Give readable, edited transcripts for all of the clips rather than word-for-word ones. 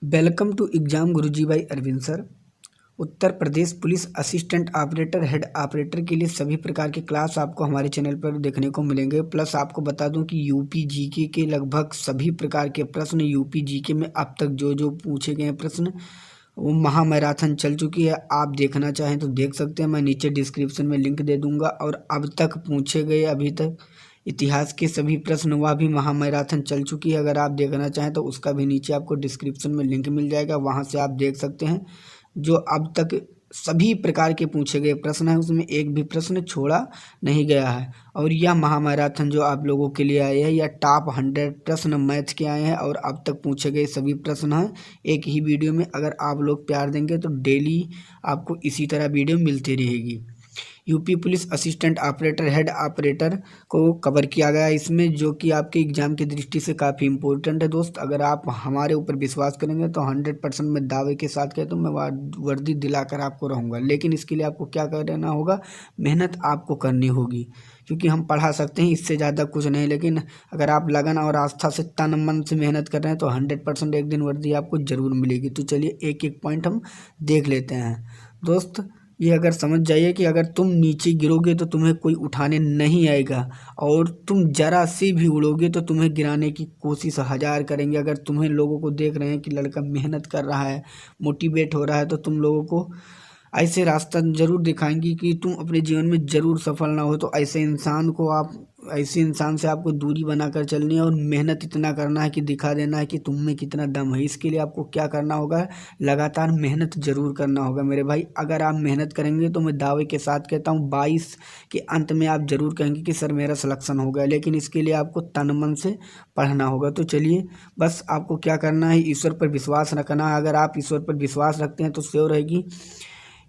Welcome to exam Guruji by Arvind sir. Uttar Pradesh police assistant operator head operator के लिए सभी प्रकार के क्लास आपको हमारे चैनल पर देखने को मिलेंगे। प्लस आपको बता दूं कि यूपी जीके के लगभग सभी प्रकार के प्रश्न यूपी जीके में अब तक जो जो पूछे गए प्रश्न वो महामैराथन चल चुकी है। आप देखना चाहें तो देख सकते हैं, मैं नीचे डिस्क्रिप्शन में लिंक दे दूंगा। और अब तक पूछे गए अभी तक इतिहास के सभी प्रश्न वह भी महामैराथन चल चुकी है। अगर आप देखना चाहें तो उसका भी नीचे आपको डिस्क्रिप्शन में लिंक मिल जाएगा, वहां से आप देख सकते हैं। जो अब तक सभी प्रकार के पूछे गए प्रश्न हैं उसमें एक भी प्रश्न छोड़ा नहीं गया है। और यह महामैराथन जो आप लोगों के लिए आए हैं, यह टॉप 100 प्रश्न मैथ के आए हैं और अब तक पूछे गए सभी प्रश्न हैं एक ही वीडियो में। अगर आप लोग प्यार देंगे तो डेली आपको इसी तरह वीडियो मिलती रहेगी। UP police assistant operator head operator को कवर किया गया है इसमें, जो कि आपके एग्जाम की दृष्टि से काफ़ी इंपॉर्टेंट है दोस्त। अगर आप हमारे ऊपर विश्वास करेंगे तो 100% मैं दावे के साथ कहता हूँ, मैं वर्दी दिलाकर आपको रहूँगा। लेकिन इसके लिए आपको क्या करना होगा, मेहनत आपको करनी होगी। क्योंकि हम पढ़ा सकते हैं, इससे ज़्यादा कुछ नहीं। लेकिन अगर आप लगन और आस्था से तन मन से मेहनत कर रहे हैं तो 100% एक दिन वर्दी आपको ज़रूर मिलेगी। तो चलिए एक एक पॉइंट हम देख लेते हैं दोस्त। ये अगर समझ जाइए कि अगर तुम नीचे गिरोगे तो तुम्हें कोई उठाने नहीं आएगा, और तुम जरा से भी उड़ोगे तो तुम्हें गिराने की कोशिश 1000 करेंगे। अगर तुम्हें लोगों को देख रहे हैं कि लड़का मेहनत कर रहा है, मोटिवेट हो रहा है, तो तुम लोगों को ऐसे रास्ता जरूर दिखाएंगी कि तुम अपने जीवन में जरूर सफल ना हो। तो ऐसे इंसान से आपको दूरी बनाकर चलनी है और मेहनत इतना करना है कि दिखा देना है कि तुम में कितना दम है। इसके लिए आपको क्या करना होगा, लगातार मेहनत जरूर करना होगा मेरे भाई। अगर आप मेहनत करेंगे तो मैं दावे के साथ कहता हूँ 22 के अंत में आप जरूर कहेंगे कि सर मेरा सिलेक्शन हो गया। लेकिन इसके लिए आपको तन मन से पढ़ना होगा। तो चलिए, बस आपको क्या करना है, ईश्वर पर विश्वास रखना है। अगर आप ईश्वर पर विश्वास रखते हैं तो श्योर रहेगी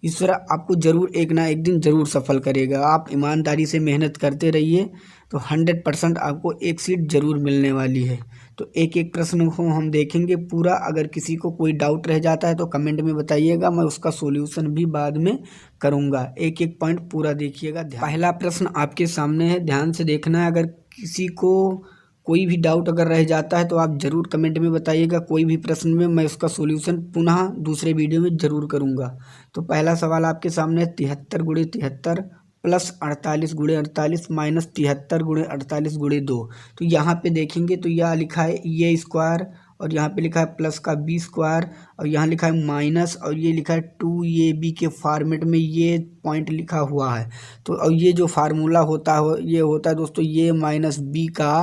ईश्वर आपको जरूर एक ना एक दिन जरूर सफल करेगा। आप ईमानदारी से मेहनत करते रहिए तो 100% आपको एक सीट जरूर मिलने वाली है। तो एक एक प्रश्न को हम देखेंगे पूरा। अगर किसी को कोई डाउट रह जाता है तो कमेंट में बताइएगा, मैं उसका सॉल्यूशन भी बाद में करूंगा। एक एक पॉइंट पूरा देखिएगा। पहला प्रश्न आपके सामने है, ध्यान से देखना है। अगर किसी को कोई भी डाउट अगर रह जाता है तो आप ज़रूर कमेंट में बताइएगा। कोई भी प्रश्न में मैं उसका सॉल्यूशन पुनः दूसरे वीडियो में ज़रूर करूँगा। तो पहला सवाल आपके सामने 73 गुणे 73 प्लस 48 गुणे 48 माइनस 73 गुणे 48 गुणे 2। तो यहाँ पे देखेंगे तो यह लिखा है ये स्क्वायर, और यहाँ पे लिखा है प्लस का बी स्क्वायर, और यहाँ लिखा है माइनस, और ये लिखा है 2ab के फॉर्मेट में ये पॉइंट लिखा हुआ है। तो और ये जो फार्मूला होता है ये होता है दोस्तों ये माइनस बी का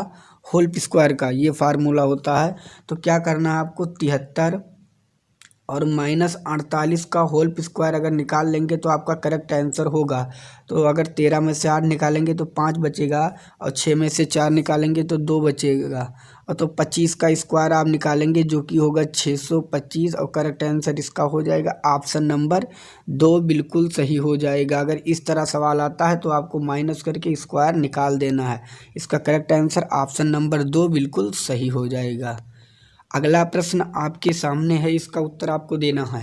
होल स्क्वायर का ये फार्मूला होता है। तो क्या करना है आपको, 73 और माइनस 48 का होल स्क्वायर अगर निकाल लेंगे तो आपका करेक्ट आंसर होगा। तो अगर 13 में से 8 निकालेंगे तो 5 बचेगा, और 6 में से 4 निकालेंगे तो 2 बचेगा, और तो 25 का स्क्वायर आप निकालेंगे जो कि होगा 625, और करेक्ट आंसर इसका हो जाएगा ऑप्शन नंबर 2 बिल्कुल सही हो जाएगा। अगर इस तरह सवाल आता है तो आपको माइनस करके स्क्वायर निकाल देना है। इसका करेक्ट आंसर ऑप्शन नंबर 2 बिल्कुल सही हो जाएगा। अगला प्रश्न आपके सामने है, इसका उत्तर आपको देना है।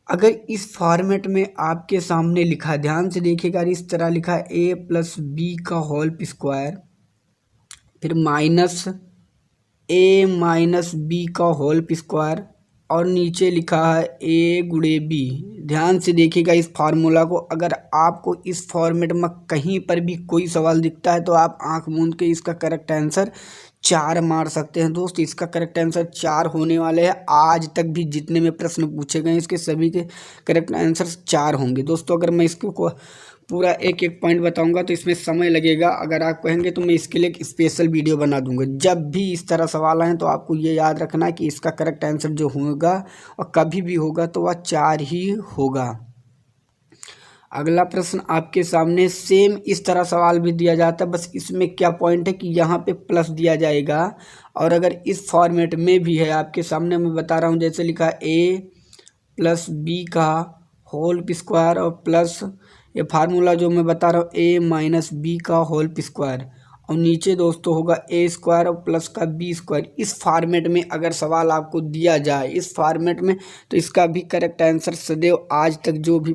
अगर इस फॉर्मेट में आपके सामने लिखा, ध्यान से देखिएगा, इस तरह लिखा है a प्लस बी का होल स्क्वायर, फिर माइनस a माइनस बी का होल स्क्वायर, और नीचे लिखा है a गुणे बी। ध्यान से देखिएगा इस फार्मूला को। अगर आपको इस फॉर्मेट में कहीं पर भी कोई सवाल दिखता है तो आप आंख मूंद के इसका करेक्ट आंसर 4 मार सकते हैं दोस्त। इसका करेक्ट आंसर 4 होने वाले हैं। आज तक भी जितने में प्रश्न पूछे गए इसके सभी के करेक्ट आंसर 4 होंगे दोस्तों। अगर मैं इसको पूरा एक एक पॉइंट बताऊंगा तो इसमें समय लगेगा। अगर आप कहेंगे तो मैं इसके लिए एक स्पेशल वीडियो बना दूंगा। जब भी इस तरह सवाल आए तो आपको ये याद रखना है कि इसका करेक्ट आंसर जो होगा और कभी भी होगा तो वह 4 ही होगा। अगला प्रश्न आपके सामने सेम इस तरह सवाल भी दिया जाता है, बस इसमें क्या पॉइंट है कि यहाँ पे प्लस दिया जाएगा। और अगर इस फॉर्मेट में भी है आपके सामने, मैं बता रहा हूँ, जैसे लिखा a प्लस बी का होल स्क्वायर और प्लस ये फार्मूला जो मैं बता रहा हूँ a माइनस बी का होल स्क्वायर, और नीचे दोस्तों होगा a स्क्वायर और प्लस का बी स्क्वायर। इस फॉर्मेट में अगर सवाल आपको दिया जाए इस फॉर्मेट में तो इसका भी करेक्ट आंसर सदैव आज तक जो भी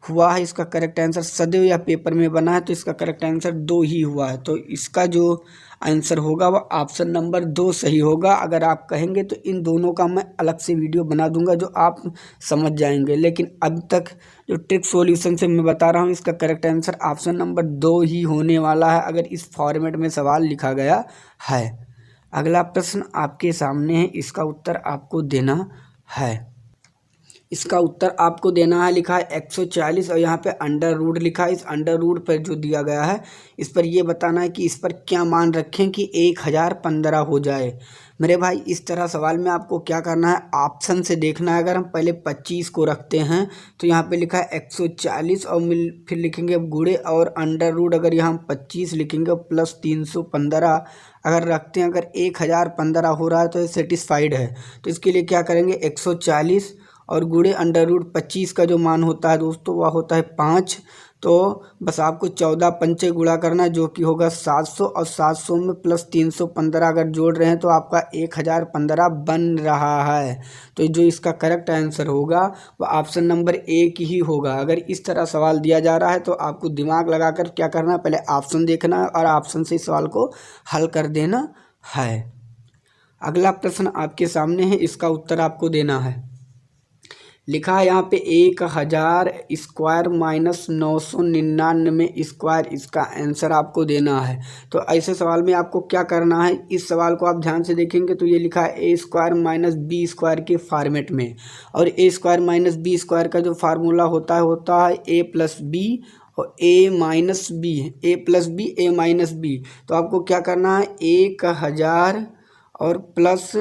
हुआ है इसका करेक्ट आंसर। सदैव या पेपर में बना है तो इसका करेक्ट आंसर 2 ही हुआ है। तो इसका जो आंसर होगा वह ऑप्शन नंबर 2 सही होगा। अगर आप कहेंगे तो इन दोनों का मैं अलग से वीडियो बना दूंगा जो आप समझ जाएंगे, लेकिन अब तक जो ट्रिक सॉल्यूशन से मैं बता रहा हूँ इसका करेक्ट आंसर ऑप्शन नंबर 2 ही होने वाला है, अगर इस फॉर्मेट में सवाल लिखा गया है। अगला प्रश्न आपके सामने है, इसका उत्तर आपको देना है। इसका उत्तर आपको देना है, लिखा है 140 और यहाँ पे अंडर रूट लिखा है। इस अंडर रूट पर जो दिया गया है इस पर ये बताना है कि इस पर क्या मान रखें कि 1015 हो जाए। मेरे भाई इस तरह सवाल में आपको क्या करना है, ऑप्शन से देखना है। अगर हम पहले 25 को रखते हैं तो यहाँ पे लिखा है 140 और फिर लिखेंगे गुणे और अंडर रूट, अगर यहाँ हम 25 लिखेंगे प्लस 315 अगर रखते हैं, अगर 1015 हो रहा है तो ये सेटिस्फाइड है। तो इसके लिए क्या करेंगे, 140 और गुणे अंडर रूट 25 का जो मान होता है दोस्तों वह होता है 5। तो बस आपको 14 पंचे गुणा करना है जो कि होगा 700 और 700 में प्लस 315 अगर जोड़ रहे हैं तो आपका 1015 बन रहा है। तो जो इसका करेक्ट आंसर होगा वह ऑप्शन नंबर 1 ही होगा। अगर इस तरह सवाल दिया जा रहा है तो आपको दिमाग लगाकर क्या करना है, पहले ऑप्शन देखना है और ऑप्शन से सवाल को हल कर देना है। अगला प्रश्न आपके सामने है, इसका उत्तर आपको देना है। लिखा है यहाँ पे 1000 स्क्वायर माइनस 999 स्क्वायर, इसका आंसर आपको देना है। तो ऐसे सवाल में आपको क्या करना है, इस सवाल को आप ध्यान से देखेंगे तो ये लिखा है ए स्क्वायर माइनस बी स्क्वायर के फॉर्मेट में। और ए स्क्वायर माइनस बी स्क्वायर का जो फार्मूला होता है ए प्लस बी और ए माइनस बी, ए प्लस बी ए माइनस बी। तो आपको क्या करना है, 1000 और प्लस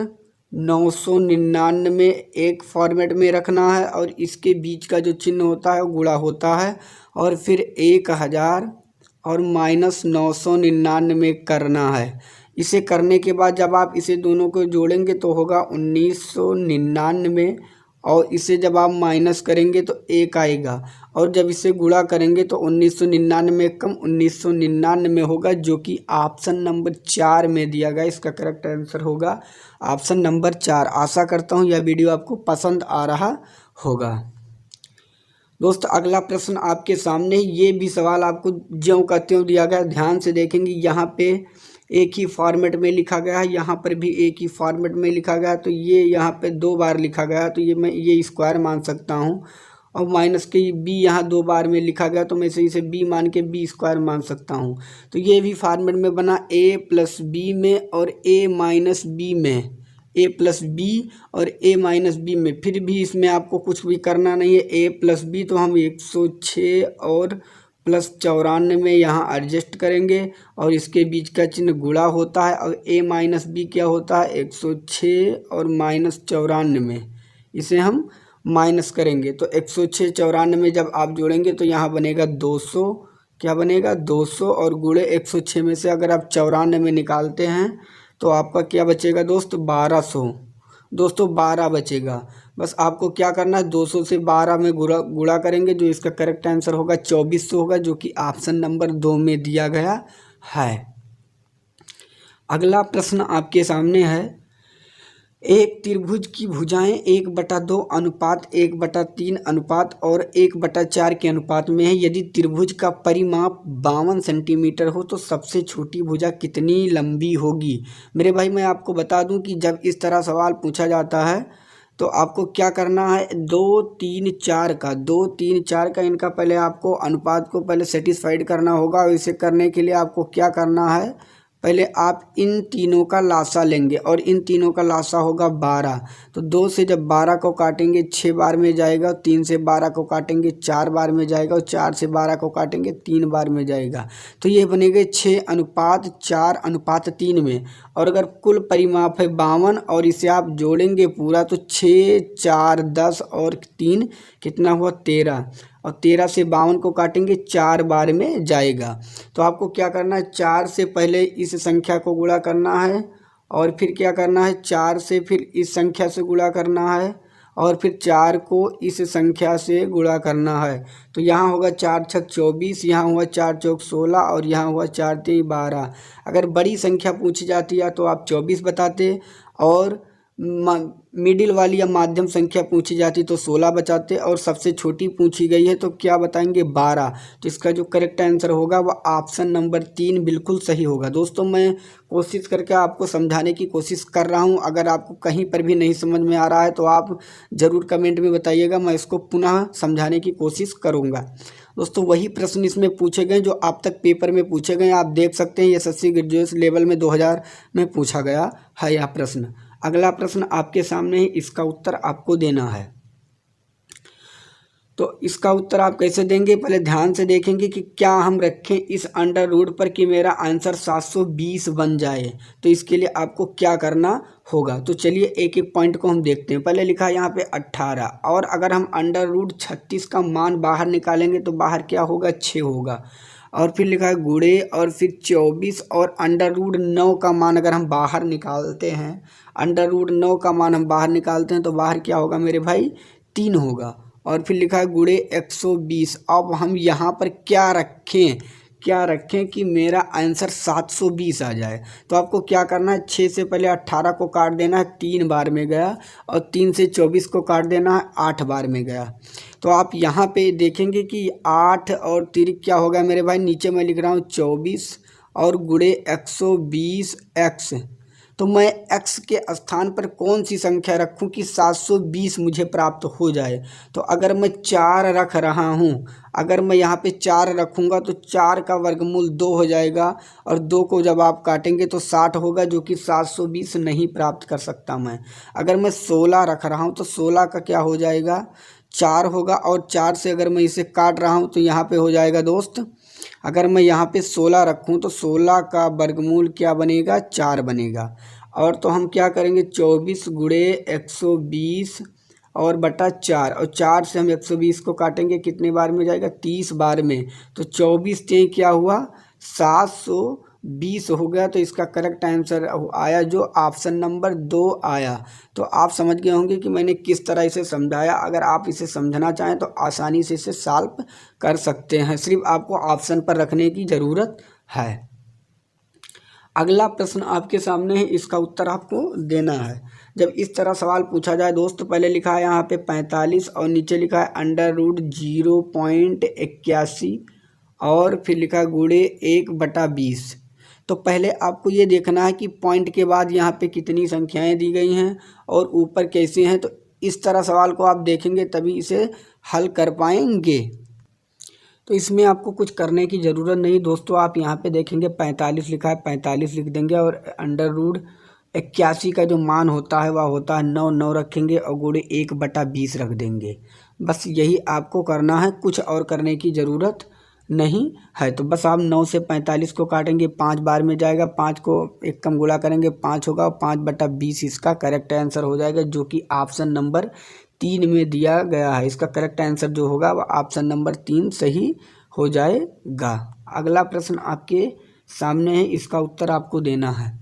999 एक फॉर्मेट में रखना है और इसके बीच का जो चिन्ह होता है वो गुणा होता है और फिर 1000 और माइनस 999 करना है। इसे करने के बाद जब आप इसे दोनों को जोड़ेंगे तो होगा 1999 और इसे जब आप माइनस करेंगे तो 1 आएगा और जब इसे गुणा करेंगे तो 1999 कम 1999 होगा, जो कि ऑप्शन नंबर 4 में दिया गया। इसका करेक्ट आंसर होगा ऑप्शन नंबर 4। आशा करता हूँ यह वीडियो आपको पसंद आ रहा होगा। दोस्त अगला प्रश्न आपके सामने, ये भी सवाल आपको ज्यों का त्यों दिया गया, ध्यान से देखेंगे। यहाँ पे एक ही फॉर्मेट में लिखा गया है, यहाँ पर भी एक ही फॉर्मेट में लिखा गया, तो ये यहाँ पे 2 बार लिखा गया तो ये मैं ये स्क्वायर मान सकता हूँ। और माइनस के बी यहाँ 2 बार में लिखा गया तो मैं इसे बी मान के बी स्क्वायर मान सकता हूँ। तो ये भी फॉर्मेट में बना ए प्लस बी में और ए माइनस बी में, ए प्लस बी और ए माइनस बी में। फिर भी इसमें आपको कुछ भी करना नहीं है, ए प्लस बी तो हम 106 और प्लस 94 यहाँ एडजस्ट करेंगे और इसके बीच का चिन्ह गुणा होता है और ए माइनस बी क्या होता है 106 और माइनस 94, इसे हम माइनस करेंगे तो 106 94 जब आप जोड़ेंगे तो यहाँ बनेगा 200, क्या बनेगा 200 और गुणे 106 में से अगर आप 94 निकालते हैं तो आपका क्या बचेगा दोस्त 1200, दोस्तों 12 बचेगा। बस आपको क्या करना है 200 से 12 में गुणा करेंगे, जो इसका करेक्ट आंसर होगा 2400 होगा, जो कि ऑप्शन नंबर 2 में दिया गया है। अगला प्रश्न आपके सामने है, एक त्रिभुज की भुजाएं 1/2 अनुपात 1/3 अनुपात और 1/4 के अनुपात में है। यदि त्रिभुज का परिमाप 52 सेंटीमीटर हो तो सबसे छोटी भुजा कितनी लंबी होगी। मेरे भाई मैं आपको बता दूं कि जब इस तरह सवाल पूछा जाता है तो आपको क्या करना है, 2 3 4 का 2 3 4 का इनका पहले आपको अनुपात को पहले सेटिस्फाइड करना होगा। और इसे करने के लिए आपको क्या करना है, पहले आप इन तीनों का लासा लेंगे और इन तीनों का लासा होगा 12। तो 2 से जब 12 को काटेंगे 6 बार में जाएगा, 3 से 12 को काटेंगे 4 बार में जाएगा और 4 से 12 को काटेंगे 3 बार में जाएगा। तो ये बनेगा 6:4:3 में। और अगर कुल परिमाप है 52 और इसे आप जोड़ेंगे पूरा तो 6 4 10 और 3 कितना हुआ 13 और 13 से 52 को काटेंगे 4 बार में जाएगा। तो आपको क्या करना है, 4 से पहले इस संख्या को गुणा करना है और फिर क्या करना है 4 से फिर इस संख्या से गुणा करना है और फिर 4 को इस संख्या से गुणा करना है। तो यहाँ होगा 4 छक 24, यहाँ हुआ 4 चौक 16 और यहाँ हुआ 4 तेई 12। अगर बड़ी संख्या पूछी जाती है तो आप 24 बताते और मिडिल वाली या माध्यम संख्या पूछी जाती तो 16 बचाते, और सबसे छोटी पूछी गई है तो क्या बताएंगे 12। तो इसका जो करेक्ट आंसर होगा वह ऑप्शन नंबर 3 बिल्कुल सही होगा। दोस्तों मैं कोशिश करके आपको समझाने की कोशिश कर रहा हूं, अगर आपको कहीं पर भी नहीं समझ में आ रहा है तो आप ज़रूर कमेंट में बताइएगा, मैं इसको पुनः समझाने की कोशिश करूँगा। दोस्तों वही प्रश्न इसमें पूछे गए जो आप तक पेपर में पूछे गए, आप देख सकते हैं ये एसएससी ग्रेजुएट लेवल में 2000 में पूछा गया है यह प्रश्न। अगला प्रश्न आपके सामने है, इसका उत्तर आपको देना है। तो इसका उत्तर आप कैसे देंगे, पहले ध्यान से देखेंगे कि क्या हम रखें इस अंडर रूट पर कि मेरा आंसर 720 बन जाए। तो इसके लिए आपको क्या करना होगा, तो चलिए एक एक पॉइंट को हम देखते हैं। पहले लिखा है यहाँ पे 18, और अगर हम अंडर रूट 36 का मान बाहर निकालेंगे तो बाहर क्या होगा 6 होगा। और फिर लिखा है गुणे, और फिर 24, और अंडर रूट 9 का मान अगर हम बाहर निकालते हैं, अंडर रूट 9 का मान हम बाहर निकालते हैं तो बाहर क्या होगा मेरे भाई 3 होगा। और फिर लिखा है गुणे 120। अब हम यहाँ पर क्या रखें कि मेरा आंसर 720 आ जाए। तो आपको क्या करना है, 6 से पहले 18 को काट देना है, 3 बार में गया, और 3 से 24 को काट देना है, 8 बार में गया। तो आप यहाँ पे देखेंगे कि 8 और 3 क्या होगा मेरे भाई, नीचे मैं लिख रहा हूँ 24 और गुणे 120 एक्स। तो मैं x के स्थान पर कौन सी संख्या रखूं कि 720 मुझे प्राप्त हो जाए। तो अगर मैं 4 रख रहा हूं, अगर मैं यहाँ पे 4 रखूंगा तो 4 का वर्गमूल 2 हो जाएगा, और 2 को जब आप काटेंगे तो 60 होगा, जो कि 720 नहीं प्राप्त कर सकता मैं। अगर मैं 16 रख रहा हूँ तो 16 का क्या हो जाएगा 4 होगा, और 4 से अगर मैं इसे काट रहा हूँ तो यहाँ पे हो जाएगा दोस्त, अगर मैं यहाँ पे 16 रखूँ तो 16 का वर्गमूल क्या बनेगा 4 बनेगा। और तो हम क्या करेंगे 24 गुणे 120 और बटा 4, और 4 से हम 120 को काटेंगे कितने बार में जाएगा 30 बार में। तो 24 से क्या हुआ 720 हो गया। तो इसका करेक्ट आंसर आया जो ऑप्शन नंबर 2 आया। तो आप समझ गए होंगे कि मैंने किस तरह इसे समझाया। अगर आप इसे समझना चाहें तो आसानी से इसे सॉल्व कर सकते हैं, सिर्फ आपको ऑप्शन पर रखने की ज़रूरत है। अगला प्रश्न आपके सामने है, इसका उत्तर आपको देना है। जब इस तरह सवाल पूछा जाए दोस्त, पहले लिखा है यहाँ पे 45 और नीचे लिखा है अंडर रूट 0.81 और फिर लिखा है गुणे 1/20। तो पहले आपको ये देखना है कि पॉइंट के बाद यहाँ पे कितनी संख्याएं दी गई हैं और ऊपर कैसे हैं। तो इस तरह सवाल को आप देखेंगे तभी इसे हल कर पाएंगे। तो इसमें आपको कुछ करने की ज़रूरत नहीं दोस्तों। आप यहाँ पे देखेंगे 45 लिखा है, 45 लिख देंगे, और अंडर रूट 81 का जो मान होता है वह होता है 9 रखेंगे और गुणे 1/20 रख देंगे। बस यही आपको करना है, कुछ और करने की ज़रूरत नहीं है। तो बस आप 9 से 45 को काटेंगे, 5 बार में जाएगा, 5 को 1 कम गुणा करेंगे 5 होगा, और 5/20 इसका करेक्ट आंसर हो जाएगा, जो कि ऑप्शन नंबर 3 में दिया गया है। इसका करेक्ट आंसर जो होगा वह ऑप्शन नंबर 3 सही हो जाएगा। अगला प्रश्न आपके सामने है, इसका उत्तर आपको देना है।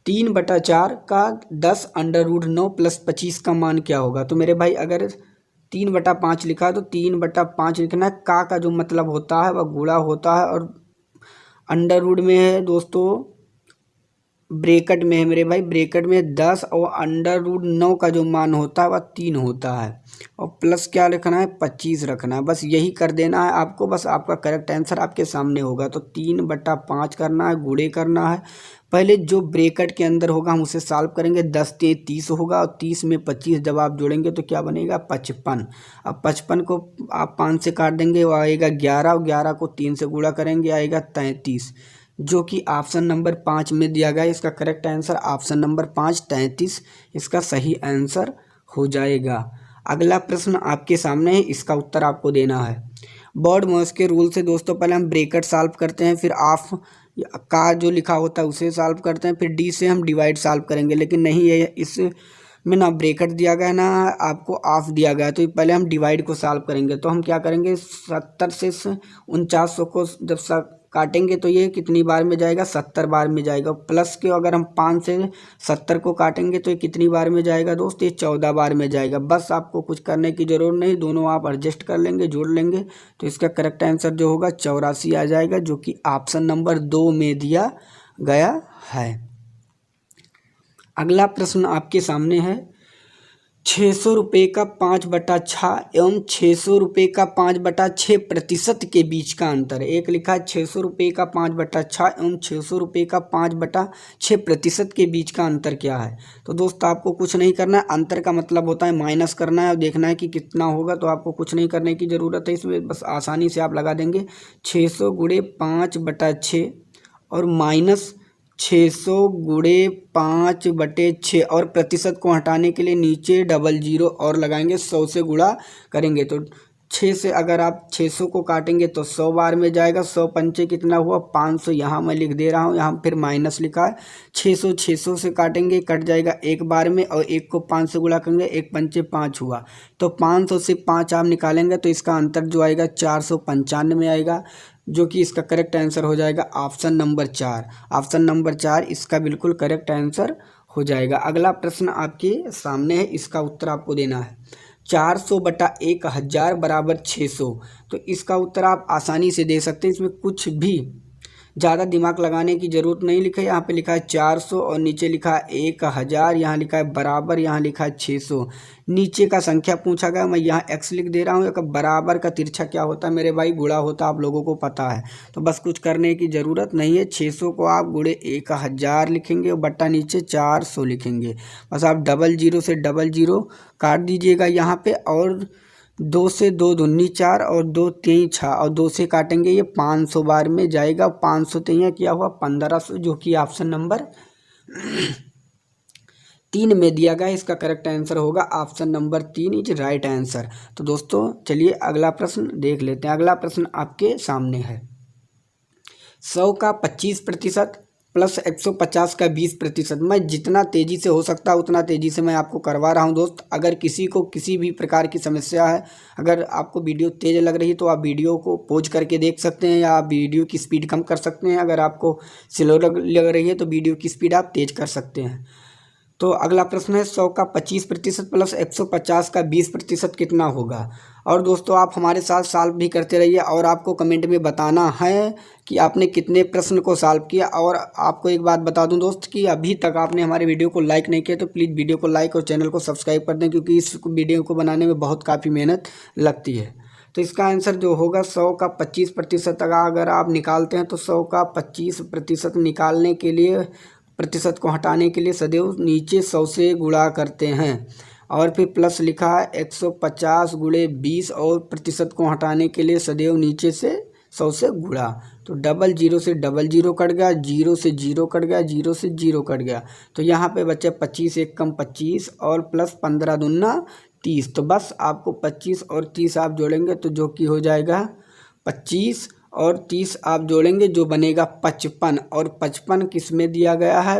3/4 का 10 अंडर रूट 9 + 25 का मान क्या होगा। तो मेरे भाई अगर 3/5 लिखा है तो 3/5 लिखना है। का जो मतलब होता है वह गुणा होता है, और अंडर रूट में है दोस्तों ब्रैकेट में है मेरे भाई, ब्रैकेट में 10 और अंडर रूट 9 का जो मान होता है वह 3 होता है, और प्लस क्या लिखना है 25 रखना है। बस यही कर देना है आपको, बस आपका करेक्ट आंसर आपके सामने होगा। तो 3/5 करना है, गुणे करना है। पहले जो ब्रैकेट के अंदर होगा हम उसे सॉल्व करेंगे। 10 से 30 होगा, और 30 में 25 जब आप जोड़ेंगे तो क्या बनेगा 55। अब 55 को आप 5 से काट देंगे, वो आएगा 11, और 11 को 3 से गुणा करेंगे आएगा 33, जो कि ऑप्शन नंबर 5 में दिया गया है। इसका करेक्ट आंसर ऑप्शन नंबर 5 33 इसका सही आंसर हो जाएगा। अगला प्रश्न आपके सामने है, इसका उत्तर आपको देना है। बॉड मॉस के रूल से दोस्तों पहले हम ब्रैकेट सॉल्व करते हैं, फिर ऑफ का जो लिखा होता है उसे सॉल्व करते हैं, फिर डी से हम डिवाइड सॉल्व करेंगे। लेकिन नहीं, ये इस में ना ब्रैकेट दिया गया ना आपको ऑफ दिया गया, तो पहले हम डिवाइड को सॉल्व करेंगे। तो हम क्या करेंगे 70 से 49 को जब काटेंगे तो ये कितनी बार में जाएगा 70 बार में जाएगा। प्लस के अगर हम 5 से 70 को काटेंगे तो ये कितनी बार में जाएगा दोस्त, ये 14 बार में जाएगा। बस आपको कुछ करने की ज़रूरत नहीं, दोनों आप एडजस्ट कर लेंगे, जोड़ लेंगे, तो इसका करेक्ट आंसर जो होगा 84 आ जाएगा, जो कि ऑप्शन नंबर 2 में दिया गया है। अगला प्रश्न आपके सामने है 600 रुपये का 5/6 एवं 600 रुपये का 5/6% के बीच का अंतर है। एक लिखा है 600 रुपये का 5/6 एवं 600 रुपये का 5/6% के बीच का अंतर क्या है। तो दोस्त आपको कुछ नहीं करना है, अंतर का मतलब होता है माइनस करना है और देखना है कि कितना होगा। तो आपको कुछ नहीं करने की ज़रूरत है, इसमें बस आसानी से आप लगा देंगे 600 गुणे 5/6 और माइनस 600 गुणे 5/6 और प्रतिशत को हटाने के लिए नीचे डबल जीरो और लगाएंगे, 100 से गुणा करेंगे तो 6 से अगर आप 600 को काटेंगे तो 100 बार में जाएगा। 100 पंचे कितना हुआ 500, यहाँ मैं लिख दे रहा हूँ, यहाँ फिर माइनस लिखा है। 600 से काटेंगे कट जाएगा एक बार में और एक को 5 से गुणा करेंगे, एक पंचे 5 हुआ तो 500 से 5 आप निकालेंगे तो इसका अंतर जो आएगा 495 आएगा, जो कि इसका करेक्ट आंसर हो जाएगा ऑप्शन नंबर 4। ऑप्शन नंबर 4 इसका बिल्कुल करेक्ट आंसर हो जाएगा। अगला प्रश्न आपके सामने है, इसका उत्तर आपको देना है 400/1000 बराबर 600। तो इसका उत्तर आप आसानी से दे सकते हैं, इसमें कुछ भी ज़्यादा दिमाग लगाने की ज़रूरत नहीं। लिखा है यहाँ पे लिखा है 400 और नीचे लिखा है 1000, यहाँ लिखा है बराबर, यहाँ लिखा है 600। नीचे का संख्या पूछा गया, मैं यहाँ x लिख दे रहा हूँ। बराबर का तिरछा क्या होता है मेरे भाई, गुणा होता है, आप लोगों को पता है। तो बस कुछ करने की ज़रूरत नहीं है। 600 को आप गुणे 1000 लिखेंगे और बट्टा नीचे 400 लिखेंगे। बस आप डबल जीरो से डबल जीरो काट दीजिएगा यहाँ पे, और 2 से 2 दूनी 4 और 2 3 6 और 2 से काटेंगे ये 500 बार में जाएगा। 500 तो यहाँ क्या हुआ 1500, जो कि ऑप्शन नंबर 3 में दिया गया। इसका करेक्ट आंसर होगा option number 3 is right answer. तो दोस्तों चलिए अगला प्रश्न देख लेते हैं। अगला प्रश्न आपके सामने है 100 का 25% प्लस 150 का 20%। मैं जितना तेज़ी से हो सकता है उतना तेज़ी से मैं आपको करवा रहा हूं दोस्त। अगर किसी को किसी भी प्रकार की समस्या है, अगर आपको वीडियो तेज़ लग रही है तो आप वीडियो को पॉज करके देख सकते हैं या आप वीडियो की स्पीड कम कर सकते हैं। अगर आपको स्लो लग रही है तो वीडियो की स्पीड आप तेज़ कर सकते हैं। तो अगला प्रश्न है 100 का 25% प्लस 150 का 20% कितना होगा। और दोस्तों आप हमारे साथ सॉल्व भी करते रहिए और आपको कमेंट में बताना है कि आपने कितने प्रश्न को सॉल्व किया। और आपको एक बात बता दूं दोस्त कि अभी तक आपने हमारे वीडियो को लाइक नहीं किया तो प्लीज़ वीडियो को लाइक और चैनल को सब्सक्राइब कर दें, क्योंकि इस वीडियो को बनाने में बहुत काफ़ी मेहनत लगती है। तो इसका आंसर जो होगा 100 का 25% अगर आप निकालते हैं तो 100 का 25% निकालने के लिए, प्रतिशत को हटाने के लिए सदैव नीचे 100 से गुणा करते हैं और फिर प्लस लिखा है 150 गुणे 20 और प्रतिशत को हटाने के लिए सदैव नीचे से 100 से गुणा। तो डबल जीरो से डबल जीरो कट गया, जीरो से जीरो कट गया, जीरो से जीरो कट गया। तो यहाँ पे बच्चे 25 एक कम 25 और प्लस 15 दूना 30। तो बस आपको 25 और 30 आप जोड़ेंगे तो जो कि हो जाएगा 25 और 30 आप जोड़ेंगे जो बनेगा 55। और 55 किस में दिया गया है,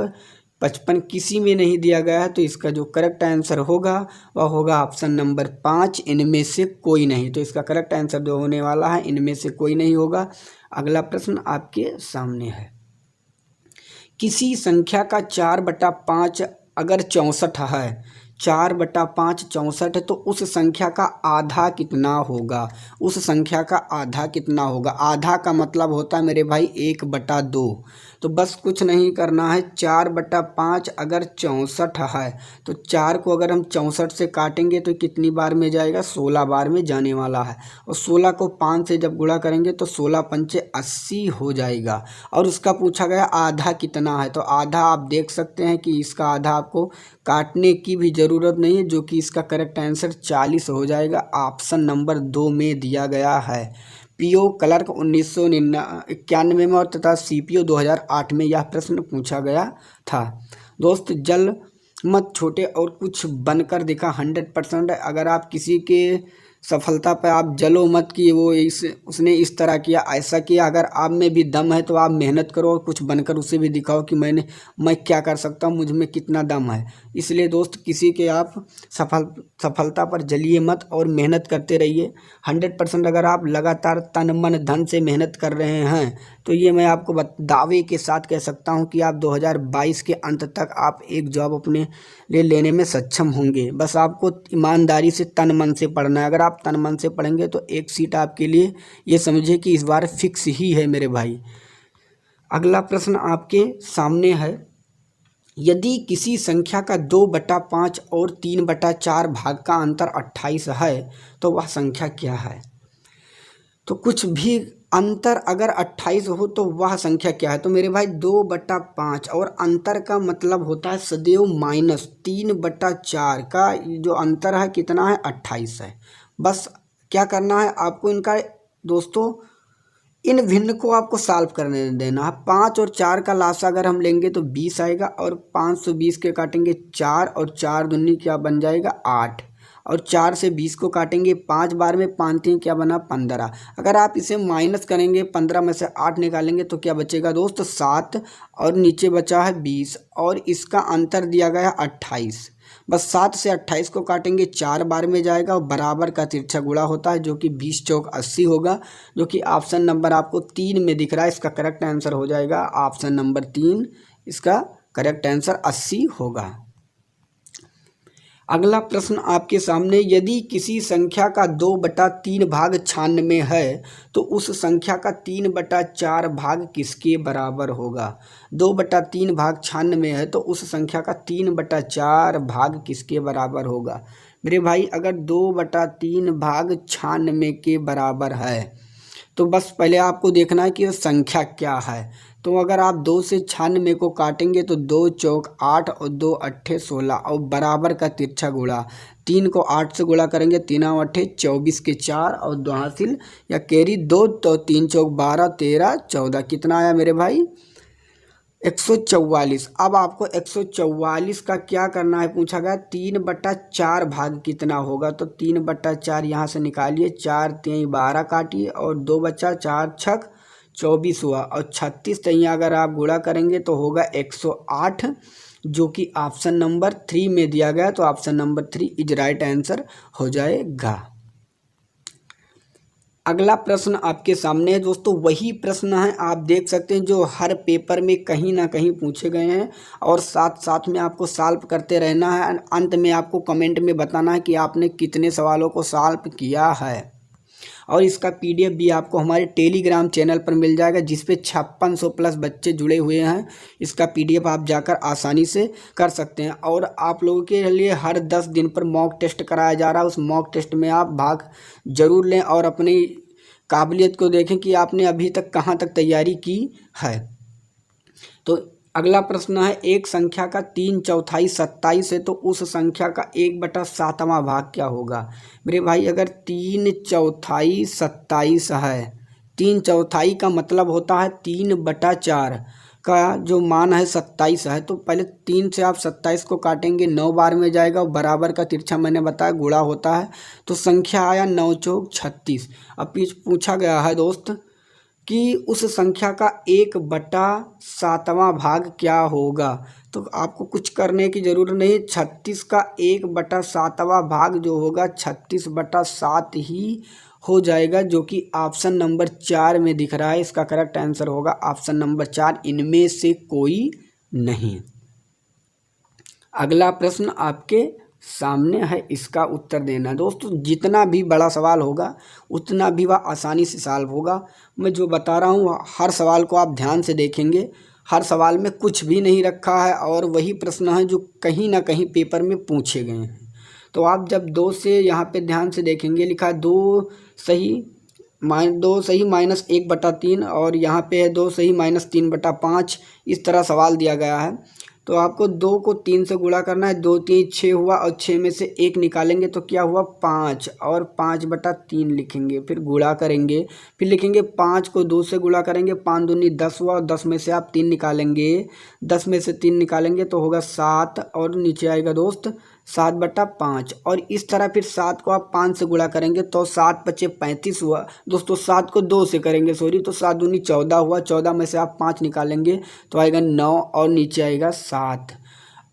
55 किसी में नहीं दिया गया है। तो इसका जो करेक्ट आंसर होगा वह होगा ऑप्शन नंबर 5, इनमें से कोई नहीं। तो इसका करेक्ट आंसर जो होने वाला है इनमें से कोई नहीं होगा। अगला प्रश्न आपके सामने है, किसी संख्या का 4/5 अगर 64 है, 4/5 64 है, तो उस संख्या का आधा कितना होगा। उस संख्या का आधा कितना होगा। आधा का मतलब होता है मेरे भाई 1/2। तो बस कुछ नहीं करना है, 4/5 अगर 64 है तो 4 को अगर हम 64 से काटेंगे तो कितनी बार में जाएगा, 16 बार में जाने वाला है। और 16 को 5 से जब गुणा करेंगे तो 16 पंचे 80 हो जाएगा। और उसका पूछा गया आधा कितना है, तो आधा आप देख सकते हैं कि इसका आधा आपको काटने की भी ज़रूरत नहीं है, जो कि इसका करेक्ट आंसर 40 हो जाएगा। ऑप्शन नंबर 2 में दिया गया है। पीओ क्लर्क 1991 में और तथा सीपीओ 2008 में यह प्रश्न पूछा गया था। दोस्त जल मत छोटे और कुछ बनकर दिखा 100%। अगर आप किसी के सफलता पर आप जलो मत कि वो उसने इस तरह किया ऐसा किया। अगर आप में भी दम है तो आप मेहनत करो और कुछ बनकर उसे भी दिखाओ कि मैं क्या कर सकता हूँ, मुझ में कितना दम है। इसलिए दोस्त किसी के आप सफलता पर जलिए मत और मेहनत करते रहिए। 100% अगर आप लगातार तन मन धन से मेहनत कर रहे हैं तो ये मैं आपको दावे के साथ कह सकता हूँ कि आप 2022 के अंत तक आप एक जॉब अपने लिए लेने में सक्षम होंगे। बस आपको ईमानदारी से तन मन से पढ़ना है। अगर आप तन मन से पढ़ेंगे तो एक सीट आपके लिए ये समझिए कि इस बार फिक्स ही है मेरे भाई। अगला प्रश्न आपके सामने है, यदि किसी संख्या का 2/5 और 3/4 भाग का अंतर 28 है तो वह संख्या क्या है। तो कुछ भी अंतर अगर 28 हो तो वह संख्या क्या है। तो मेरे भाई 2/5 और अंतर का मतलब होता है सदैव -3/4 का जो अंतर है कितना है 28 है। बस क्या करना है आपको इनका दोस्तों, इन भिन्न को आपको सॉल्व करने देना है। 5 और 4 का लासा अगर हम लेंगे तो 20 आएगा और 520 के काटेंगे 4 और 4 दूनी क्या बन जाएगा 8 और 4 से 20 को काटेंगे 5 बार में 5 3 क्या बना 15। अगर आप इसे माइनस करेंगे 15 में से 8 निकालेंगे तो क्या बचेगा दोस्त 7 और नीचे बचा है 20 और इसका अंतर दिया गया है 28। बस 7 से 28 को काटेंगे 4 बार में जाएगा और बराबर का तिरछा गुणा होता है जो कि 20 चौक 80 होगा, जो कि ऑप्शन नंबर आपको 3 में दिख रहा है। इसका करेक्ट आंसर हो जाएगा ऑप्शन नंबर 3, इसका करेक्ट आंसर 80 होगा। अगला प्रश्न आपके सामने, यदि किसी संख्या का 2/3 भाग 96 है तो उस संख्या का 3/4 भाग किसके बराबर होगा। 2/3 भाग 96 है तो उस संख्या का 3/4 भाग किसके बराबर होगा। मेरे भाई अगर 2/3 भाग 96 के बराबर है तो बस पहले आपको देखना है कि वो संख्या क्या है। तो अगर आप 2 से 96 को काटेंगे तो 2 चौक 8 और 2 अट्ठे 16 और बराबर का तिरछा गुणा 3 को 8 से गुणा करेंगे 3 अट्ठे 24 के 4 और 2 हासिल या कैरी 2 तो 3 चौक 12 13 14 कितना आया मेरे भाई 144। अब आपको 144 का क्या करना है पूछा गया 3/4 भाग कितना होगा। तो 3/4 यहाँ से निकालिए 4 3 12 काटिए और 2 बचा 4 छक 24 हुआ और 36 तो यहाँ अगर आप गुणा करेंगे तो होगा 108 जो कि ऑप्शन नंबर 3 में दिया गया। तो option number 3 is right answer हो जाएगा। अगला प्रश्न आपके सामने है दोस्तों, वही प्रश्न है आप देख सकते हैं जो हर पेपर में कहीं ना कहीं पूछे गए हैं और साथ साथ में आपको सॉल्व करते रहना है। अंत में आपको कमेंट में बताना है कि आपने कितने सवालों को सॉल्व किया है और इसका पीडीएफ भी आपको हमारे टेलीग्राम चैनल पर मिल जाएगा जिस पे 5600 प्लस बच्चे जुड़े हुए हैं। इसका पीडीएफ आप जाकर आसानी से कर सकते हैं और आप लोगों के लिए हर 10 दिन पर मॉक टेस्ट कराया जा रहा है। उस मॉक टेस्ट में आप भाग जरूर लें और अपनी काबिलियत को देखें कि आपने अभी तक कहाँ तक तैयारी की है। तो अगला प्रश्न है, एक संख्या का 3/4 27 है तो उस संख्या का 1/7वां भाग क्या होगा। मेरे भाई अगर 3/4 27 है, 3/4 का मतलब होता है 3/4 का जो मान है 27 है। तो पहले 3 से आप 27 को काटेंगे 9 बार में जाएगा और बराबर का तिरछा मैंने बताया गुणा होता है। तो संख्या आया 9 चौक 36। अब पूछा गया है दोस्त कि उस संख्या का 1/7वां भाग क्या होगा। तो आपको कुछ करने की ज़रूरत नहीं, 36 का 1/7वां भाग जो होगा 36/7 ही हो जाएगा जो कि ऑप्शन नंबर 4 में दिख रहा है। इसका करेक्ट आंसर होगा ऑप्शन नंबर 4, इनमें से कोई नहीं। अगला प्रश्न आपके सामने है, इसका उत्तर देना दोस्तों। जितना भी बड़ा सवाल होगा उतना भी वह आसानी से सॉल्व होगा। मैं जो बता रहा हूँ हर सवाल को आप ध्यान से देखेंगे, हर सवाल में कुछ भी नहीं रखा है और वही प्रश्न है जो कहीं ना कहीं पेपर में पूछे गए हैं। तो आप जब 2 से यहाँ पे ध्यान से देखेंगे, लिखा है 2 सही -1/3 और यहाँ पे है 2 सही -3/5। इस तरह सवाल दिया गया है। तो आपको 2 को 3 से गुणा करना है, 2 3 6 हुआ और 6 में से 1 निकालेंगे तो क्या हुआ 5 और 5/3 लिखेंगे, फिर गुणा करेंगे, फिर लिखेंगे 5 को 2 से गुणा करेंगे, 5 दूनी 10 हुआ और 10 में से आप 3 निकालेंगे, 10 में से 3 निकालेंगे तो होगा 7 और नीचे आएगा दोस्त 7/5 और इस तरह फिर 7 को आप 5 से गुणा करेंगे तो 7 × 35 हुआ दोस्तों। 7 को 2 से करेंगे सॉरी, तो 7 दूनी 14 हुआ, 14 में से आप 5 निकालेंगे तो आएगा 9 और नीचे आएगा 7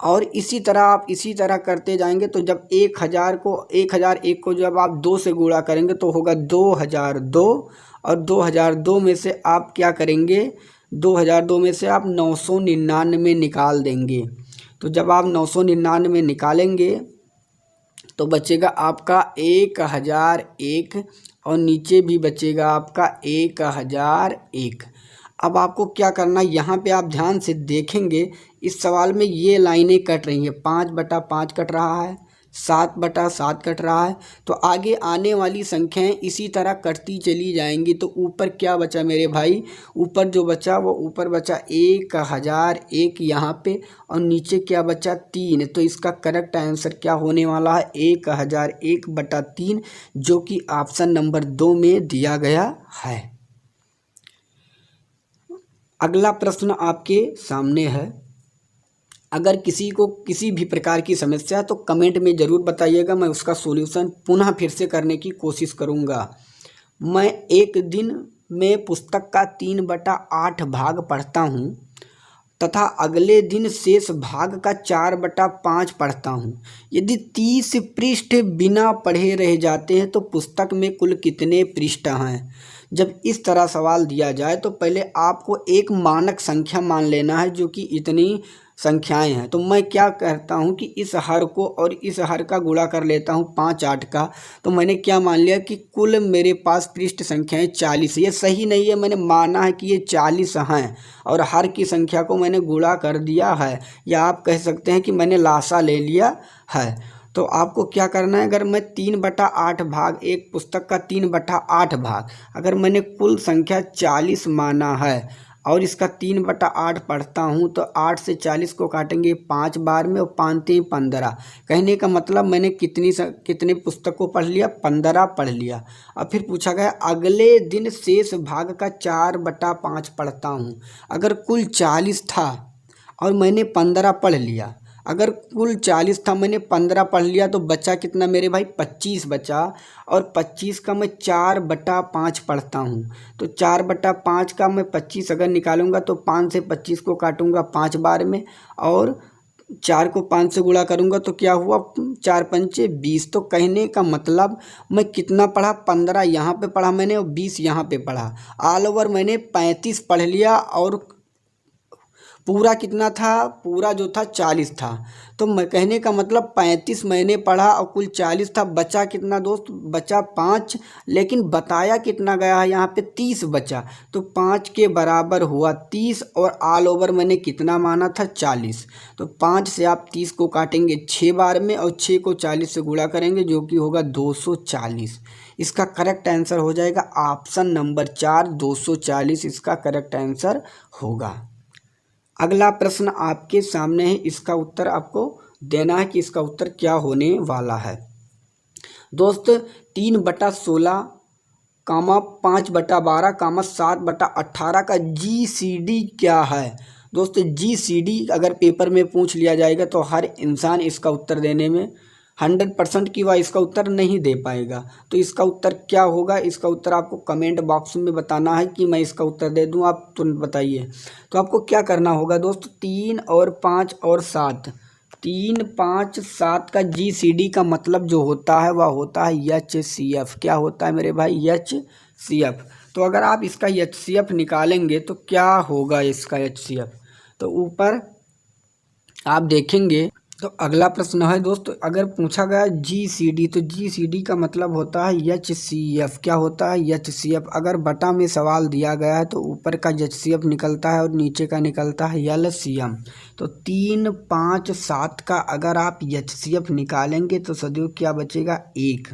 और इसी तरह आप इसी तरह करते जाएंगे। तो जब 1001 को जब आप 2 से गुणा करेंगे तो होगा 2002 और 2002 में से आप क्या करेंगे, 2002 में से आप 999 निकाल देंगे। तो जब आप 999 निकालेंगे तो बचेगा आपका 1001 और नीचे भी बचेगा आपका 1001। अब आपको क्या करना, यहाँ पे आप ध्यान से देखेंगे इस सवाल में ये लाइनें कट रही हैं, 5/5 कट रहा है, 7/7 कट रहा है। तो आगे आने वाली संख्याएं इसी तरह कटती चली जाएंगी। तो ऊपर क्या बचा मेरे भाई, ऊपर जो बचा वो ऊपर बचा 1001 यहाँ पे, और नीचे क्या बचा 3। तो इसका करेक्ट आंसर क्या होने वाला है 1001/3, जो कि ऑप्शन नंबर 2 में दिया गया है। अगला प्रश्न आपके सामने है। अगर किसी को किसी भी प्रकार की समस्या है तो कमेंट में ज़रूर बताइएगा, मैं उसका सॉल्यूशन पुनः फिर से करने की कोशिश करूँगा। मैं एक दिन में पुस्तक का 3/8 भाग पढ़ता हूँ तथा अगले दिन शेष भाग का 4/5 पढ़ता हूँ। यदि 30 पृष्ठ बिना पढ़े रह जाते हैं तो पुस्तक में कुल कितने पृष्ठ हैं। जब इस तरह सवाल दिया जाए तो पहले आपको एक मानक संख्या मान लेना है, जो कि इतनी संख्याएं हैं। तो मैं क्या करता हूं कि इस हर को और इस हर का गुणा कर लेता हूं 5/8 का। तो मैंने क्या मान लिया कि कुल मेरे पास पृष्ठ संख्याएं 40 है। ये सही नहीं है, मैंने माना है कि ये 40 हैं और हर की संख्या को मैंने गुणा कर दिया है, या आप कह सकते हैं कि मैंने लासा ले लिया है। तो आपको क्या करना है, अगर मैं 3/8 भाग, एक पुस्तक का 3/8 भाग, अगर मैंने कुल संख्या 40 माना है और इसका 3/8 पढ़ता हूँ, तो 8 से 40 को काटेंगे 5 बार में और 5 3 15। कहने का मतलब मैंने कितने पुस्तक को पढ़ लिया, 15 पढ़ लिया। अब फिर पूछा गया अगले दिन शेष भाग का 4/5 पढ़ता हूँ। अगर कुल 40 था और मैंने 15 पढ़ लिया, अगर कुल 40 था मैंने 15 पढ़ लिया, तो बचा कितना मेरे भाई, 25 बचा। और 25 का मैं 4/5 पढ़ता हूँ। तो 4/5 का मैं 25 अगर निकालूंगा तो 5 से 25 को काटूंगा 5 बार में, और 4 को 5 से गुणा करूंगा तो क्या हुआ, 4 पंचे 20। तो कहने का मतलब मैं कितना पढ़ा, 15 यहाँ पे पढ़ा मैंने और 20 यहाँ पे पढ़ा। ऑल ओवर मैंने 35 पढ़ लिया, और पूरा कितना था, पूरा जो था 40 था। तो मैं कहने का मतलब 35 मैंने पढ़ा और कुल 40 था। बचा कितना दोस्त, बचा 5, लेकिन बताया कितना गया है यहाँ पे 30 बचा। तो 5 के बराबर हुआ 30, और ऑल ओवर मैंने कितना माना था 40। तो 5 से आप 30 को काटेंगे 6 बार में और 6 को 40 से गुणा करेंगे, जो कि होगा 240। इसका करेक्ट आंसर हो जाएगा ऑप्शन नंबर 4, 240 इसका करेक्ट आंसर होगा। अगला प्रश्न आपके सामने है, इसका उत्तर आपको देना है कि इसका उत्तर क्या होने वाला है। दोस्त 3/16 5/12 7/18 का GCD क्या है। दोस्त GCD अगर पेपर में पूछ लिया जाएगा तो हर इंसान इसका उत्तर देने में 100% की वह इसका उत्तर नहीं दे पाएगा। तो इसका उत्तर क्या होगा, इसका उत्तर आपको कमेंट बॉक्स में बताना है कि मैं इसका उत्तर दे दूं, आप तुरंत बताइए। तो आपको क्या करना होगा दोस्त, 3 और 5 और 7, 3 5 7 का GCD का मतलब जो होता है वह होता है HCF। क्या होता है मेरे भाई, HCF। तो अगर आप इसका HCF निकालेंगे तो क्या होगा इसका HCF, तो ऊपर आप देखेंगे। तो अगला प्रश्न है दोस्त, अगर पूछा गया GCD, तो GCD का मतलब होता है HCF। क्या होता है, HCF। अगर बटा में सवाल दिया गया है तो ऊपर का HCF निकलता है और नीचे का निकलता है LCM। तो 3 5 7 का अगर आप HCF निकालेंगे तो सदैव क्या बचेगा, 1।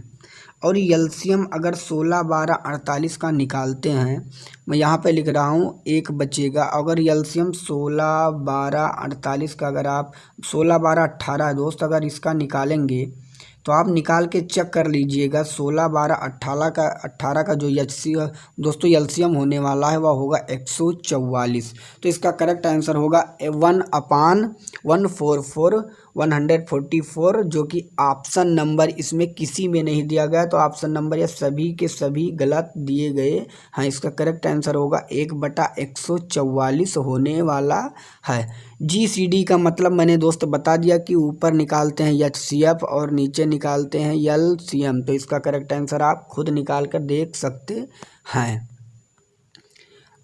और LCM अगर 16 12 48 का निकालते हैं, मैं यहाँ पे लिख रहा हूँ 1 बचेगा। अगर LCM 16 12 48 का, अगर आप 16 12 18 दोस्त अगर इसका निकालेंगे तो आप निकाल के चेक कर लीजिएगा। 16 12 18 का जो दोस्तों LCM होने वाला है वह होगा 144। तो इसका करेक्ट आंसर होगा 1/144 जो कि ऑप्शन नंबर इसमें किसी में नहीं दिया गया। तो ऑप्शन नंबर या सभी के सभी गलत दिए गए हैं। इसका करेक्ट आंसर होगा 1/144 होने वाला है। GCD का मतलब मैंने दोस्त बता दिया कि ऊपर निकालते हैं HCF और नीचे निकालते हैं LCM। तो इसका करेक्ट आंसर आप खुद निकाल कर देख सकते हैं।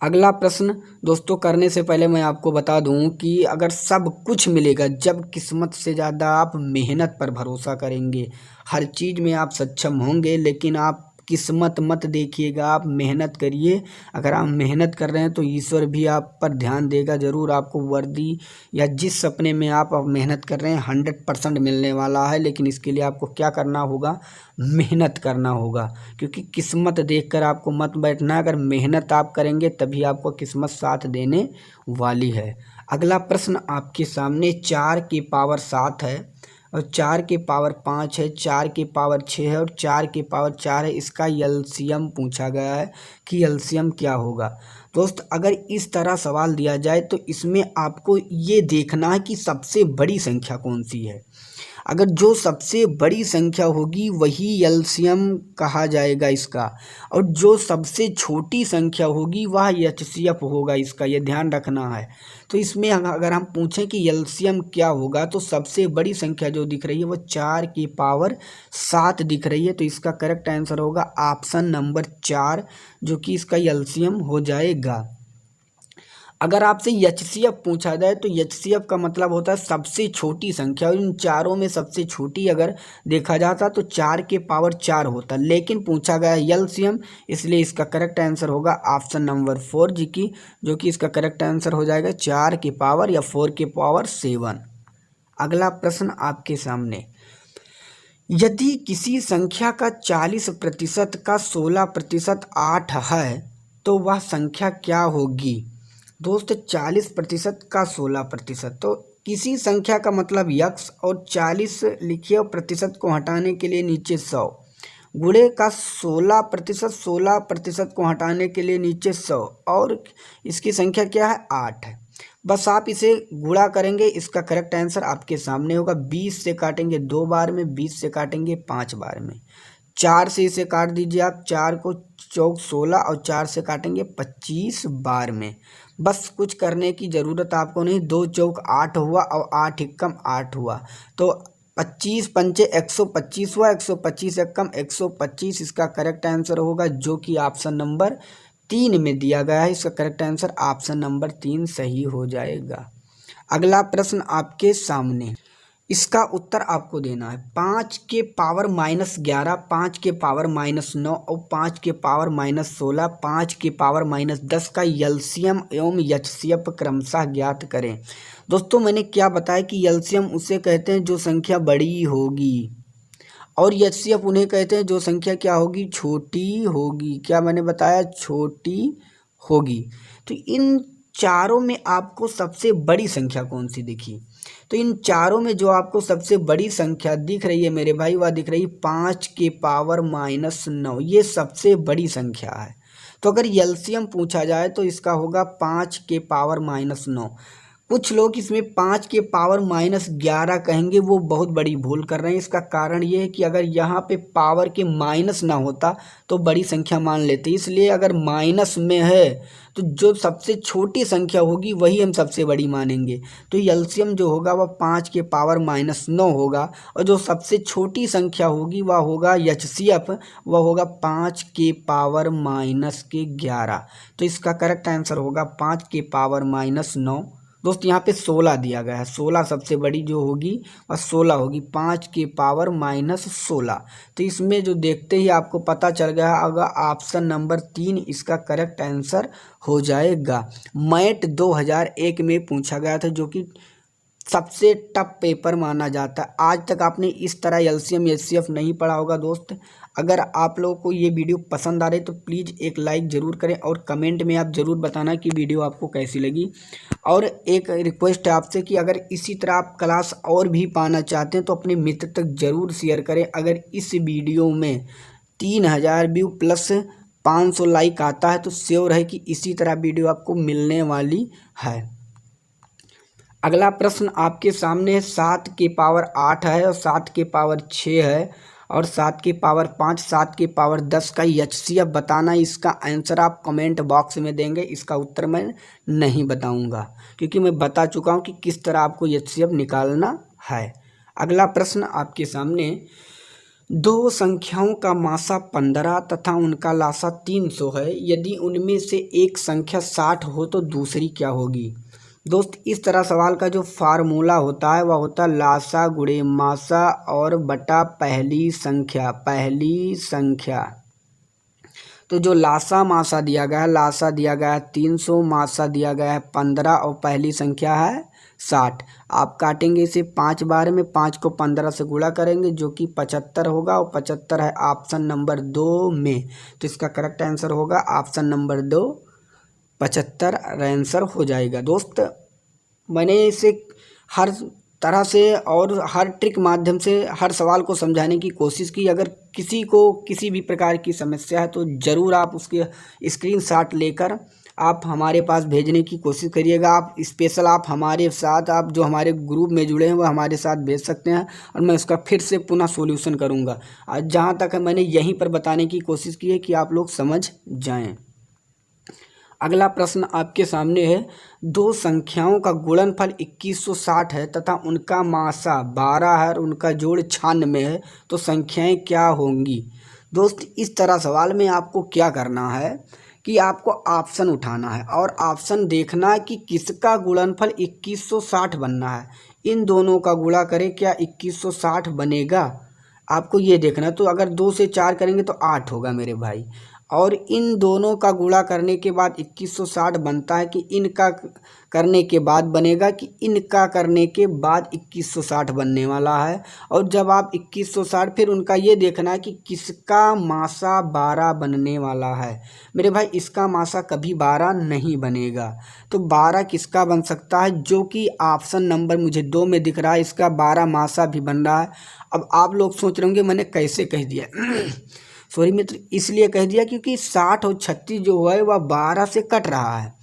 अगला प्रश्न दोस्तों करने से पहले मैं आपको बता दूं कि अगर सब कुछ मिलेगा जब किस्मत से ज़्यादा आप मेहनत पर भरोसा करेंगे, हर चीज़ में आप सक्षम होंगे लेकिन आप किस्मत मत देखिएगा, आप मेहनत करिए। अगर आप मेहनत कर रहे हैं तो ईश्वर भी आप पर ध्यान देगा, ज़रूर आपको वर्दी या जिस सपने में आप मेहनत कर रहे हैं 100% मिलने वाला है। लेकिन इसके लिए आपको क्या करना होगा, मेहनत करना होगा, क्योंकि किस्मत देखकर आपको मत बैठना है। अगर मेहनत आप करेंगे तभी आपको किस्मत साथ देने वाली है। अगला प्रश्न आपके सामने 4 की पावर 7 है और 4 की पावर 5 है, 4 की पावर 6 है और 4 की पावर 4 है। इसका एलसीएम पूछा गया है कि एलसीएम क्या होगा। दोस्त, अगर इस तरह सवाल दिया जाए तो इसमें आपको ये देखना है कि सबसे बड़ी संख्या कौन सी है। अगर जो सबसे बड़ी संख्या होगी वही एलसीएम कहा जाएगा इसका, और जो सबसे छोटी संख्या होगी वह एचसीएफ होगा इसका, ये ध्यान रखना है। तो इसमें अगर हम पूछें कि एलसीएम क्या होगा तो सबसे बड़ी संख्या जो दिख रही है वो 4 की पावर 7 दिख रही है। तो इसका करेक्ट आंसर होगा ऑप्शन नंबर 4, जो कि इसका एलसीएम हो जाएगा। अगर आपसे एचसीएफ पूछा जाए तो एचसीएफ का मतलब होता है सबसे छोटी संख्या, और इन चारों में सबसे छोटी अगर देखा जाता तो 4 के पावर 4 होता, लेकिन पूछा गया एलसीएम, इसलिए इसका करेक्ट आंसर होगा ऑप्शन नंबर 4 जी की, जो कि इसका करेक्ट आंसर हो जाएगा 4 के पावर या 4 के पावर 7। अगला प्रश्न आपके सामने, यदि किसी संख्या का 40% का 16% 8 है तो वह संख्या क्या होगी। दोस्त, 40% का 16%, तो किसी संख्या का मतलब यक्स, और 40 लिखिए और प्रतिशत को हटाने के लिए नीचे 100, गुणे का 16%, 16% को हटाने के लिए नीचे 100, और इसकी संख्या क्या है 8 है। बस आप इसे गुणा करेंगे, इसका करेक्ट आंसर आपके सामने होगा। 20 से काटेंगे 2 बार में, 20 से काटेंगे 5 बार में, 4 से इसे काट दीजिए आप, 4 को चौक 16 और 4 से काटेंगे 25 बार में। बस कुछ करने की ज़रूरत आपको नहीं, 2 चौक 8 हुआ और 8 एकम 8 हुआ, तो 25 पंचे 125 हुआ, 125 एकम 125 इसका करेक्ट आंसर होगा, जो कि ऑप्शन नंबर 3 में दिया गया है। इसका करेक्ट आंसर ऑप्शन नंबर 3 सही हो जाएगा। अगला प्रश्न आपके सामने, इसका उत्तर आपको देना है। 5 के पावर -11, 5 के पावर -9 और 5 के पावर -16, 5 के पावर -10 का एलसीएम एवं एचसीएफ क्रमशः ज्ञात करें। दोस्तों, मैंने क्या बताया कि एलसीएम उसे कहते हैं जो संख्या बड़ी होगी, और एचसीएफ उन्हें कहते हैं जो संख्या क्या होगी, छोटी होगी। क्या मैंने बताया, छोटी होगी। तो इन चारों में आपको सबसे बड़ी संख्या कौन सी दिखी, तो इन चारों में जो आपको सबसे बड़ी संख्या दिख रही है मेरे भाई, वह दिख रही है 5 के पावर -9, ये सबसे बड़ी संख्या है। तो अगर एलसीएम पूछा जाए तो इसका होगा 5 के पावर -9। कुछ लोग इसमें 5 के पावर -11 कहेंगे, वो बहुत बड़ी भूल कर रहे हैं। इसका कारण ये है कि अगर यहाँ पे पावर के माइनस ना होता तो बड़ी संख्या मान लेते, इसलिए अगर माइनस में है तो जो सबसे छोटी संख्या होगी वही हम सबसे बड़ी मानेंगे। तो एलसीएम जो होगा वह 5 के पावर -9 होगा, और जो सबसे छोटी संख्या होगी वह होगा एचसीएफ, वह होगा 5 के पावर -11। तो इसका करेक्ट आंसर होगा 5 के पावर -9। दोस्त, यहाँ पे 16 दिया गया है, 16 सबसे बड़ी जो होगी वह 16 होगी, 5 के पावर -16। तो इसमें जो देखते ही आपको पता चल गया होगा ऑप्शन नंबर 3 इसका करेक्ट आंसर हो जाएगा। मैट 2001 में पूछा गया था, जो कि सबसे टफ पेपर माना जाता है। आज तक आपने इस तरह एलसीएम एचसीएफ नहीं पढ़ा होगा। दोस्त, अगर आप लोगों को ये वीडियो पसंद आ रही तो प्लीज़ एक लाइक ज़रूर करें, और कमेंट में आप ज़रूर बताना कि वीडियो आपको कैसी लगी। और एक रिक्वेस्ट है आपसे कि अगर इसी तरह आप क्लास और भी पाना चाहते हैं तो अपने मित्र तक ज़रूर शेयर करें। अगर इस वीडियो में 3000 व्यू प्लस 500 लाइक आता है तो श्योर है कि इसी तरह वीडियो आपको मिलने वाली है। अगला प्रश्न आपके सामने है, 7 के पावर 8 है और 7 के पावर 6 है और 7 के पावर 5, 7 के पावर 10 का एचसीएफ बताना। इसका आंसर आप कमेंट बॉक्स में देंगे, इसका उत्तर मैं नहीं बताऊंगा, क्योंकि मैं बता चुका हूं कि किस तरह आपको एचसीएफ निकालना है। अगला प्रश्न आपके सामने, 2 संख्याओं का मासा 15 तथा उनका लासा 300 है, यदि उनमें से एक संख्या 60 हो तो दूसरी क्या होगी। दोस्त, इस तरह सवाल का जो फार्मूला होता है वह होता है लासा गुणे मासा और बटा पहली संख्या। तो जो लासा मासा दिया गया है, लासा दिया गया है 300, मासा दिया गया है 15 और पहली संख्या है 60। आप काटेंगे इसे 5 बार में, 5 को 15 से गुणा करेंगे जो कि 75 होगा और 75 है ऑप्शन नंबर 2 में। तो इसका करेक्ट आंसर होगा ऑप्शन नंबर 2, 75 आंसर हो जाएगा। दोस्त मैंने इसे हर तरह से और हर ट्रिक माध्यम से हर सवाल को समझाने की कोशिश की। अगर किसी को किसी भी प्रकार की समस्या है तो ज़रूर आप उसके स्क्रीनशॉट लेकर आप हमारे पास भेजने की कोशिश करिएगा। आप स्पेशल आप हमारे साथ, आप जो हमारे ग्रुप में जुड़े हैं वो हमारे साथ भेज सकते हैं और मैं उसका फिर से पुनः सॉल्यूशन करूँगा। जहाँ तक है मैंने यहीं पर बताने की कोशिश की है कि आप लोग समझ जाएँ। अगला प्रश्न आपके सामने है, दो संख्याओं का गुणनफल 2160 है तथा उनका मासा 12 है और उनका जोड़ 96 है, तो संख्याएं क्या होंगी। दोस्त इस तरह सवाल में आपको क्या करना है कि आपको ऑप्शन उठाना है और ऑप्शन देखना है कि किसका गुणनफल 2160 बनना है। इन दोनों का गुणा करें, क्या 2160 बनेगा, आपको ये देखना है। तो अगर 2 से 4 करेंगे तो 8 होगा मेरे भाई, और इन दोनों का गुणा करने के बाद 2160 बनता है कि इनका करने के बाद बनेगा कि इनका करने के बाद 2160 बनने वाला है। और जब आप 2160 फिर उनका ये देखना है कि किसका मासा 12 बनने वाला है। मेरे भाई इसका मासा कभी 12 नहीं बनेगा, तो 12 किसका बन सकता है, जो कि ऑप्शन नंबर मुझे 2 में दिख रहा है, इसका 12 मासा भी बन रहा है। अब आप लोग सोच रहे होंगे मैंने कैसे कह दिया सॉरी मित्र, इसलिए कह दिया क्योंकि 60 और 36 जो है वह 12 से कट रहा है।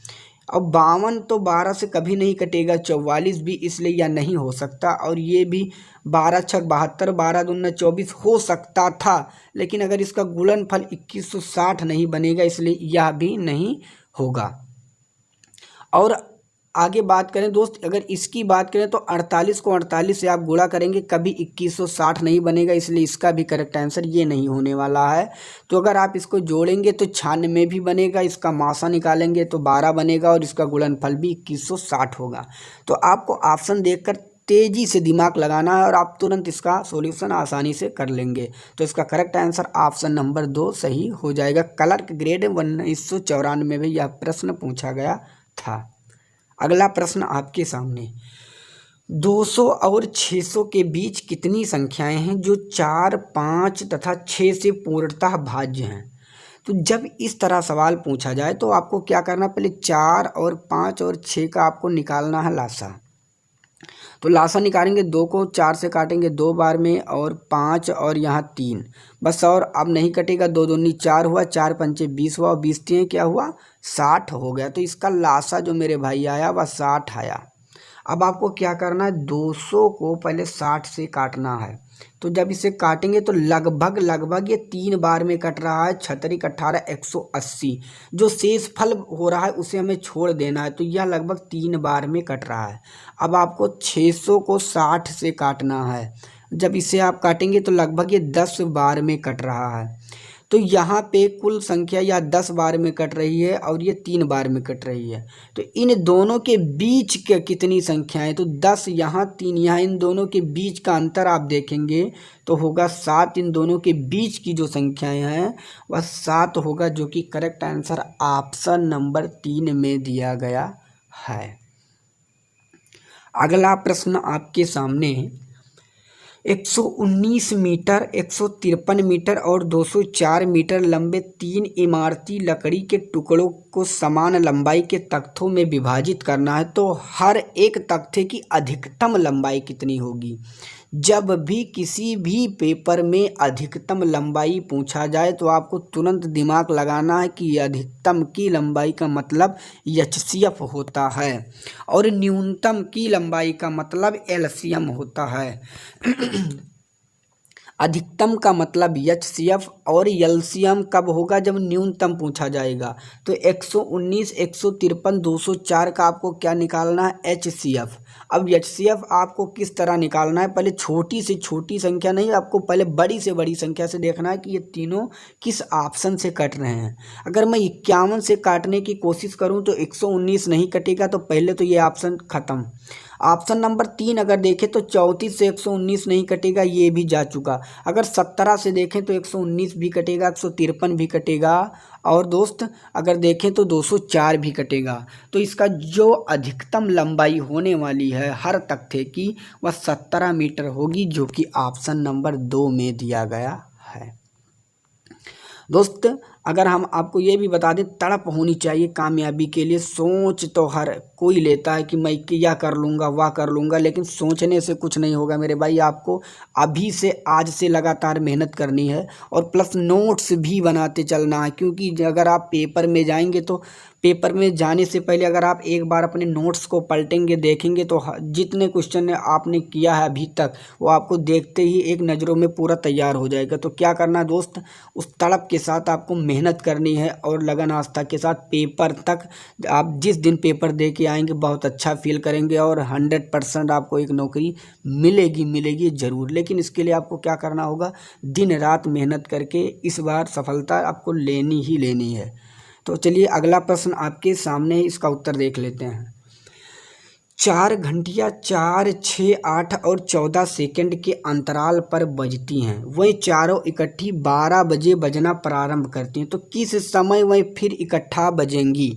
अब 52 तो 12 से कभी नहीं कटेगा, 44 भी इसलिए यह नहीं हो सकता, और ये भी 12 छक 72, 12 दूना 24 हो सकता था, लेकिन अगर इसका गुणनफल 2160 नहीं बनेगा इसलिए यह भी नहीं होगा। और आगे बात करें दोस्त, अगर इसकी बात करें तो 48 को 48 से आप गुणा करेंगे, कभी 2160 नहीं बनेगा, इसलिए इसका भी करेक्ट आंसर ये नहीं होने वाला है। तो अगर आप इसको जोड़ेंगे तो 96 भी बनेगा, इसका मासा निकालेंगे तो 12 बनेगा और इसका गुणनफल भी 2160 होगा। तो आपको ऑप्शन देखकर तेज़ी से दिमाग लगाना है और आप तुरंत इसका सॉल्यूशन आसानी से कर लेंगे। तो इसका करेक्ट आंसर ऑप्शन नंबर 2 सही हो जाएगा। क्लर्क ग्रेड 1994 में भी यह प्रश्न पूछा गया था। अगला प्रश्न आपके सामने, 200 और 600 के बीच कितनी संख्याएं हैं जो 4, 5 तथा 6 से पूर्णतः भाज्य हैं। तो जब इस तरह सवाल पूछा जाए तो आपको क्या करना, पहले 4 और 5 और 6 का आपको निकालना है लासा। तो लासा निकालेंगे, 2 को 4 से काटेंगे 2 बार में और 5 और यहाँ 3 बस, और अब नहीं कटेगा, 2 दूनी 4 हुआ, 4 पंचे 20 हुआ और 20 3 क्या हुआ 60 हो गया। तो इसका लासा जो मेरे भाई आया वह 60 आया। अब आपको क्या करना है, 200 को पहले 60 से काटना है। तो जब इसे काटेंगे तो लगभग ये 3 बार में कट रहा है, 36 18 180। जो शेष फल हो रहा है उसे हमें छोड़ देना है, तो यह लगभग 3 बार में कट रहा है। अब आपको 600 को 60 से काटना है, जब इसे आप काटेंगे तो लगभग ये 10 बार में कट रहा है। तो यहाँ पे कुल संख्या या 10 बार में कट रही है और ये 3 बार में कट रही है। तो इन दोनों के बीच के कितनी संख्याएं, तो 10 यहाँ 3 यहाँ, इन दोनों के बीच का अंतर आप देखेंगे तो होगा 7। इन दोनों के बीच की जो संख्याएं हैं वह 7 होगा, जो कि करेक्ट आंसर ऑप्शन नंबर 3 में दिया गया है। अगला प्रश्न आपके सामने, 119 मीटर, 153 मीटर और 204 मीटर लंबे 3 इमारती लकड़ी के टुकड़ों को समान लंबाई के तख्तों में विभाजित करना है, तो हर एक तख्ते की अधिकतम लंबाई कितनी होगी। जब भी किसी भी पेपर में अधिकतम लंबाई पूछा जाए तो आपको तुरंत दिमाग लगाना है कि अधिकतम की लंबाई का मतलब एचसीएफ होता है और न्यूनतम की लंबाई का मतलब एलसीएम होता है। अधिकतम का मतलब एचसीएफ और एलसीएम कब होगा, जब न्यूनतम पूछा जाएगा। तो 119, 153, 204 का आपको क्या निकालना है, एचसीएफ। अब HCF आपको किस तरह निकालना है, पहले छोटी से छोटी संख्या नहीं, आपको पहले बड़ी से बड़ी संख्या से देखना है कि ये तीनों किस ऑप्शन से कट रहे हैं। अगर मैं 51 से काटने की कोशिश करूं तो 119 नहीं कटेगा, तो पहले तो ये ऑप्शन खत्म। ऑप्शन नंबर 3 अगर देखें तो 34 से 119 नहीं कटेगा, ये भी जा चुका। अगर 17 से देखें तो 119 भी कटेगा, 153 भी कटेगा, और दोस्त अगर देखें तो 204 भी कटेगा। तो इसका जो अधिकतम लंबाई होने वाली है हर तख्ते की वह 17 मीटर होगी, जो कि ऑप्शन नंबर 2 में दिया गया है। दोस्त अगर हम आपको ये भी बता दें, तड़प होनी चाहिए कामयाबी के लिए। सोच तो हर कोई लेता है कि मैं क्या कर लूँगा, वाह कर लूँगा, लेकिन सोचने से कुछ नहीं होगा मेरे भाई। आपको अभी से आज से लगातार मेहनत करनी है और प्लस नोट्स भी बनाते चलना है, क्योंकि अगर आप पेपर में जाएंगे तो पेपर में जाने से पहले अगर आप एक बार अपने नोट्स को पलटेंगे, देखेंगे, तो जितने क्वेश्चन आपने किया है अभी तक वो आपको देखते ही एक नज़रों में पूरा तैयार हो जाएगा। तो क्या करना है दोस्त, उस तड़प के साथ आपको मेहनत करनी है और लगन आस्था के साथ पेपर तक। आप जिस दिन पेपर दे के आएंगे बहुत अच्छा फील करेंगे और 100% आपको एक नौकरी मिलेगी ज़रूर। लेकिन इसके लिए आपको क्या करना होगा, दिन रात मेहनत करके इस बार सफलता आपको लेनी ही लेनी है। तो चलिए अगला प्रश्न आपके सामने है, इसका उत्तर देख लेते हैं। 4 घंटियाँ 4, 6, 8 और 14 सेकंड के अंतराल पर बजती हैं, वही चारों इकट्ठी 12 बजे बजना प्रारंभ करती हैं, तो किस समय वही फिर इकट्ठा बजेंगी।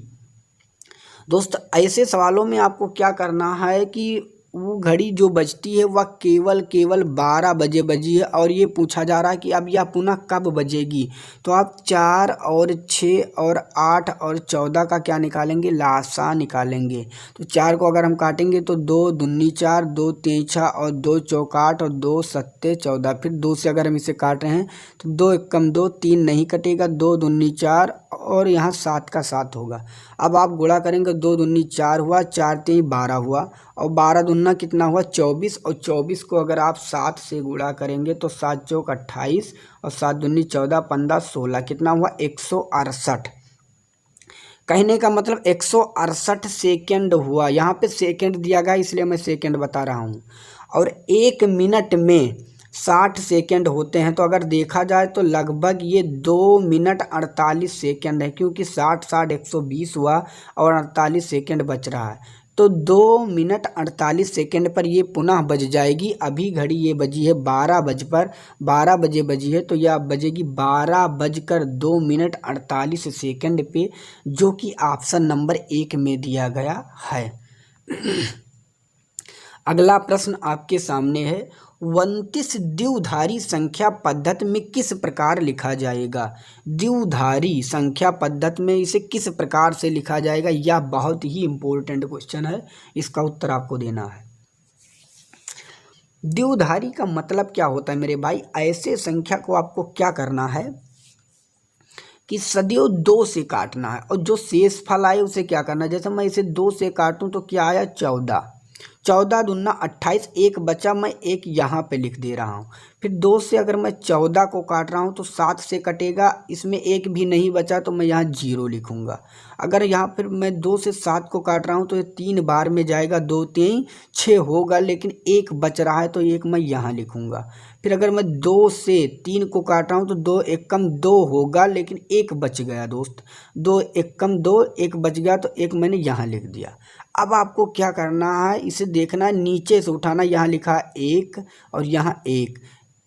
दोस्त ऐसे सवालों में आपको क्या करना है कि वो घड़ी जो बजती है वह केवल 12 बजे बजी है, और ये पूछा जा रहा है कि अब यह पुनः कब बजेगी। तो आप 4 और 6 और 8 और 14 का क्या निकालेंगे, लासा निकालेंगे। तो 4 को अगर हम काटेंगे तो 2 दूनी 4, 2 3 6 और 2 चौक 8 और 2 सत्ते 14। फिर 2 से अगर हम इसे काट रहे हैं तो 2 एकम 2, 3 नहीं कटेगा, 2 दूनी 4 और यहाँ 7 का 7 होगा। अब आप गुणा करेंगे, 2 दूनी 4 हुआ, 4 3 12 हुआ, और 12 दूना कितना हुआ 24, और 24 को अगर आप 7 से गुणा करेंगे तो 7 चौक 28 और 7 दूनी 14, 15 16, कितना हुआ 168। कहने का मतलब 168 सेकेंड हुआ। यहाँ पे सेकेंड दिया गया इसलिए मैं सेकेंड बता रहा हूँ। और 1 मिनट में 60 सेकेंड होते हैं, तो अगर देखा जाए तो लगभग ये 2 मिनट 48 सेकेंड है, क्योंकि 60 120 हुआ और 48 सेकेंड बच रहा है। तो 2 मिनट 48 सेकेंड पर ये पुनः बज जाएगी। अभी घड़ी ये बजी है 12 बजे बजी है, तो यह बजेगी 12 बजकर 2 मिनट 48 सेकेंड पे, जो कि ऑप्शन नंबर 1 में दिया गया है। अगला प्रश्न आपके सामने है, 29 द्विधारी संख्या पद्धति में किस प्रकार लिखा जाएगा। द्विधारी संख्या पद्धति में इसे किस प्रकार से लिखा जाएगा, यह बहुत ही इंपॉर्टेंट क्वेश्चन है, इसका उत्तर आपको देना है। द्विधारी का मतलब क्या होता है मेरे भाई, ऐसे संख्या को आपको क्या करना है कि सदैव 2 से काटना है, और जो शेष फल आए उसे क्या करना है। जैसे मैं इसे 2 से काटूं तो क्या आया 14, 14 दूना 28, एक बचा, मैं एक यहाँ पे लिख दे रहा हूँ। फिर 2 से अगर मैं 14 को काट रहा हूँ तो 7 से कटेगा, इसमें एक भी नहीं बचा तो मैं यहाँ 0 लिखूँगा। अगर यहाँ फिर मैं 2 से 7 को काट रहा हूँ तो ये 3 बार में जाएगा, 2 3 6 होगा, लेकिन एक बच रहा है तो एक मैं यहाँ लिखूँगा। फिर अगर मैं 2 से 3 को काट रहा हूँ तो 2 एकम 2 होगा, लेकिन एक बच गया दोस्त, 2 एकम 2, एक बच गया तो एक मैंने यहाँ लिख दिया। अब आपको क्या करना है, इसे देखना है, नीचे से उठाना, यहाँ लिखा है 1 और यहाँ 1,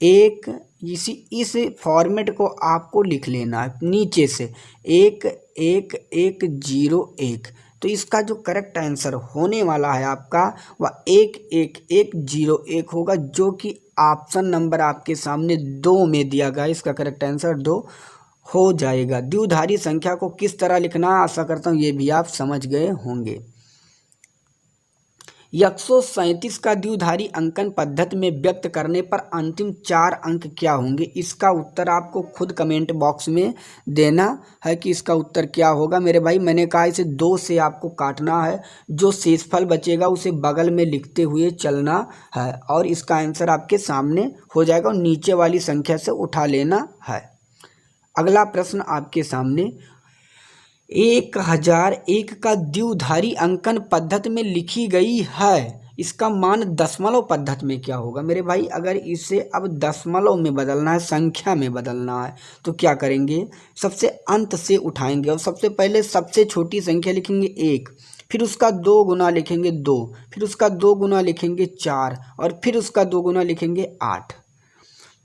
इस फॉर्मेट को आपको लिख लेना है नीचे से 1 1 1 0 1। तो इसका जो करेक्ट आंसर होने वाला है आपका वह 1 1 1 0 1 होगा, जो कि ऑप्शन नंबर आपके सामने 2 में दिया गया। इसका करेक्ट आंसर 2 हो जाएगा। द्विधारी संख्या को किस तरह लिखना, आशा करता हूँ ये भी आप समझ गए होंगे। 137 का द्विधारी अंकन पद्धति में व्यक्त करने पर अंतिम 4 अंक क्या होंगे। इसका उत्तर आपको खुद कमेंट बॉक्स में देना है कि इसका उत्तर क्या होगा मेरे भाई। मैंने कहा इसे 2 से आपको काटना है, जो शेषफल बचेगा उसे बगल में लिखते हुए चलना है, और इसका आंसर आपके सामने हो जाएगा और नीचे वाली संख्या से उठा लेना है। अगला प्रश्न आपके सामने, 1001 का द्विधारी अंकन पद्धति में लिखी गई है, इसका मान दशमलव पद्धति में क्या होगा। मेरे भाई अगर इसे अब दशमलव में बदलना है, संख्या में बदलना है, तो क्या करेंगे, सबसे अंत से उठाएंगे और सबसे पहले सबसे छोटी संख्या लिखेंगे 1, फिर उसका 2 गुना लिखेंगे 2, फिर उसका 2 गुना लिखेंगे 4 और फिर उसका 2 गुना लिखेंगे 8।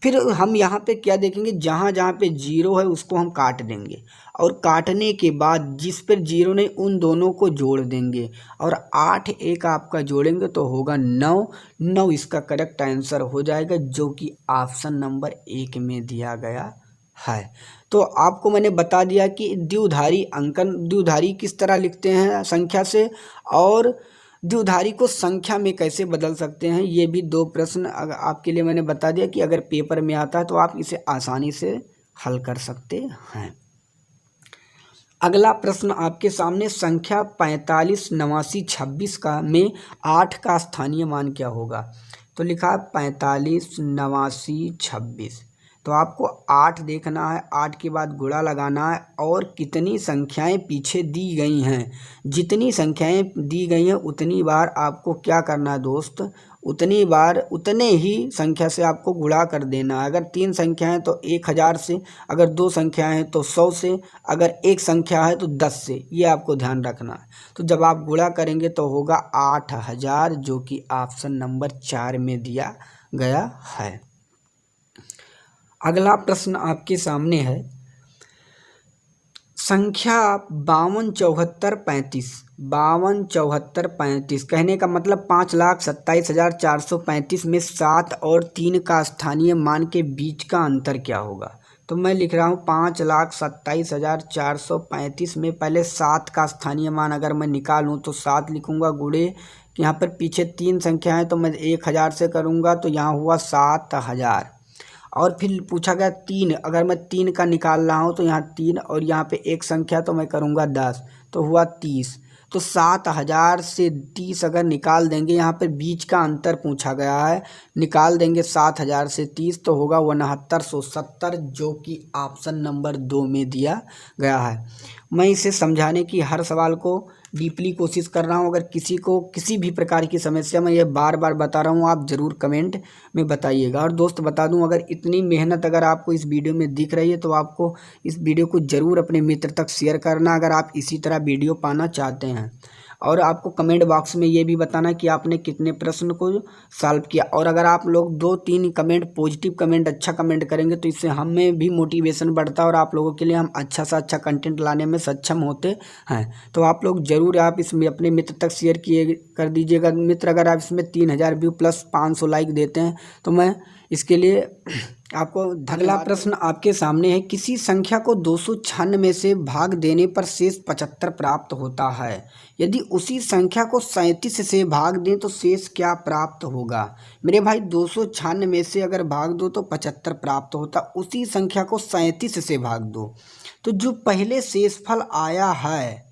फिर हम यहाँ पे क्या देखेंगे, जहाँ जहाँ पे जीरो है उसको हम काट देंगे और काटने के बाद जिस पर जीरो नहीं उन दोनों को जोड़ देंगे और 8 1 आपका जोड़ेंगे तो होगा 9। 9 इसका करेक्ट आंसर हो जाएगा, जो कि ऑप्शन नंबर 1 में दिया गया है। तो आपको मैंने बता दिया कि द्विधारी किस तरह लिखते हैं संख्या से, और द्विधारी को संख्या में कैसे बदल सकते हैं। ये भी 2 प्रश्न आपके लिए मैंने बता दिया कि अगर पेपर में आता है तो आप इसे आसानी से हल कर सकते हैं। अगला प्रश्न आपके सामने संख्या 45 89 26 का में 8 का स्थानीय मान क्या होगा। तो लिखा है 45 89 26, तो आपको 8 देखना है, 8 के बाद गुणा लगाना है और कितनी संख्याएं पीछे दी गई हैं, जितनी संख्याएं दी गई हैं उतनी बार आपको क्या करना है दोस्त, उतनी बार उतने ही संख्या से आपको गुणा कर देना है। अगर 3 संख्या है तो 1000 से, अगर 2 संख्याएं हैं तो 100 से, अगर एक संख्या है तो 10 से, ये आपको ध्यान रखना है। तो जब आप गुणा करेंगे तो होगा 8000, जो कि ऑप्शन नंबर 4 में दिया गया है। अगला प्रश्न आपके सामने है संख्या 52 74 35। 52 74 35 कहने का मतलब 5,27,435 में 7 और 3 का स्थानीय मान के बीच का अंतर क्या होगा। तो मैं लिख रहा हूँ 5,27,435 में पहले 7 का स्थानीय मान अगर मैं निकालूँ तो 7 लिखूँगा, गुणे यहाँ पर पीछे 3 संख्या है तो मैं 1000 से करूँगा तो यहाँ हुआ 7000। और फिर पूछा गया 3, अगर मैं 3 का निकाल रहा हूँ तो यहाँ 3 और यहाँ पे एक संख्या तो मैं करूँगा 10, तो हुआ 30। तो 7000 से 30 अगर निकाल देंगे, यहाँ पर बीच का अंतर पूछा गया है, निकाल देंगे 7000 से 30 तो होगा 6970, जो कि ऑप्शन नंबर 2 में दिया गया है। मैं इसे समझाने की हर सवाल को डीपली कोशिश कर रहा हूं। अगर किसी को किसी भी प्रकार की समस्या मैं ये बार बार बता रहा हूं, आप ज़रूर कमेंट में बताइएगा। और दोस्त बता दूं, अगर इतनी मेहनत अगर आपको इस वीडियो में दिख रही है तो आपको इस वीडियो को ज़रूर अपने मित्र तक शेयर करना, अगर आप इसी तरह वीडियो पाना चाहते हैं। और आपको कमेंट बॉक्स में ये भी बताना कि आपने कितने प्रश्न को सॉल्व किया। और अगर आप लोग 2-3 कमेंट पॉजिटिव कमेंट अच्छा कमेंट करेंगे तो इससे हमें भी मोटिवेशन बढ़ता है और आप लोगों के लिए हम अच्छा सा अच्छा कंटेंट लाने में सक्षम होते हैं। तो आप लोग ज़रूर आप इसमें अपने मित्र तक शेयर कर दीजिएगा। मित्र अगर आप इसमें 3000 व्यू प्लस 500 लाइक देते हैं तो मैं इसके लिए आपको। अगला प्रश्न आपके सामने है किसी संख्या को 296 से भाग देने पर शेष 75 प्राप्त होता है। यदि उसी संख्या को 37 से भाग दें तो शेष क्या प्राप्त होगा। मेरे भाई 296 से अगर भाग दो तो 75 प्राप्त होता, उसी संख्या को 37 से भाग दो तो जो पहले शेषफल आया है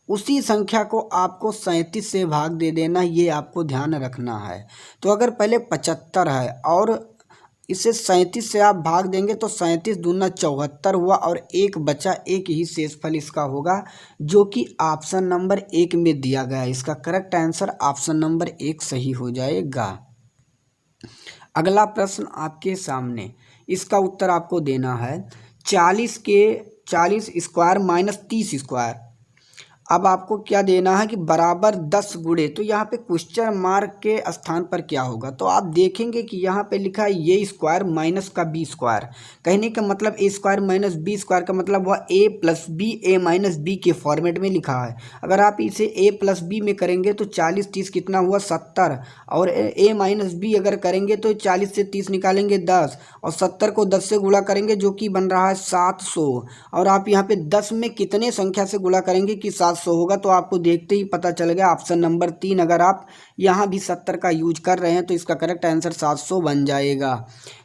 उसी संख्या को आपको 37 से भाग दे देना, ये आपको ध्यान रखना है। तो अगर पहले 75 है और इसे 37 से आप भाग देंगे तो 37 दूना 74 हुआ और एक बचा, एक ही शेषफल इसका होगा, जो कि ऑप्शन नंबर 1 में दिया गया है। इसका करेक्ट आंसर ऑप्शन नंबर 1 सही हो जाएगा। अगला प्रश्न आपके सामने, इसका उत्तर आपको देना है 40 स्क्वायर माइनस 30 स्क्वायर। अब आपको क्या देना है कि बराबर 10 गुणे, तो यहाँ पे क्वेश्चन मार्क के स्थान पर क्या होगा। तो आप देखेंगे कि यहाँ पे लिखा है ये स्क्वायर माइनस का बी स्क्वायर, कहने का मतलब ए स्क्वायर माइनस बी स्क्वायर का मतलब हुआ ए प्लस बी, ए माइनस बी के फॉर्मेट में लिखा है। अगर आप इसे ए प्लस बी में करेंगे तो 40 30 कितना हुआ 70, और ए माइनस बी अगर करेंगे तो 40 से 30 निकालेंगे 10 और 70 को 10 से गुणा करेंगे जो कि बन रहा है 700। और आप यहाँ पे 10 में कितने संख्या से गुणा करेंगे कि 700 700 होगा। तो आपको देखते ही पता चल गया ऑप्शन नंबर 3, अगर आप यहाँ भी 70 का यूज कर रहे हैं तो इसका करेक्ट आंसर 700 बन जाएगा।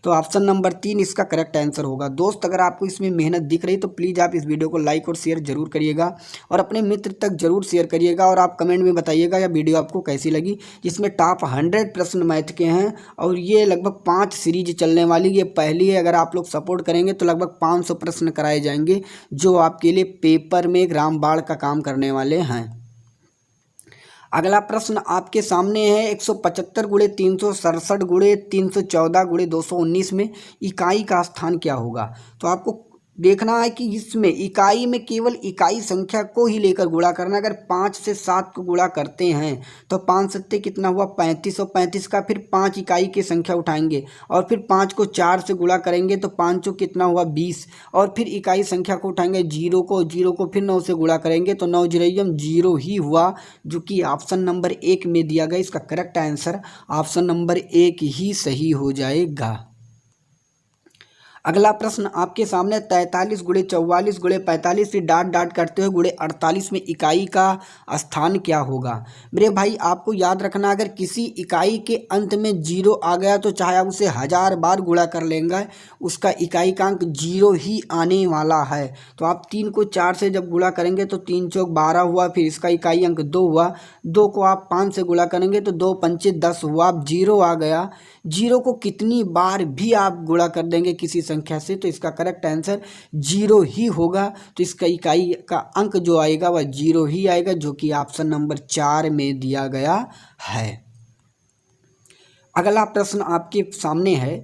तो ऑप्शन नंबर 3 इसका करेक्ट आंसर होगा। दोस्त अगर आपको इसमें मेहनत दिख रही तो प्लीज़ आप इस वीडियो को लाइक और शेयर जरूर करिएगा और अपने मित्र तक जरूर शेयर करिएगा और आप कमेंट में बताइएगा यह वीडियो आपको कैसी लगी, जिसमें टॉप 100 प्रश्न मैथ के हैं और ये लगभग 5 सीरीज चलने वाली, ये पहली है। अगर आप लोग सपोर्ट करेंगे तो लगभग 500 प्रश्न कराए जाएंगे जो आपके लिए पेपर में रामबाण का काम करने वाले हैं। अगला प्रश्न आपके सामने है 175 गुणे 367 गुणे 314 गुणे 219 में इकाई का स्थान क्या होगा। तो आपको देखना है कि इसमें इकाई में केवल इकाई संख्या को ही लेकर गुणा करना। अगर 5 से 7 को गुणा करते हैं तो 5 सत्ते कितना हुआ 35, और 35 का फिर 5 इकाई की संख्या उठाएंगे और फिर 5 को 4 से गुणा करेंगे तो 5 कितना हुआ 20, और फिर इकाई संख्या को उठाएंगे 0 को फिर 9 से गुणा करेंगे तो 9 जीरो 0 ही हुआ, जो कि ऑप्शन नंबर 1 में दिया गया। इसका करेक्ट आंसर ऑप्शन नंबर 1 ही सही हो जाएगा। अगला प्रश्न आपके सामने 43 गुणे 44 गुणे 45 से डाट डाट करते हुए गुणे 48 में इकाई का स्थान क्या होगा। मेरे भाई आपको याद रखना, अगर किसी इकाई के अंत में 0 आ गया तो चाहे आप उसे 1000 बार गुणा कर लेंगे उसका इकाई का अंक 0 ही आने वाला है। तो आप 3 को 4 से जब गुणा करेंगे तो 3 चौक 12 हुआ, फिर इसका इकाई अंक 2 हुआ। 2 को आप 5 से गुणा करेंगे तो 2 पंचे 10 हुआ, अब 0 आ गया। 0 को कितनी बार भी आप गुणा कर देंगे किसी संख्या से तो इसका करेक्ट आंसर 0 ही होगा। तो इसका इकाई का अंक जो आएगा वह 0 ही आएगा, जो कि ऑप्शन नंबर 4 में दिया गया है। अगला प्रश्न आपके सामने है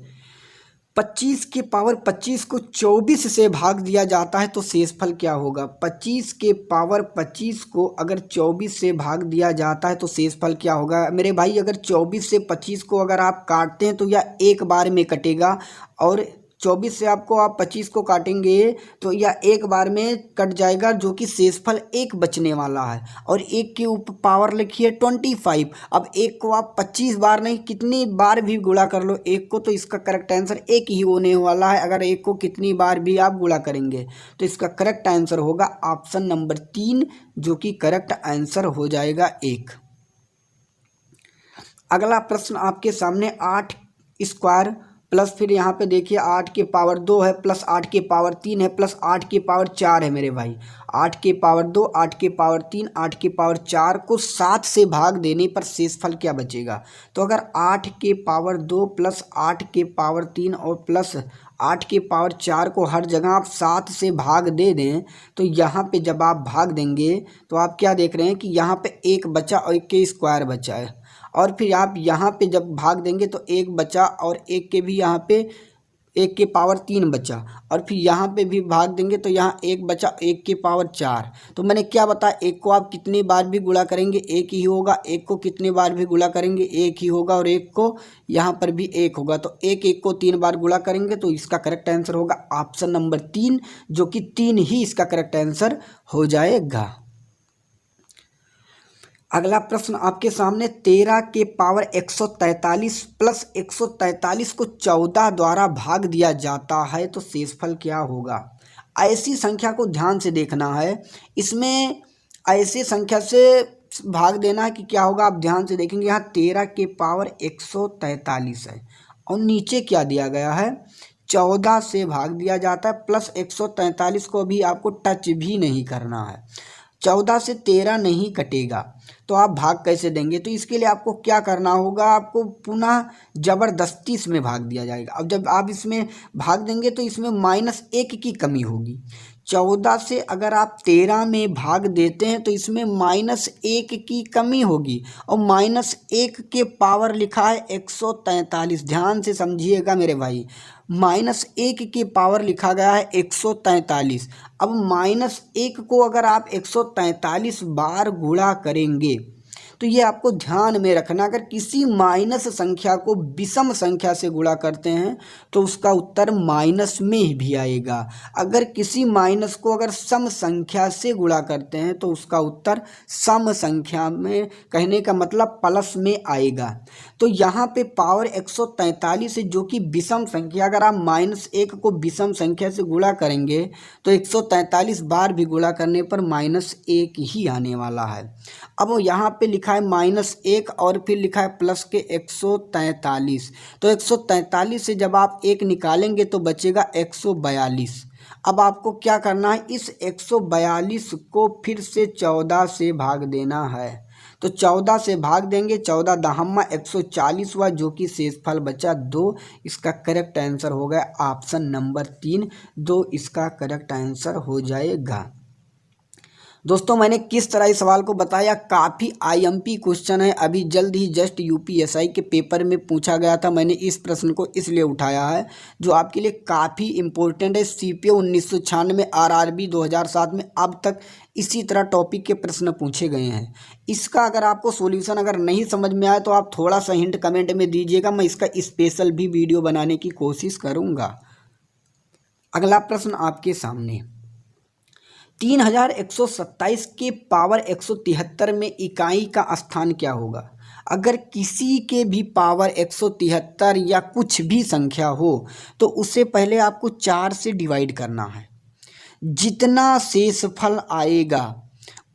25 के पावर 25 को 24 से भाग दिया जाता है तो शेषफल क्या होगा। 25 के पावर 25 को अगर 24 से भाग दिया जाता है तो शेषफल क्या होगा। मेरे भाई अगर 24 से 25 को अगर आप काटते हैं तो यह एक बार में कटेगा, और 24 से आप 25 को काटेंगे तो यह एक बार में कट जाएगा, जो कि शेषफल 1 बचने वाला है। और 1 के ऊपर पावर लिखिए 25। अब 1 को आप 25 बार नहीं कितनी बार भी गुणा कर लो 1 को, तो इसका करेक्ट आंसर 1 ही होने वाला है। अगर 1 को कितनी बार भी आप गुणा करेंगे तो इसका करेक्ट आंसर होगा ऑप्शन नंबर 3, जो कि करेक्ट आंसर हो जाएगा 1। अगला प्रश्न आपके सामने 8 स्क्वायर प्लस फिर यहाँ पे देखिए 8 के पावर 2 है प्लस 8 के पावर 3 है प्लस 8 के पावर 4 है। मेरे भाई 8 के पावर 2, 8 के पावर 3, 8 के पावर 4 को 7 से भाग देने पर शेषफल क्या बचेगा। तो अगर 8 के पावर 2 प्लस 8 के पावर 3 और प्लस 8 के पावर 4 को हर जगह आप 7 से भाग दे दें तो यहाँ पे जब आप भाग देंगे तो आप क्या देख रहे हैं कि यहाँ पे 1 बचा और 1 के स्क्वायर बचा है, और फिर आप यहाँ पे जब भाग देंगे तो 1 बचा और 1 के भी यहाँ पे 1 के पावर 3 बचा, और फिर यहाँ पे भी भाग देंगे तो यहाँ 1 बचा 1 के पावर 4। तो मैंने क्या बताया, 1 को आप कितनी बार भी गुणा करेंगे 1 ही होगा, 1 को कितनी बार भी गुणा करेंगे 1 ही होगा, और 1 को यहाँ पर भी 1 होगा। तो 1 को 3 बार गुणा करेंगे तो इसका करेक्ट आंसर होगा ऑप्शन नंबर 3, जो कि 3 ही इसका करेक्ट आंसर हो जाएगा। अगला प्रश्न आपके सामने 13 के पावर 143 प्लस 143 को 14 द्वारा भाग दिया जाता है तो शेषफल क्या होगा। ऐसी संख्या को ध्यान से देखना है, इसमें ऐसी संख्या से भाग देना है कि क्या होगा। आप ध्यान से देखेंगे यहाँ 13 के पावर 143 है और नीचे क्या दिया गया है 14 से भाग दिया जाता है, प्लस 143 को भी आपको टच भी नहीं करना है। 14 से 13 नहीं कटेगा तो आप भाग कैसे देंगे। तो इसके लिए आपको क्या करना होगा, आपको पुनः ज़बरदस्ती इसमें भाग दिया जाएगा। अब जब आप इसमें भाग देंगे तो इसमें -1 की कमी होगी। 14 से अगर आप 13 में भाग देते हैं तो इसमें -1 की कमी होगी, और -1 के पावर लिखा है 143। ध्यान से समझिएगा मेरे भाई, -1 के पावर लिखा गया है 143। अब -1 को अगर आप 143 बार गुणा करेंगे तो ये आपको ध्यान में रखना, अगर किसी माइनस संख्या को विषम संख्या से गुणा करते हैं तो उसका उत्तर माइनस में भी आएगा। अगर किसी माइनस को अगर सम संख्या से गुणा करते हैं तो उसका उत्तर सम संख्या में, कहने का मतलब प्लस में आएगा। तो यहाँ पे पावर 143 है जो कि विषम संख्या, अगर आप -1 को विषम संख्या से गुणा करेंगे तो 143 बार भी गुणा करने पर -1 ही आने वाला है। अब यहाँ पे लिखा है -1 और फिर लिखा है प्लस के 143, तो 143 से जब आप 1 निकालेंगे तो बचेगा 142। अब आपको क्या करना है, इस 142 को फिर से 14 से भाग देना है। तो 14 से भाग देंगे, 14 दहम्मा 140 हुआ जो कि शेषफल बचा 2। इसका करेक्ट आंसर हो गया ऑप्शन नंबर 3, 2 इसका करेक्ट आंसर हो जाएगा। दोस्तों मैंने किस तरह इस सवाल को बताया, काफ़ी आईएमपी क्वेश्चन है, अभी जल्द ही जस्ट यूपीएसआई के पेपर में पूछा गया था। मैंने इस प्रश्न को इसलिए उठाया है जो आपके लिए काफ़ी इम्पोर्टेंट है। सीपीओ 1996, आरआरबी 2007 में अब तक इसी तरह टॉपिक के प्रश्न पूछे गए हैं। इसका अगर आपको सॉल्यूशन अगर नहीं समझ में आया तो आप थोड़ा सा हिंट कमेंट में दीजिएगा, मैं इसका स्पेशल भी वीडियो बनाने की कोशिश करूँगा। अगला प्रश्न आपके सामने, 3127 के पावर 173 में इकाई का स्थान क्या होगा। अगर किसी के भी पावर 173 या कुछ भी संख्या हो तो उससे पहले आपको 4 से डिवाइड करना है। जितना शेषफल आएगा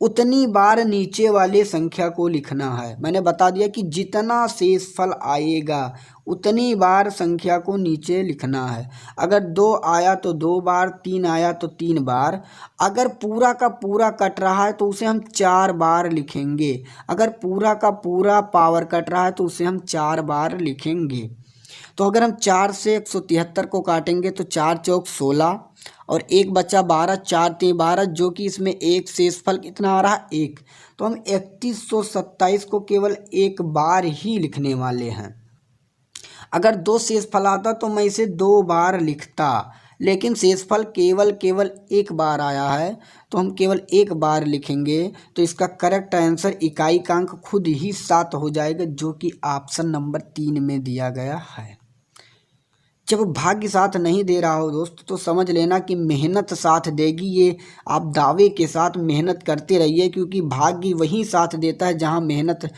उतनी बार नीचे वाले संख्या को लिखना है। मैंने बता दिया कि जितना शेषफल आएगा उतनी बार संख्या को नीचे लिखना है। अगर 2 आया तो 2 बार, 3 आया तो 3 बार। अगर पूरा का पूरा कट रहा है तो उसे हम 4 बार लिखेंगे। अगर पूरा का पूरा पावर कट रहा है तो उसे हम 4 बार लिखेंगे। तो अगर हम 4 से 173 को काटेंगे तो 4 चौक 16 और 1 बचा 12, 4 3 12, जो कि इसमें एक शेषफल कितना आ रहा है 1। तो हम 3127 को केवल 1 बार ही लिखने वाले हैं। अगर 2 शेषफल आता तो मैं इसे 2 बार लिखता, लेकिन शेषफल केवल 1 बार आया है तो हम केवल 1 बार लिखेंगे। तो इसका करेक्ट आंसर इकाई का अंक खुद ही 7 हो जाएगा जो कि ऑप्शन नंबर 3 में दिया गया है। जब भाग्य साथ नहीं दे रहा हो दोस्त तो समझ लेना कि मेहनत साथ देगी। ये आप दावे के साथ मेहनत करते रहिए, क्योंकि भाग्य वही साथ देता है जहां मेहनत,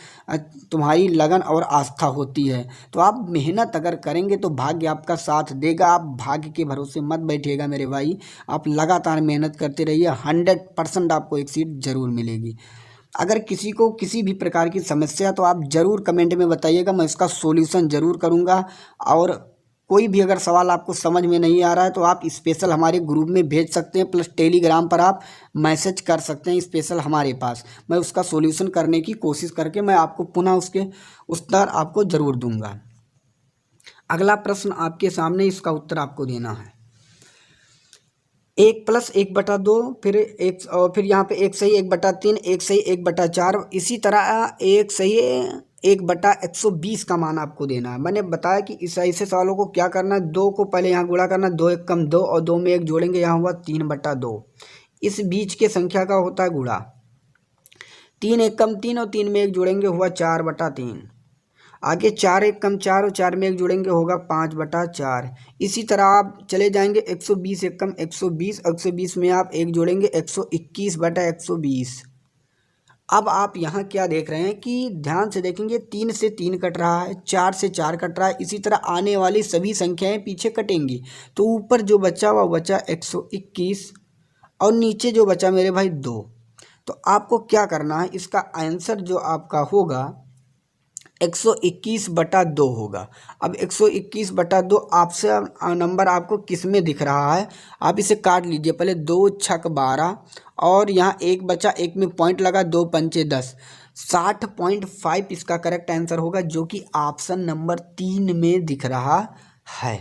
तुम्हारी लगन और आस्था होती है। तो आप मेहनत अगर करेंगे तो भाग्य आपका साथ देगा। आप भाग्य के भरोसे मत बैठिएगा मेरे भाई, आप लगातार मेहनत करते रहिए, 100% आपको एक सीट ज़रूर मिलेगी। अगर किसी को किसी भी प्रकार की समस्या तो आप ज़रूर कमेंट में बताइएगा, मैं इसका सॉल्यूशन ज़रूर करूँगा। और कोई भी अगर सवाल आपको समझ में नहीं आ रहा है तो आप स्पेशल हमारे ग्रुप में भेज सकते हैं, प्लस टेलीग्राम पर आप मैसेज कर सकते हैं स्पेशल हमारे पास। मैं उसका सॉल्यूशन करने की कोशिश करके मैं आपको पुनः उसके उत्तर आपको ज़रूर दूंगा। अगला प्रश्न आपके सामने, इसका उत्तर आपको देना है। 1 + 1/2, फिर एक, और फिर यहाँ पे 1 सही 1/3, 1 सही 1/4, इसी तरह 1 सही 1/120 का मान आपको देना है। मैंने बताया कि इस ऐसे सवालों को क्या करना है, 2 को पहले यहाँ गुणा करना, 2 1 कम 2 और 2 में 1 जोड़ेंगे, यहाँ हुआ 3/2। इस बीच के संख्या का होता है गुणा, 3 1 कम 3 और 3 में 1 जोड़ेंगे, हुआ 4/3। आगे 4 1 कम 4 और 4 में 1 जोड़ेंगे, होगा 5/4। इसी तरह आप चले जाएंगे, 120 1 कम 120, 120 में आप 1 जोड़ेंगे, 121/120। अब आप यहाँ क्या देख रहे हैं कि ध्यान से देखेंगे, 3 से 3 कट रहा है, 4 से 4 कट रहा है। इसी तरह आने वाली सभी संख्याएं पीछे कटेंगी, तो ऊपर जो बचा वह बचा 121 और नीचे जो बचा मेरे भाई 2। तो आपको क्या करना है, इसका आंसर जो आपका होगा 121/2 होगा। अब 121/2 आपसे नंबर आपको किस में दिख रहा है, आप इसे काट लीजिए पहले। 2 छक 12 और यहाँ 1 बचा, 1 में पॉइंट लगा, 2 पंचे 10, 60.5 इसका करेक्ट आंसर होगा, जो कि ऑप्शन नंबर 3 में दिख रहा है।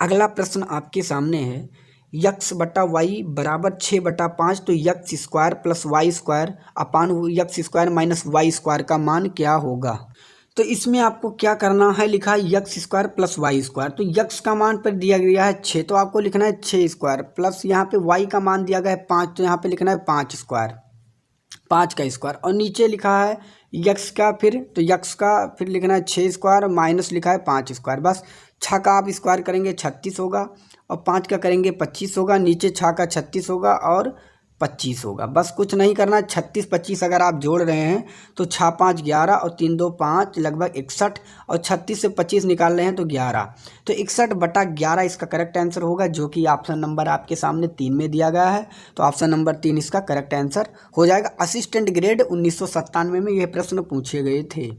अगला प्रश्न आपके सामने है, x/y बराबर 6/5, तो x² + y² अपान x² - y² का मान क्या होगा। तो इसमें आपको क्या करना है, लिखा है x² + y²। तो x का मान पर दिया गया है 6, तो आपको लिखना है 6² प्लस यहाँ पे y का मान दिया गया है 5, तो यहाँ पे लिखना है 5²। 5 का स्क्वायर, और नीचे लिखा है यक्स का, तो यक्स का फिर लिखना है 6 स्क्वायर, माइनस लिखा है 5 स्क्वायर। बस 6 का आप स्क्वायर करेंगे 36 होगा, और 5 का करेंगे 25 होगा, नीचे 6 का 36 होगा और 25 होगा। बस कुछ नहीं करना, 36 25 अगर आप जोड़ रहे हैं तो 6 5 11 और 3 2 5 लगभग 61, और 36 से 25 निकाल रहे हैं तो 11, तो 61/11 इसका करेक्ट आंसर होगा, जो कि ऑप्शन नंबर आपके सामने 3 में दिया गया है। तो ऑप्शन नंबर 3 इसका करेक्ट आंसर हो जाएगा। असिस्टेंट ग्रेड 1997 में यह प्रश्न पूछे गए थे।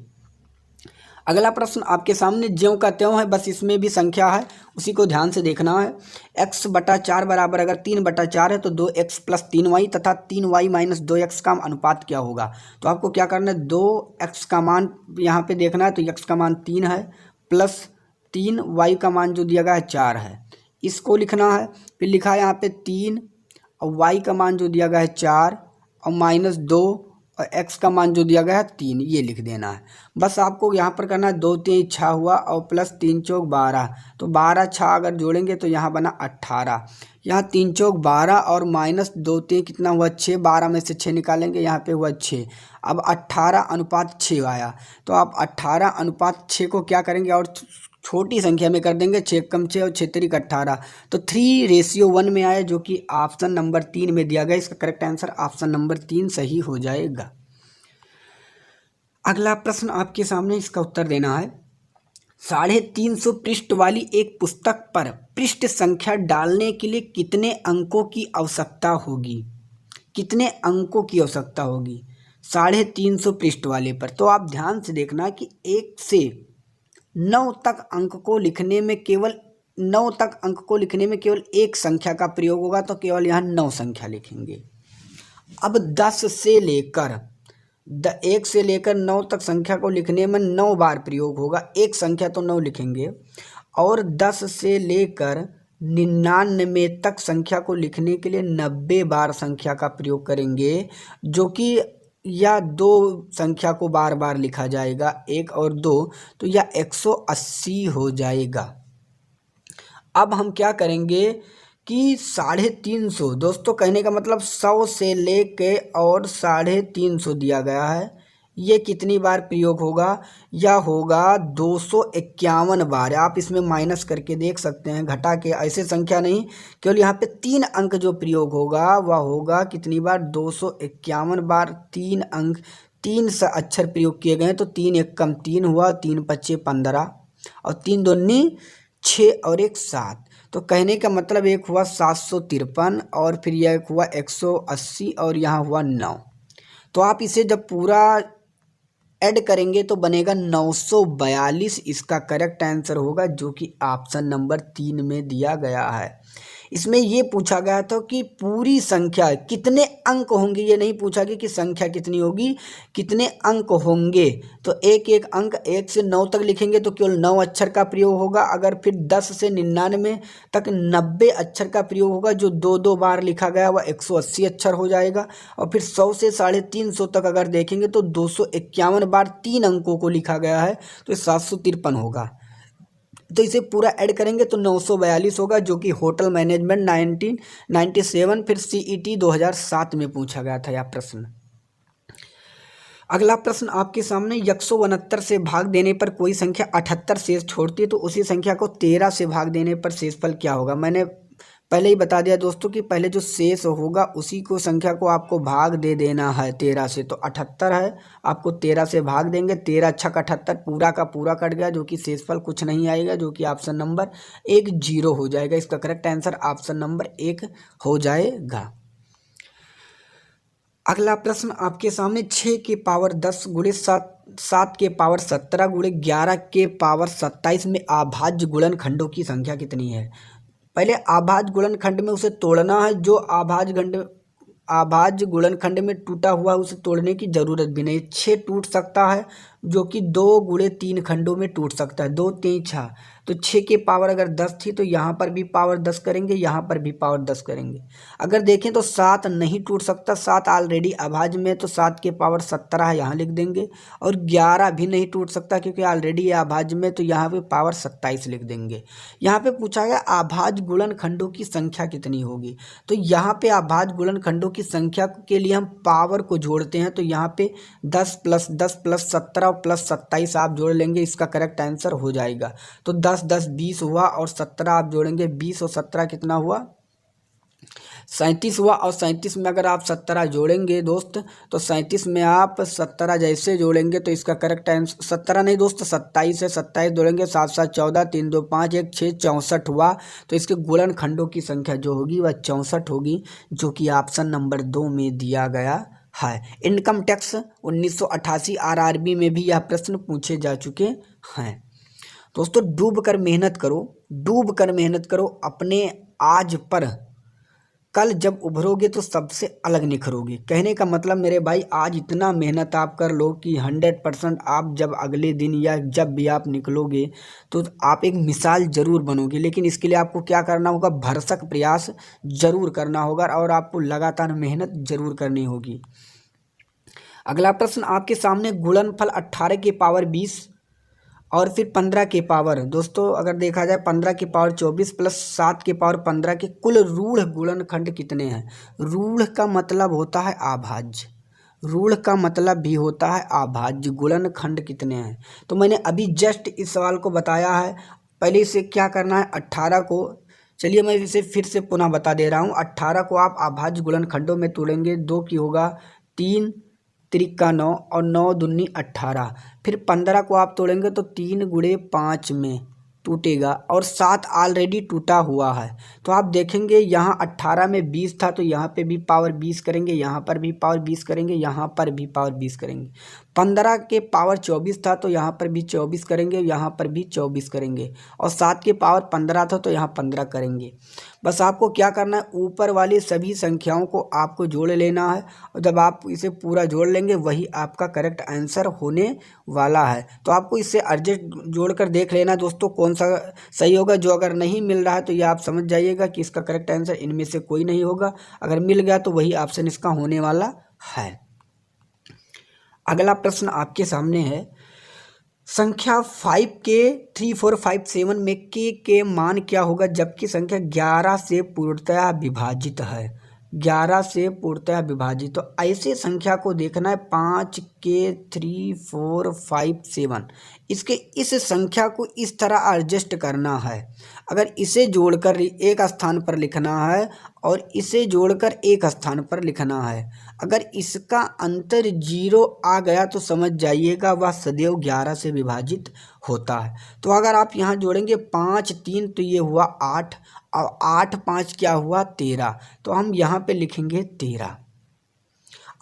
अगला प्रश्न आपके सामने ज्यों का त्यों है, बस इसमें भी संख्या है, उसी को ध्यान से देखना है। x/4 बराबर अगर 3/4 है तो 2x + 3y तथा 3y - 2x का अनुपात क्या होगा। तो आपको क्या करना है, 2x का मान यहाँ पे देखना है, तो x का मान 3 है, प्लस 3y का मान जो दिया गया है 4 है, इसको लिखना है। फिर लिखा है यहाँ पे 3 और y का मान जो दिया गया है 4 और -2 और x का मान जो दिया गया है 3, ये लिख देना है। बस आपको यहाँ पर करना है 2 3 6 हुआ और प्लस 3 चौक 12, तो 12 6 अगर जोड़ेंगे तो यहाँ बना 18, यहाँ 3 चौक 12 और -2 3 कितना हुआ 6, 12 में से 6 निकालेंगे, यहाँ पे हुआ 6। अब 18:6 आया, तो आप 18:6 को क्या करेंगे और छोटी संख्या में कर देंगे, 6 कम 6 और 6 3 18, तो 3:1 में आया, जो कि ऑप्शन नंबर 3 में दिया गया। इसका करेक्ट आंसर ऑप्शन नंबर 3 सही हो जाएगा। अगला प्रश्न आपके सामने, इसका उत्तर देना है। 350 पृष्ठ वाली एक पुस्तक पर पृष्ठ संख्या डालने के लिए कितने अंकों की आवश्यकता होगी, कितने अंकों की आवश्यकता होगी 350 पृष्ठ वाले पर। तो आप ध्यान से देखना कि 1 से 9 तक अंक को लिखने में केवल 9 तक अंक को लिखने में केवल एक संख्या का प्रयोग होगा, तो केवल यहाँ 9 संख्या लिखेंगे। अब 10 से लेकर 1 से लेकर 9 तक संख्या को लिखने में 9 बार प्रयोग होगा, एक संख्या तो 9 लिखेंगे, और 10 से लेकर 99 तक संख्या को लिखने के लिए 90 बार संख्या का प्रयोग करेंगे, जो कि या 2 संख्या को बार बार लिखा जाएगा, 1 और 2, तो यह 180 हो जाएगा। अब हम क्या करेंगे कि 350, दोस्तों कहने का मतलब 100 से लेके और 350 दिया गया है, ये कितनी बार प्रयोग होगा, यह होगा 251 बार। आप इसमें माइनस करके देख सकते हैं, घटा के, ऐसे संख्या नहीं, केवल यहाँ पे 3 अंक जो प्रयोग होगा वह होगा कितनी बार, 251 बार। 3 अंक, 3 अक्षर प्रयोग किए गए हैं, तो 3 1 कम 3 हुआ, 3 5 15 और 3 2 6 और 1 7, तो कहने का मतलब एक हुआ 753 और फिर यह एक हुआ 180 और यहाँ हुआ 9। तो आप इसे जब पूरा ऐड करेंगे तो बनेगा 942, इसका करेक्ट आंसर होगा, जो कि ऑप्शन नंबर 3 में दिया गया है। इसमें ये पूछा गया था कि पूरी संख्या कितने अंक होंगे, ये नहीं पूछा गया कि संख्या कितनी होगी, कितने अंक होंगे। तो एक एक अंक 1 से 9 तक लिखेंगे तो केवल 9 अक्षर का प्रयोग होगा, अगर फिर 10 से 99 तक 90 अक्षर का प्रयोग होगा, जो 2 बार लिखा गया वह 180 अक्षर हो जाएगा, और फिर 100 से 350 तक अगर देखेंगे तो 251 बार 3 अंकों को लिखा गया है, तो 753 होगा। तो इसे पूरा ऐड करेंगे तो 942 होगा, जो कि होटल मैनेजमेंट 1997 फिर CET 2007 में पूछा गया था यह प्रश्न। अगला प्रश्न आपके सामने, 169 से भाग देने पर कोई संख्या 78 शेष छोड़ती है, तो उसी संख्या को 13 से भाग देने पर शेषफल क्या होगा। मैंने पहले ही बता दिया दोस्तों कि पहले जो शेष होगा उसी को संख्या को आपको भाग दे देना है 13 से, तो 78 है, आपको 13 से भाग देंगे, 13 छक 78, पूरा का पूरा कट गया, जो कि शेषफल कुछ नहीं आएगा, जो कि ऑप्शन नंबर 1 0 हो जाएगा। इसका करेक्ट आंसर ऑप्शन नंबर 1 हो जाएगा। अगला प्रश्न आपके सामने, 6 के पावर 10 गुणे 7 के पावर 17 गुणे 11 के पावर 27 में अभाज्य गुणनखंडों की संख्या कितनी है। पहले अभाज्य गुणनखंड में उसे तोड़ना है, जो अभाज्य गुणनखंड में टूटा हुआ उसे तोड़ने की जरूरत भी नहीं, 6 टूट सकता है, जो कि 2 × 3 खंडों में टूट सकता है। 2 3 6, तो 6 की पावर अगर 10 थी तो यहाँ पर भी पावर 10 करेंगे, यहाँ पर भी पावर 10 करेंगे। अगर देखें तो 7 नहीं टूट सकता, 7 ऑलरेडी अभाज्य में, तो 7 की पावर 17 है, यहाँ लिख देंगे। और 11 भी नहीं टूट सकता क्योंकि ऑलरेडी अभाज्य में, तो यहाँ पे पावर 27 लिख देंगे। यहाँ पे पूछा गया अभाज्य गुणनखंडों की संख्या कितनी होगी, तो यहाँ पे अभाज्य गुणनखंडों की संख्या के लिए हम पावर को जोड़ते हैं। तो यहाँ पे 10 + 10 + 17 + 27 आप जोड़ लेंगे, इसका करेक्ट आंसर हो जाएगा। तो 10 10 20 हुआ और 17 आप जोड़ेंगे, 20 और 17 कितना हुआ, 37 हुआ। और 37 में अगर आप 17 जोड़ेंगे दोस्त, तो 37 में आप 17 जैसे जोड़ेंगे तो इसका करेक्ट आंसर 17 नहीं दोस्त 27 है। 27 जोड़ेंगे, 7 7 14, 3 2 5 1 6, 64 हुआ। तो इसके गुणनखंडों की संख्या जो होगी वह 64 होगी, जो कि ऑप्शन नंबर 2 में दिया गया है। इनकम टैक्स 1988 आरआरबी में भी यह प्रश्न पूछे जा चुके हैं। दोस्तों डूब कर मेहनत करो, डूब कर मेहनत करो, अपने आज पर कल जब उभरोगे तो सबसे अलग निखरोगे। कहने का मतलब मेरे भाई, आज इतना मेहनत आप कर लो कि 100% आप जब अगले दिन या जब भी आप निकलोगे तो आप एक मिसाल ज़रूर बनोगे। लेकिन इसके लिए आपको क्या करना होगा, भरसक प्रयास ज़रूर करना होगा और आपको लगातार मेहनत ज़रूर करनी होगी। अगला प्रश्न आपके सामने, गुणनफल 18 की पावर 20 और फिर 15 की पावर, दोस्तों अगर देखा जाए 15 की पावर 24 + 7 की पावर 15 के कुल रूढ़ गुणनखंड कितने हैं। रूढ़ का मतलब होता है अभाज्य, रूढ़ का मतलब भी होता है अभाज्य। गुणनखंड कितने हैं, तो मैंने अभी जस्ट इस सवाल को बताया है। पहले इसे क्या करना है, 18 को, चलिए मैं इसे फिर से पुनः बता दे रहा हूँ। 18 को आप अभाज्य गुणनखंडों में तोड़ेंगे, 2 की होगा 3 त्रिका 9 और 9 दूनी 18। फिर 15 को आप तोड़ेंगे तो 3 × 5 में टूटेगा और 7 ऑलरेडी टूटा हुआ है। तो आप देखेंगे यहाँ 18 में 20 था, तो यहाँ पे भी पावर 20 करेंगे, यहाँ पर भी पावर 20 करेंगे, यहाँ पर भी पावर 20 करेंगे। 15 के पावर 24 था, तो यहाँ पर भी 24 करेंगे, यहाँ पर भी 24 करेंगे। और 7 के पावर 15 था, तो यहाँ 15 करेंगे। बस आपको क्या करना है, ऊपर वाली सभी संख्याओं को आपको जोड़ लेना है और जब आप इसे पूरा जोड़ लेंगे वही आपका करेक्ट आंसर होने वाला है। तो आपको इससे एडजस्ट जोड़कर देख लेना दोस्तों कौन सा सही होगा। जो अगर नहीं मिल रहा है तो ये आप समझ जाइएगा कि इसका करेक्ट आंसर इनमें से कोई नहीं होगा। अगर मिल गया तो वही ऑप्शन इसका होने वाला है। अगला प्रश्न आपके सामने है, संख्या 5 के 3 4 5 7 में के मान क्या होगा जबकि संख्या 11 से पूर्णतः विभाजित है। 11 से पूर्णतः विभाजित, तो ऐसे संख्या को देखना है 5 के 3 4 5 7। इसके इस संख्या को इस तरह एडजस्ट करना है। अगर इसे जोड़कर एक स्थान पर लिखना है और इसे जोड़कर एक स्थान पर लिखना है, अगर इसका अंतर 0 आ गया तो समझ जाइएगा वह सदैव 11 से विभाजित होता है। तो अगर आप यहाँ जोड़ेंगे 5 3 तो ये हुआ 8 और 8 5 क्या हुआ 13, तो हम यहाँ पे लिखेंगे 13।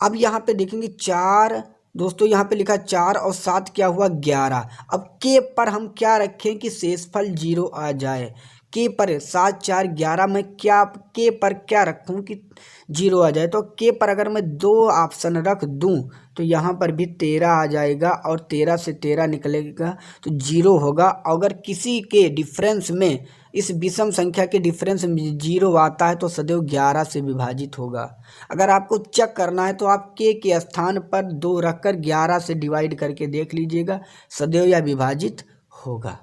अब यहाँ पे देखेंगे 4, दोस्तों यहाँ पे लिखा 4 और 7 क्या हुआ 11। अब के पर हम क्या रखें कि शेषफल 0 आ जाए। के पर 7 4 11 में क्या के पर क्या रखूं कि 0 आ जाए। तो के पर अगर मैं 2 ऑप्शन रख दूं तो यहाँ पर भी 13 आ जाएगा और 13 से 13 निकलेगा तो 0 होगा। अगर किसी के डिफरेंस में, इस विषम संख्या के डिफरेंस में 0 आता है तो सदैव 11 से विभाजित होगा। अगर आपको चेक करना है तो आप के स्थान पर 2 रखकर 11 से डिवाइड करके देख लीजिएगा, सदैव यह विभाजित होगा।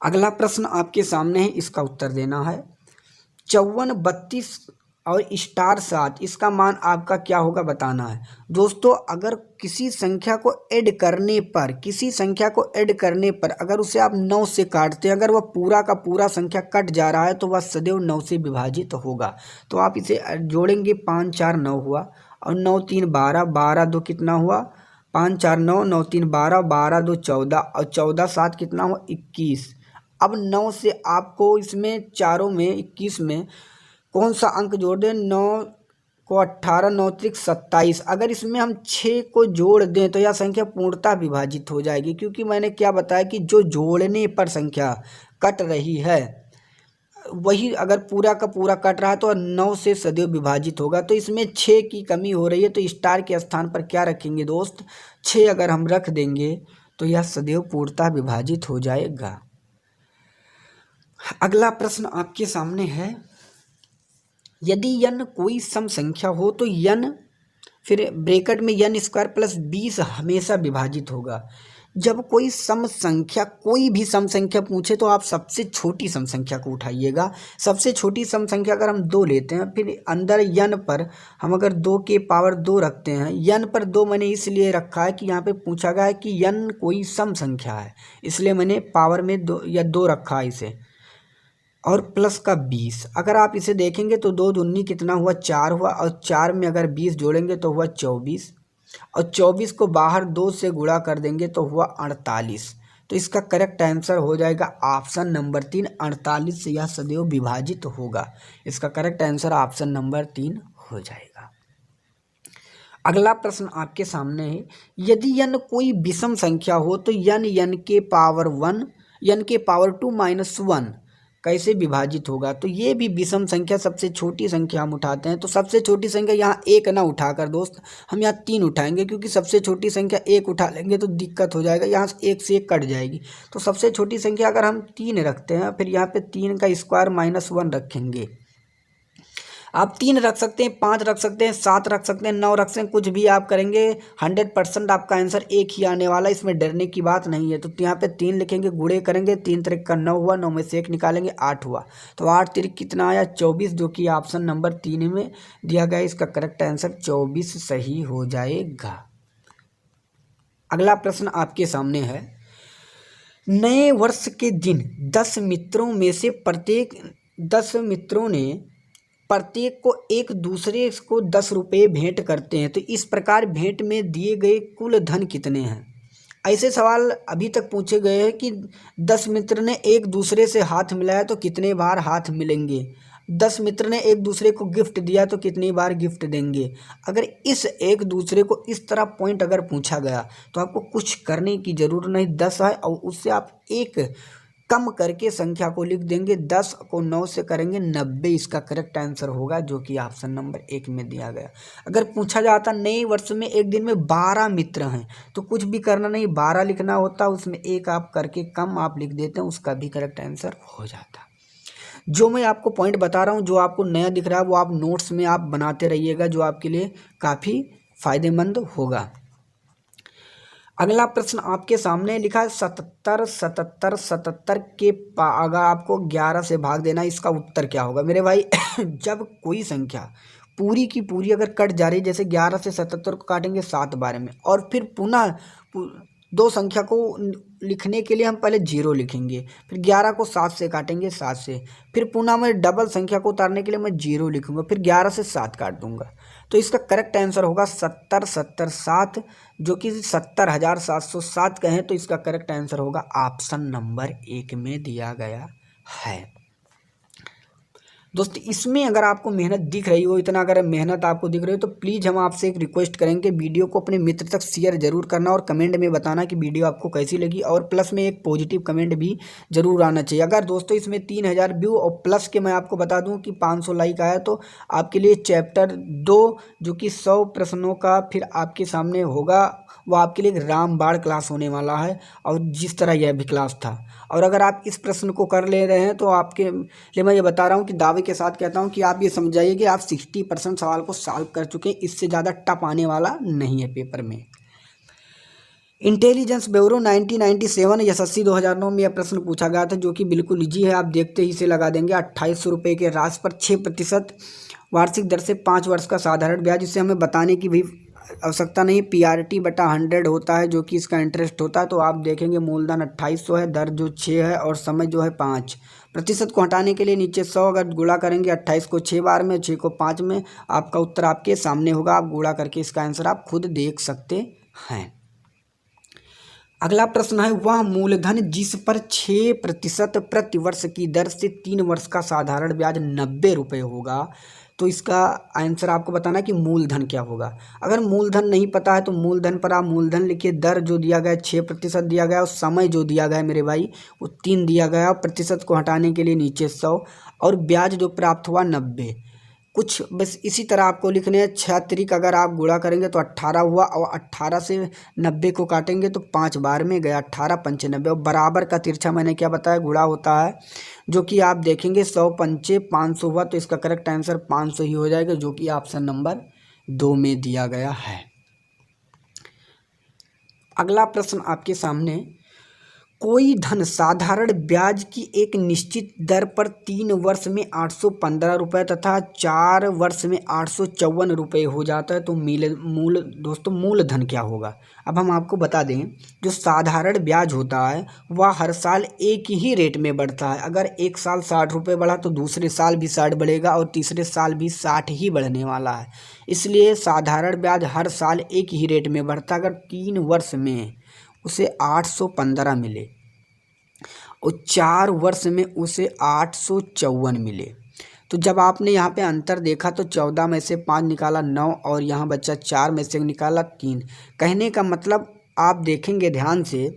अगला प्रश्न आपके सामने है, इसका उत्तर देना है। 54 32 और *7, इसका मान आपका क्या होगा बताना है। दोस्तों अगर किसी संख्या को ऐड करने पर, किसी संख्या को ऐड करने पर अगर उसे आप 9 से काटते हैं, अगर वह पूरा का पूरा संख्या कट जा रहा है तो वह सदैव 9 से विभाजित होगा। तो आप इसे जोड़ेंगे, 5 4 9 हुआ और 9 3 12, 12 2 कितना हुआ 5 4 9, 9 3 12, 12 2 14 और 14 7 कितना हुआ 21। अब 9 से आपको इसमें चारों में 21 में कौन सा अंक जोड़ दें, 9 को 18, 9 त्रिक 27। अगर इसमें हम 6 को जोड़ दें तो यह संख्या पूर्णतः विभाजित हो जाएगी, क्योंकि मैंने क्या बताया कि जो जोड़ने पर संख्या कट रही है वही अगर पूरा का पूरा कट रहा है तो 9 से सदैव विभाजित होगा। तो इसमें 6 की कमी हो रही है, तो स्टार के स्थान पर क्या रखेंगे दोस्त, 6 अगर हम रख देंगे तो यह सदैव पूर्णतः विभाजित हो जाएगा। अगला प्रश्न आपके सामने है, यदि n कोई सम संख्या हो तो n फिर ब्रैकेट में n स्क्वायर प्लस 20 हमेशा विभाजित होगा। जब कोई सम संख्या, कोई भी सम संख्या पूछे तो आप सबसे छोटी सम संख्या को उठाइएगा। सबसे छोटी सम संख्या अगर हम 2 लेते हैं, फिर अंदर n पर हम अगर 2 के पावर 2 रखते हैं, n पर 2 मैंने इसलिए रखा है कि यहाँ पे पूछा गया है कि n कोई सम संख्या है, इसलिए मैंने पावर में 2 या 2 रखा है इसे, और प्लस का 20। अगर आप इसे देखेंगे तो 2 दूनी कितना हुआ, 4 हुआ, और 4 में अगर 20 जोड़ेंगे तो हुआ 24, और 24 को बाहर 2 से गुणा कर देंगे तो हुआ 48। तो इसका करेक्ट आंसर हो जाएगा ऑप्शन नंबर 3, 48 से यह सदैव विभाजित होगा। इसका करेक्ट आंसर ऑप्शन नंबर 3 हो जाएगा। अगला प्रश्न आपके सामने है, यदि n कोई विषम संख्या हो तो n के पावर 1 n के पावर 2 माइनस 1 कैसे विभाजित होगा। तो ये भी विषम संख्या, सबसे छोटी संख्या हम उठाते हैं। तो सबसे छोटी संख्या यहाँ 1 ना उठाकर दोस्त हम यहाँ 3 उठाएंगे, क्योंकि सबसे छोटी संख्या 1 उठा लेंगे तो दिक्कत हो जाएगा, यहाँ से 1 से 1 कट जाएगी। तो सबसे छोटी संख्या अगर हम 3 रखते हैं, फिर यहाँ पे 3 का स्क्वायर माइनस 1 रखेंगे। आप 3 रख सकते हैं, 5 रख सकते हैं, 7 रख सकते हैं, 9 रख सकते हैं, कुछ भी आप करेंगे 100% आपका आंसर 1 ही आने वाला है, इसमें डरने की बात नहीं है। तो यहाँ पे 3 लिखेंगे, गुणे करेंगे, 3 त्रिक का 9 हुआ, 9 में से 1 निकालेंगे 8 हुआ, तो 8 त्रिक कितना आया 24, जो कि ऑप्शन नंबर 3 में दिया गया। इसका करेक्ट आंसर 24 सही हो जाएगा। अगला प्रश्न आपके सामने है, नए वर्ष के दिन 10 मित्रों में से प्रत्येक 10 मित्रों ने प्रत्येक को एक दूसरे को 10 रुपये भेंट करते हैं, तो इस प्रकार भेंट में दिए गए कुल धन कितने हैं। ऐसे सवाल अभी तक पूछे गए हैं कि 10 मित्र ने एक दूसरे से हाथ मिलाया तो कितने बार हाथ मिलेंगे, 10 मित्र ने एक दूसरे को गिफ्ट दिया तो कितनी बार गिफ्ट देंगे। अगर इस एक दूसरे को इस तरह पॉइंट अगर पूछा गया तो आपको कुछ करने की ज़रूरत नहीं, 10 है और उससे आप एक कम करके संख्या को लिख देंगे, 10 को 9 से करेंगे 90, इसका करेक्ट आंसर होगा, जो कि ऑप्शन नंबर 1 में दिया गया। अगर पूछा जाता नए वर्ष में एक दिन में 12 मित्र हैं तो कुछ भी करना नहीं, 12 लिखना होता, उसमें एक आप करके कम आप लिख देते हैं, उसका भी करेक्ट आंसर हो जाता। जो मैं आपको पॉइंट बता रहा हूँ, जो आपको नया दिख रहा है वो आप नोट्स में आप बनाते रहिएगा, जो आपके लिए काफ़ी फायदेमंद होगा। अगला प्रश्न आपके सामने लिखा है 77 77 77 के अगर आपको 11 से भाग देना, इसका उत्तर क्या होगा मेरे भाई। जब कोई संख्या पूरी की पूरी अगर कट जा रही है, जैसे 11 से 77 को काटेंगे 7 बार में, और फिर पुनः 2 संख्या को लिखने के लिए हम पहले 0 लिखेंगे, फिर 11 को 7 से काटेंगे 7 से, फिर पुनः मैं डबल संख्या को उतारने के लिए मैं 0 लिखूंगा, फिर 11 से 7 काट दूंगा। तो इसका करेक्ट आंसर होगा 70 70 7, जो कि 70,707 कहें, तो इसका करेक्ट आंसर होगा ऑप्शन नंबर 1 में दिया गया है। दोस्त इसमें अगर आपको मेहनत दिख रही हो, इतना अगर मेहनत आपको दिख रही हो, तो प्लीज़ हम आपसे एक रिक्वेस्ट करेंगे, वीडियो को अपने मित्र तक शेयर जरूर करना और कमेंट में बताना कि वीडियो आपको कैसी लगी, और प्लस में एक पॉजिटिव कमेंट भी जरूर आना चाहिए। अगर दोस्तों इसमें 3000 व्यू और प्लस के मैं आपको बता दूं कि 500 लाइक आया तो आपके लिए चैप्टर 2 जो कि 100 प्रश्नों का फिर आपके सामने होगा, वो आपके लिए एक रामबाण क्लास होने वाला है, और जिस तरह यह भी क्लास था। और अगर आप इस प्रश्न को कर ले रहे हैं तो आपके लिए मैं ये बता रहा हूँ कि दावे के साथ कहता हूँ कि आप ये समझाइए कि आप 60% सवाल को सॉल्व कर चुके हैं, इससे ज़्यादा टफ आने वाला नहीं है पेपर में। इंटेलिजेंस ब्यूरो 1997 एसएससी 2009 में यह प्रश्न पूछा गया था, जो कि बिल्कुल ईजी है, आप देखते ही इसे लगा देंगे। 2800 रुपये के राशि पर 6% वार्षिक दर से 5 वर्ष का साधारण ब्याज, इसे हमें बताने की भी आवश्यकता नहीं, PRT बटा 100 होता है जो कि इसका इंटरेस्ट होता है। तो आप देखेंगे मूलधन 2800 है, दर जो 6 है और समय जो है 5। प्रतिशत को हटाने के लिए नीचे 100 अगर गुणा करेंगे 28 को 6 बार में, 6 को 5 में, आपका उत्तर आपके सामने होगा। आप गुणा करके इसका आंसर आप खुद देख सकते हैं। अगला प्रश्न है, वह मूलधन जिस पर 6% प्रतिवर्ष की दर से 3 वर्ष का साधारण ब्याज 90 रुपये होगा, तो इसका आंसर आपको बताना कि मूलधन क्या होगा। अगर मूलधन नहीं पता है तो मूलधन पर आप मूलधन लिखिए। दर जो दिया गया है 6% दिया गया है, और समय जो दिया गया है मेरे भाई वो 3 दिया गया है, और प्रतिशत को हटाने के लिए नीचे 100, और ब्याज जो प्राप्त हुआ 90। कुछ बस इसी तरह आपको लिखने हैं। 6 तिरिक अगर आप गुणा करेंगे तो 18 हुआ, और 18 से 90 को काटेंगे तो 5 बार में गया 18 पंचे 90, और बराबर का तिरछा मैंने क्या बताया गुणा होता है, जो कि आप देखेंगे 100 पंचे 500 हुआ, तो इसका करेक्ट आंसर 500 ही हो जाएगा, जो कि ऑप्शन नंबर 2 में दिया गया है। अगला प्रश्न आपके सामने, कोई धन साधारण ब्याज की एक निश्चित दर पर 3 वर्ष में 815 रुपये तथा 4 वर्ष में 854 रुपये हो जाता है, तो मूलधन क्या होगा। अब हम आपको बता दें, जो साधारण ब्याज होता है वह हर साल एक ही रेट में बढ़ता है। अगर एक साल 60 रुपये बढ़ा तो दूसरे साल भी 60 बढ़ेगा, और तीसरे साल भी 60 ही बढ़ने वाला है। इसलिए साधारण ब्याज हर साल एक ही रेट में बढ़ता है। अगर 3 वर्ष में उसे 815 मिले और 4 वर्ष में उसे 854 मिले, तो जब आपने यहाँ पे अंतर देखा तो 14 में से 5 निकाला 9, और यहाँ बच्चा 4 में से निकाला 3। कहने का मतलब आप देखेंगे ध्यान से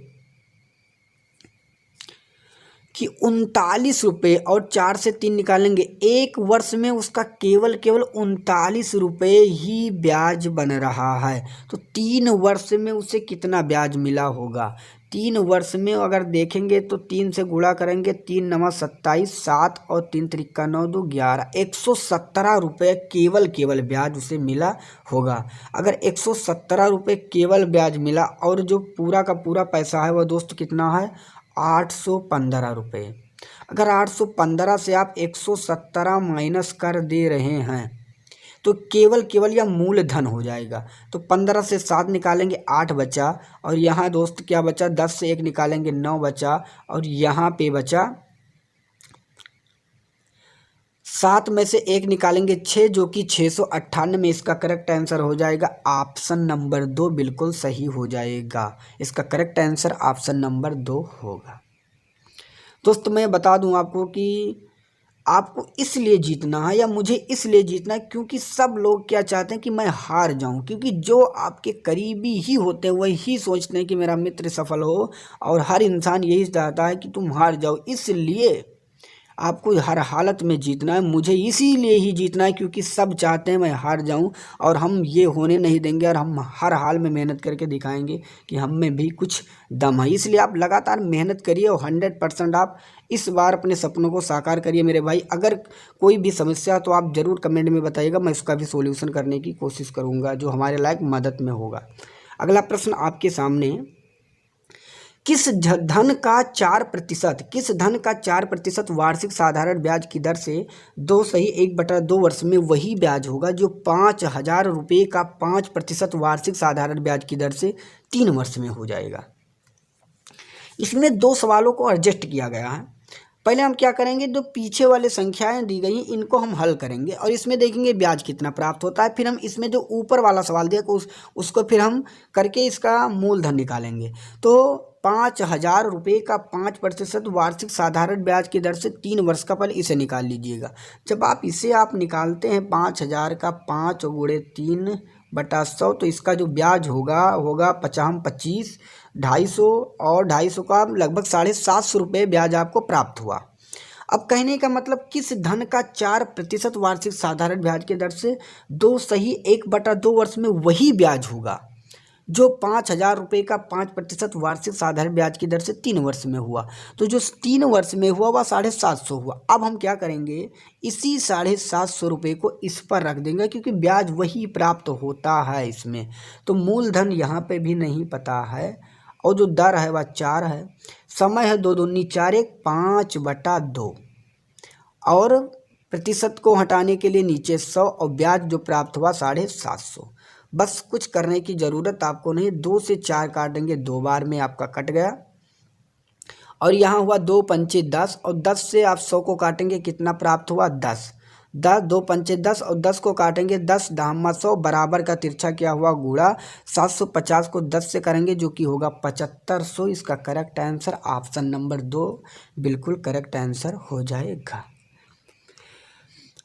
कि 39 रुपये, और 4 से 3 निकालेंगे, एक वर्ष में उसका केवल 39 रुपये ही ब्याज बन रहा है। तो 3 वर्ष में उसे कितना ब्याज मिला होगा। 3 वर्ष में अगर देखेंगे तो 3 से गुणा करेंगे, 3 9 27, 7 और 3 त्रिका 9 2 11, 117 रुपये केवल ब्याज उसे मिला होगा। अगर 117 रुपये केवल ब्याज मिला, और जो पूरा का पूरा पैसा है वह दोस्त कितना है 815 रुपये। अगर 815 से आप 117 माइनस कर दे रहे हैं तो केवल यह मूलधन हो जाएगा। तो 15 से 7 निकालेंगे 8 बचा, और यहाँ दोस्त क्या बचा 10 से 1 निकालेंगे 9 बचा, और यहाँ पे बचा 7 में से 1 निकालेंगे 6, जो कि 698 में इसका करेक्ट आंसर हो जाएगा ऑप्शन नंबर 2 बिल्कुल सही हो जाएगा। इसका करेक्ट आंसर ऑप्शन नंबर 2 होगा। दोस्तों मैं बता दूं आपको कि आपको इसलिए जीतना है, या मुझे इसलिए जीतना है क्योंकि सब लोग क्या चाहते हैं कि मैं हार जाऊं, क्योंकि जो आपके करीबी ही होते हैं वही सोचते हैं कि मेरा मित्र सफल हो, और हर इंसान यही चाहता है कि तुम हार जाओ। इसलिए आपको हर हालत में जीतना है। मुझे इसीलिए ही जीतना है क्योंकि सब चाहते हैं मैं हार जाऊं, और हम ये होने नहीं देंगे, और हम हर हाल में मेहनत करके दिखाएंगे कि हम में भी कुछ दम है। इसलिए आप लगातार मेहनत करिए, और 100% आप इस बार अपने सपनों को साकार करिए मेरे भाई। अगर कोई भी समस्या तो आप ज़रूर कमेंट में बताइएगा, मैं उसका भी सोल्यूशन करने की कोशिश करूँगा जो हमारे लायक मदद में होगा। अगला प्रश्न आपके सामने, किस धन का 4% वार्षिक साधारण ब्याज की दर से 1/2 वर्ष में वही ब्याज होगा जो 5,000 रुपये का 5% वार्षिक साधारण ब्याज की दर से 3 वर्ष में हो जाएगा। इसमें 2 सवालों को एडजस्ट किया गया है। पहले हम क्या करेंगे, जो पीछे वाले संख्याएं दी गई इनको हम हल करेंगे, और इसमें देखेंगे ब्याज कितना प्राप्त होता है। फिर हम इसमें जो ऊपर वाला सवाल दिया उसको फिर हम करके इसका मूलधन निकालेंगे। तो 5,000 रुपये का 5% वार्षिक साधारण ब्याज की दर से 3 वर्ष का, पहले इसे निकाल लीजिएगा। जब आप इसे निकालते हैं 5,000 का 5 गुणे 3/100, तो इसका जो ब्याज होगा 25, 250, और 250 का लगभग 750 रुपये ब्याज आपको प्राप्त हुआ। अब कहने का मतलब, किस धन का 4% वार्षिक साधारण ब्याज की दर से 1/2 वर्ष में वही ब्याज होगा जो 5,000 रुपये का 5% वार्षिक साधारण ब्याज की दर से 3 वर्ष में हुआ। तो जो 3 वर्ष में हुआ वह 750 हुआ। अब हम क्या करेंगे, इसी 750 रुपये को इस पर रख देंगे, क्योंकि ब्याज वही प्राप्त होता है इसमें। तो मूलधन यहाँ पे भी नहीं पता है, और जो दर है वह 4 है, समय है 2 दूनी 4 1 5/2, और प्रतिशत को हटाने के लिए नीचे 100, और ब्याज जो प्राप्त हुआ 750। बस कुछ करने की ज़रूरत आपको नहीं, 2 से 4 काटेंगे 2 बार में आपका कट गया, और यहाँ हुआ 2 पंचे 10, और 10 से आप 100 को काटेंगे कितना प्राप्त हुआ 10, 2 पंचे 10, और 10 को काटेंगे 10 दामा 100, बराबर का तिरछा क्या हुआ गुणा 750 को 10 से करेंगे जो कि होगा 7500। इसका करेक्ट आंसर ऑप्शन नंबर 2 बिल्कुल करेक्ट आंसर हो जाएगा।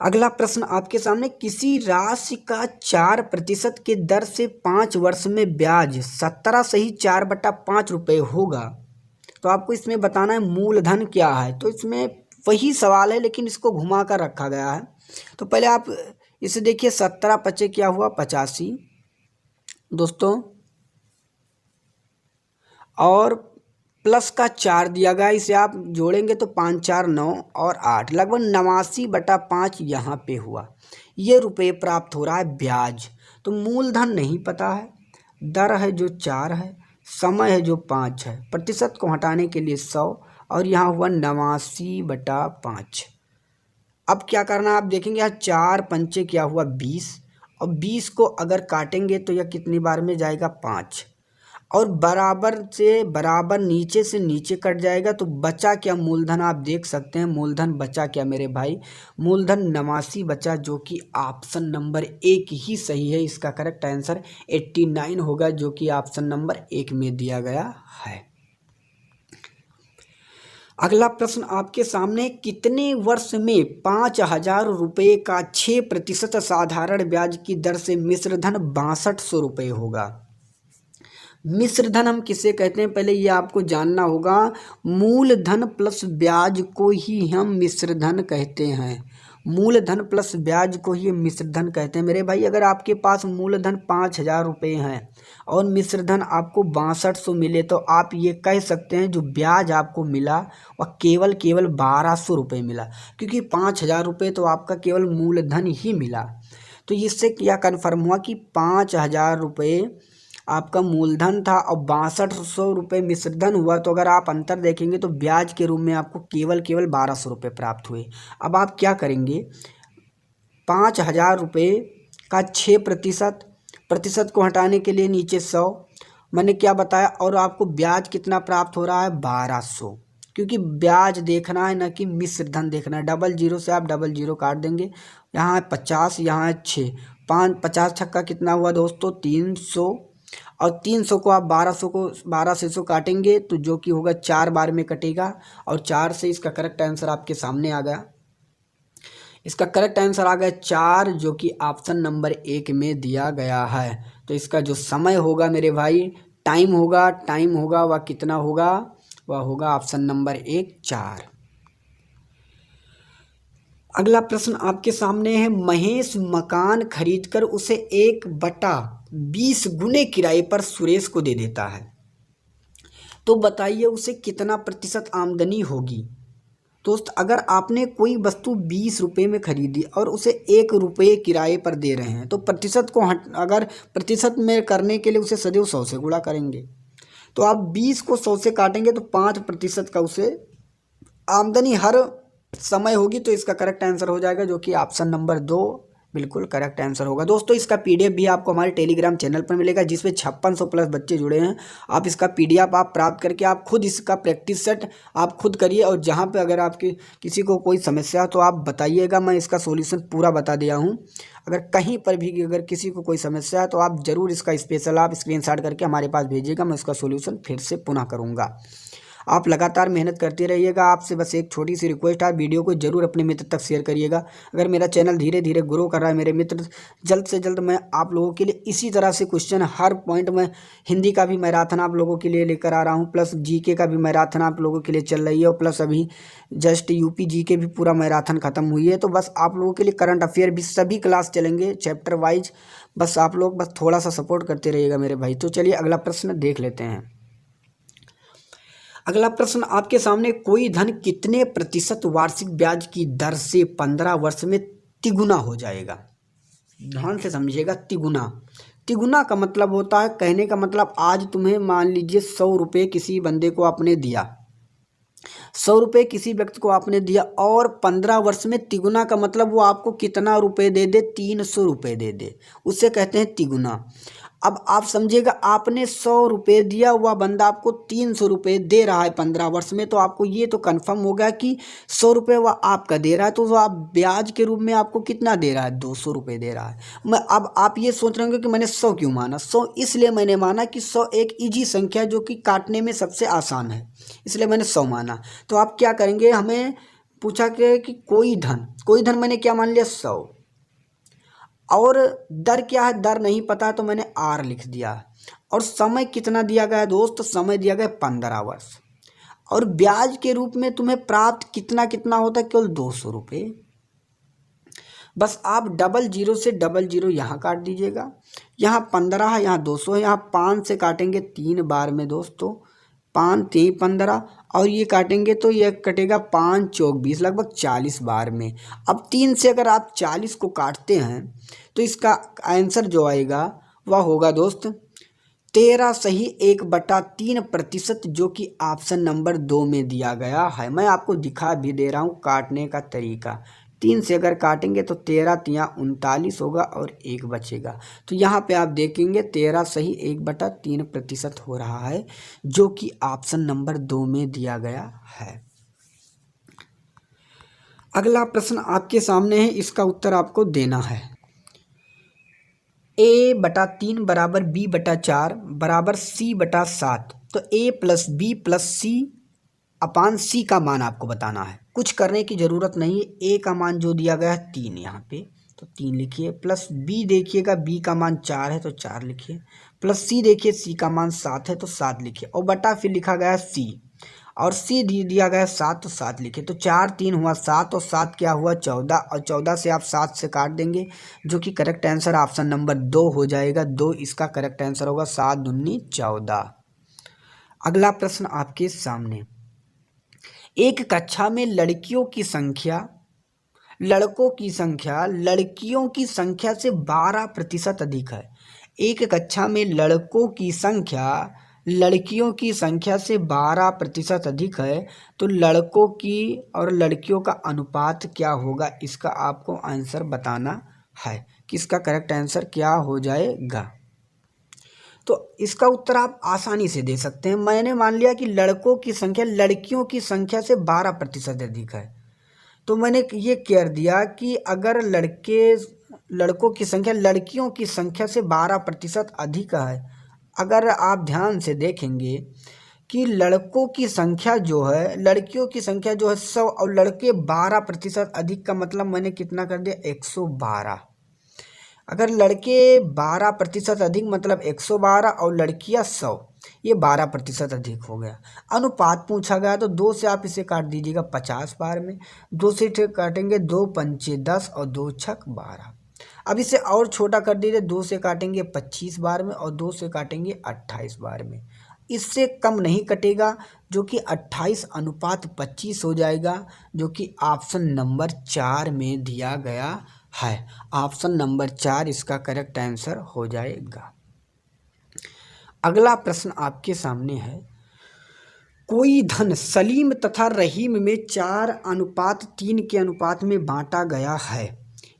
अगला प्रश्न आपके सामने, किसी राशि का 4% के दर से 5 वर्ष में ब्याज 17 सही 4/5 रुपये होगा, तो आपको इसमें बताना है मूलधन क्या है। तो इसमें वही सवाल है लेकिन इसको घुमा कर रखा गया है। तो पहले आप इसे देखिए, 17 पचे क्या हुआ 85 दोस्तों, और प्लस का 4 दिया गया, इसे आप जोड़ेंगे तो 5 4 9 और 8, लगभग 89/5 यहाँ पे हुआ। ये रुपये प्राप्त हो रहा है ब्याज। तो मूलधन नहीं पता है, दर है जो 4 है, समय है जो 5 है, प्रतिशत को हटाने के लिए 100, और यहाँ हुआ 89/5। अब क्या करना है आप देखेंगे, यहाँ 4 पंचे क्या हुआ 20, और 20 को अगर काटेंगे तो यह कितनी बार में जाएगा 5, और बराबर से बराबर नीचे से नीचे कट जाएगा। तो बचा क्या मूलधन, आप देख सकते हैं मूलधन बचा क्या मेरे भाई, मूलधन 89 बचा, जो कि ऑप्शन नंबर 1 ही सही है। इसका करेक्ट आंसर 89 होगा, जो कि ऑप्शन नंबर 1 में दिया गया है। अगला प्रश्न आपके सामने, कितने वर्ष में 5,000 रुपये का 6% साधारण ब्याज की दर से मिश्रधन 6200 रुपये होगा। मिश्रधन हम किसे कहते हैं, पहले ये आपको जानना होगा। मूलधन प्लस ब्याज को ही हम मिश्रधन कहते हैं, मूलधन प्लस ब्याज को ही मिश्रधन कहते हैं मेरे भाई। अगर आपके पास मूलधन 5,000 रुपये हैं और मिश्रधन आपको 6200 मिले, तो आप ये कह सकते हैं जो ब्याज आपको मिला वह केवल 1200 रुपये मिला, क्योंकि 5,000 रुपये तो आपका केवल मूलधन ही मिला। तो इससे क्या कन्फर्म हुआ कि 5,000 रुपये आपका मूलधन था और 6200 रुपये मिश्रधन हुआ। तो अगर आप अंतर देखेंगे तो ब्याज के रूप में आपको केवल 1200 रुपये प्राप्त हुए। अब आप क्या करेंगे, 5,000 रुपये का 6%, प्रतिशत को हटाने के लिए नीचे 100, मैंने क्या बताया, और आपको ब्याज कितना प्राप्त हो रहा है 1200, क्योंकि ब्याज देखना है ना कि मिश्रधन देखना है। 00 से आप 00 काट देंगे, यहाँ 50, यहाँ 6, 5 50 छक्का कितना हुआ दोस्तों 300, और 300 को आप 12 से 100 काटेंगे तो जो कि होगा 4 बार में कटेगा, और 4 से इसका करेक्ट आंसर आपके सामने आ गया। इसका करेक्ट आंसर आ गया 4, जो कि ऑप्शन नंबर 1 में दिया गया है। तो इसका जो समय होगा मेरे भाई, टाइम होगा वह कितना होगा, वह होगा ऑप्शन नंबर 1 4। अगला प्रश्न आपके सामने है, महेश मकान खरीदकर उसे 1/20 गुने किराए पर सुरेश को दे देता है, तो बताइए उसे कितना प्रतिशत आमदनी होगी। दोस्त, अगर आपने कोई वस्तु 20 रुपये में खरीदी और उसे 1 रुपये किराए पर दे रहे हैं, तो प्रतिशत को अगर प्रतिशत में करने के लिए उसे सदैव 100 से गुणा करेंगे। तो आप 20 को 100 से काटेंगे तो 5% का उसे आमदनी हर समय होगी। तो इसका करेक्ट आंसर हो जाएगा, जो कि ऑप्शन नंबर 2 बिल्कुल करेक्ट आंसर होगा। दोस्तों, इसका पीडीएफ भी आपको हमारे टेलीग्राम चैनल पर मिलेगा, जिसमें 5600 प्लस बच्चे जुड़े हैं। आप इसका पीडीएफ आप प्राप्त करके आप खुद इसका प्रैक्टिस सेट आप खुद करिए, और जहां पे अगर आपकी किसी को कोई समस्या हो तो आप बताइएगा, मैं इसका सॉल्यूशन पूरा बता दिया हूं। अगर कहीं पर भी अगर किसी को कोई समस्या है तो आप ज़रूर इसका स्पेशल आप स्क्रीनशॉट करके हमारे पास भेजिएगा, मैं इसका सॉल्यूशन फिर से पुनः करूँगा। आप लगातार मेहनत करते रहिएगा। आपसे बस एक छोटी सी रिक्वेस्ट है, वीडियो को जरूर अपने मित्र तक शेयर करिएगा। अगर मेरा चैनल धीरे धीरे ग्रो कर रहा है मेरे मित्र, जल्द से जल्द मैं आप लोगों के लिए इसी तरह से क्वेश्चन हर पॉइंट में, हिंदी का भी मैराथन आप लोगों के लिए लेकर आ रहा हूँ, प्लस जीके का भी मैराथन आप लोगों के लिए चल रही है, और प्लस अभी जस्ट यूपी जीके भी पूरा मैराथन खत्म हुई है। तो बस आप लोगों के लिए करंट अफेयर भी सभी क्लास चलेंगे चैप्टर वाइज। बस आप लोग बस थोड़ा सा सपोर्ट करते रहिएगा मेरे भाई। तो चलिए अगला प्रश्न देख लेते हैं। अगला प्रश्न आपके सामने, कोई धन कितने प्रतिशत वार्षिक ब्याज की दर से 15 वर्ष में तिगुना हो जाएगा। ध्यान से समझिएगा, तिगुना। तिगुना का मतलब होता है, कहने का मतलब आज तुम्हें मान लीजिए 100 रुपये किसी बंदे को आपने दिया, 100 रुपये किसी व्यक्ति को आपने दिया, और 15 वर्ष में तिगुना का मतलब वो आपको कितना रुपये दे दे, 300 रुपये दे दे, उससे कहते हैं तिगुना। अब आप समझिएगा, आपने 100 रुपये दिया, वह बंदा आपको 300 रुपये दे रहा है 15 वर्ष में, तो आपको ये तो कंफर्म हो गया कि 100 रुपये वह आपका दे रहा है, तो वह आप ब्याज के रूप में आपको कितना दे रहा है, 200 रुपये दे रहा है। अब आप ये सोच रहे होंगे कि मैंने 100 क्यों माना। 100 इसलिए मैंने माना कि 100 एक ईजी संख्या जो कि काटने में सबसे आसान है, इसलिए मैंने 100 माना। तो आप क्या करेंगे, हमें पूछा क्या है कि कोई धन मैंने क्या मान लिया 100, और दर क्या है दर नहीं पता तो मैंने आर लिख दिया, और समय कितना दिया गया है दोस्त, समय दिया गया 15 वर्ष, और ब्याज के रूप में तुम्हें प्राप्त कितना कितना होता है, केवल 200 रुपये। बस आप 00 से 00 यहाँ काट दीजिएगा, यहाँ 15 है, यहाँ 200 है, यहाँ 5 से काटेंगे 3 बार में दोस्तों, 5 3 15, और ये काटेंगे तो ये कटेगा 5 चौक 20, लगभग 40 बार में। अब 3 से अगर आप 40 को काटते हैं तो इसका आंसर जो आएगा वह होगा दोस्त 13 सही 1/3%, जो कि ऑप्शन नंबर 2 में दिया गया है। मैं आपको दिखा भी दे रहा हूँ काटने का तरीका। 3 से अगर काटेंगे तो 13 तिया 39 होगा और 1 बचेगा। तो यहाँ पे आप देखेंगे 13 सही 1/3% हो रहा है, जो कि ऑप्शन नंबर 2 में दिया गया है। अगला प्रश्न आपके सामने है, इसका उत्तर आपको देना है। A/3 बराबर B/4 बराबर C/7, तो A plus B plus C upon C का मान आपको बताना है। कुछ करने की ज़रूरत नहीं है। A का मान जो दिया गया है 3 यहाँ पे, तो 3 लिखिए, प्लस B देखिएगा B का मान 4 है तो 4 लिखिए, प्लस C देखिए C का मान 7 है तो 7 लिखिए, और बटा फिर लिखा गया है C, और C दिया गया है 7 तो 7 लिखिए। तो 4 3 हुआ 7 और 7 क्या हुआ 14, और 14 से आप 7 से काट देंगे, जो कि करेक्ट आंसर ऑप्शन नंबर 2 हो जाएगा। 2 इसका करेक्ट आंसर होगा, 7 दूनी 14। अगला प्रश्न आपके सामने, एक कक्षा में लड़कियों की संख्या लड़कों की संख्या से 12% अधिक है। एक कक्षा में लड़कों की संख्या लड़कियों की संख्या से 12% अधिक है, तो लड़कों की और लड़कियों का अनुपात क्या होगा, इसका आपको आंसर बताना है कि इसका करेक्ट आंसर क्या हो जाएगा। तो इसका उत्तर आप आसानी से दे सकते हैं। मैंने मान लिया कि लड़कों की संख्या लड़कियों की संख्या से 12% अधिक है, तो मैंने ये कह दिया कि अगर लड़कों की संख्या लड़कियों की संख्या से 12% अधिक है, अगर आप ध्यान से देखेंगे कि लड़कों की संख्या जो है लड़कियों की संख्या जो है 100 और लड़के 12% अधिक, का मतलब मैंने कितना कर दिया 112। अगर लड़के 12% अधिक मतलब 112 और लड़कियां 100, ये 12% अधिक हो गया। अनुपात पूछा गया तो 2 से आप इसे काट दीजिएगा 50 बार में, 2 से काटेंगे 2 पंचे 10 और 2 छक 12। अब इसे और छोटा कर दीजिए, 2 से काटेंगे 25 बार में और 2 से काटेंगे 28 बार में। इससे कम नहीं कटेगा, जो कि 28:25 हो जाएगा, जो कि ऑप्शन नंबर 4 में दिया गया है। ऑप्शन नंबर 4 इसका करेक्ट आंसर हो जाएगा। अगला प्रश्न आपके सामने है, कोई धन सलीम तथा रहीम में 4:3 के अनुपात में बांटा गया है।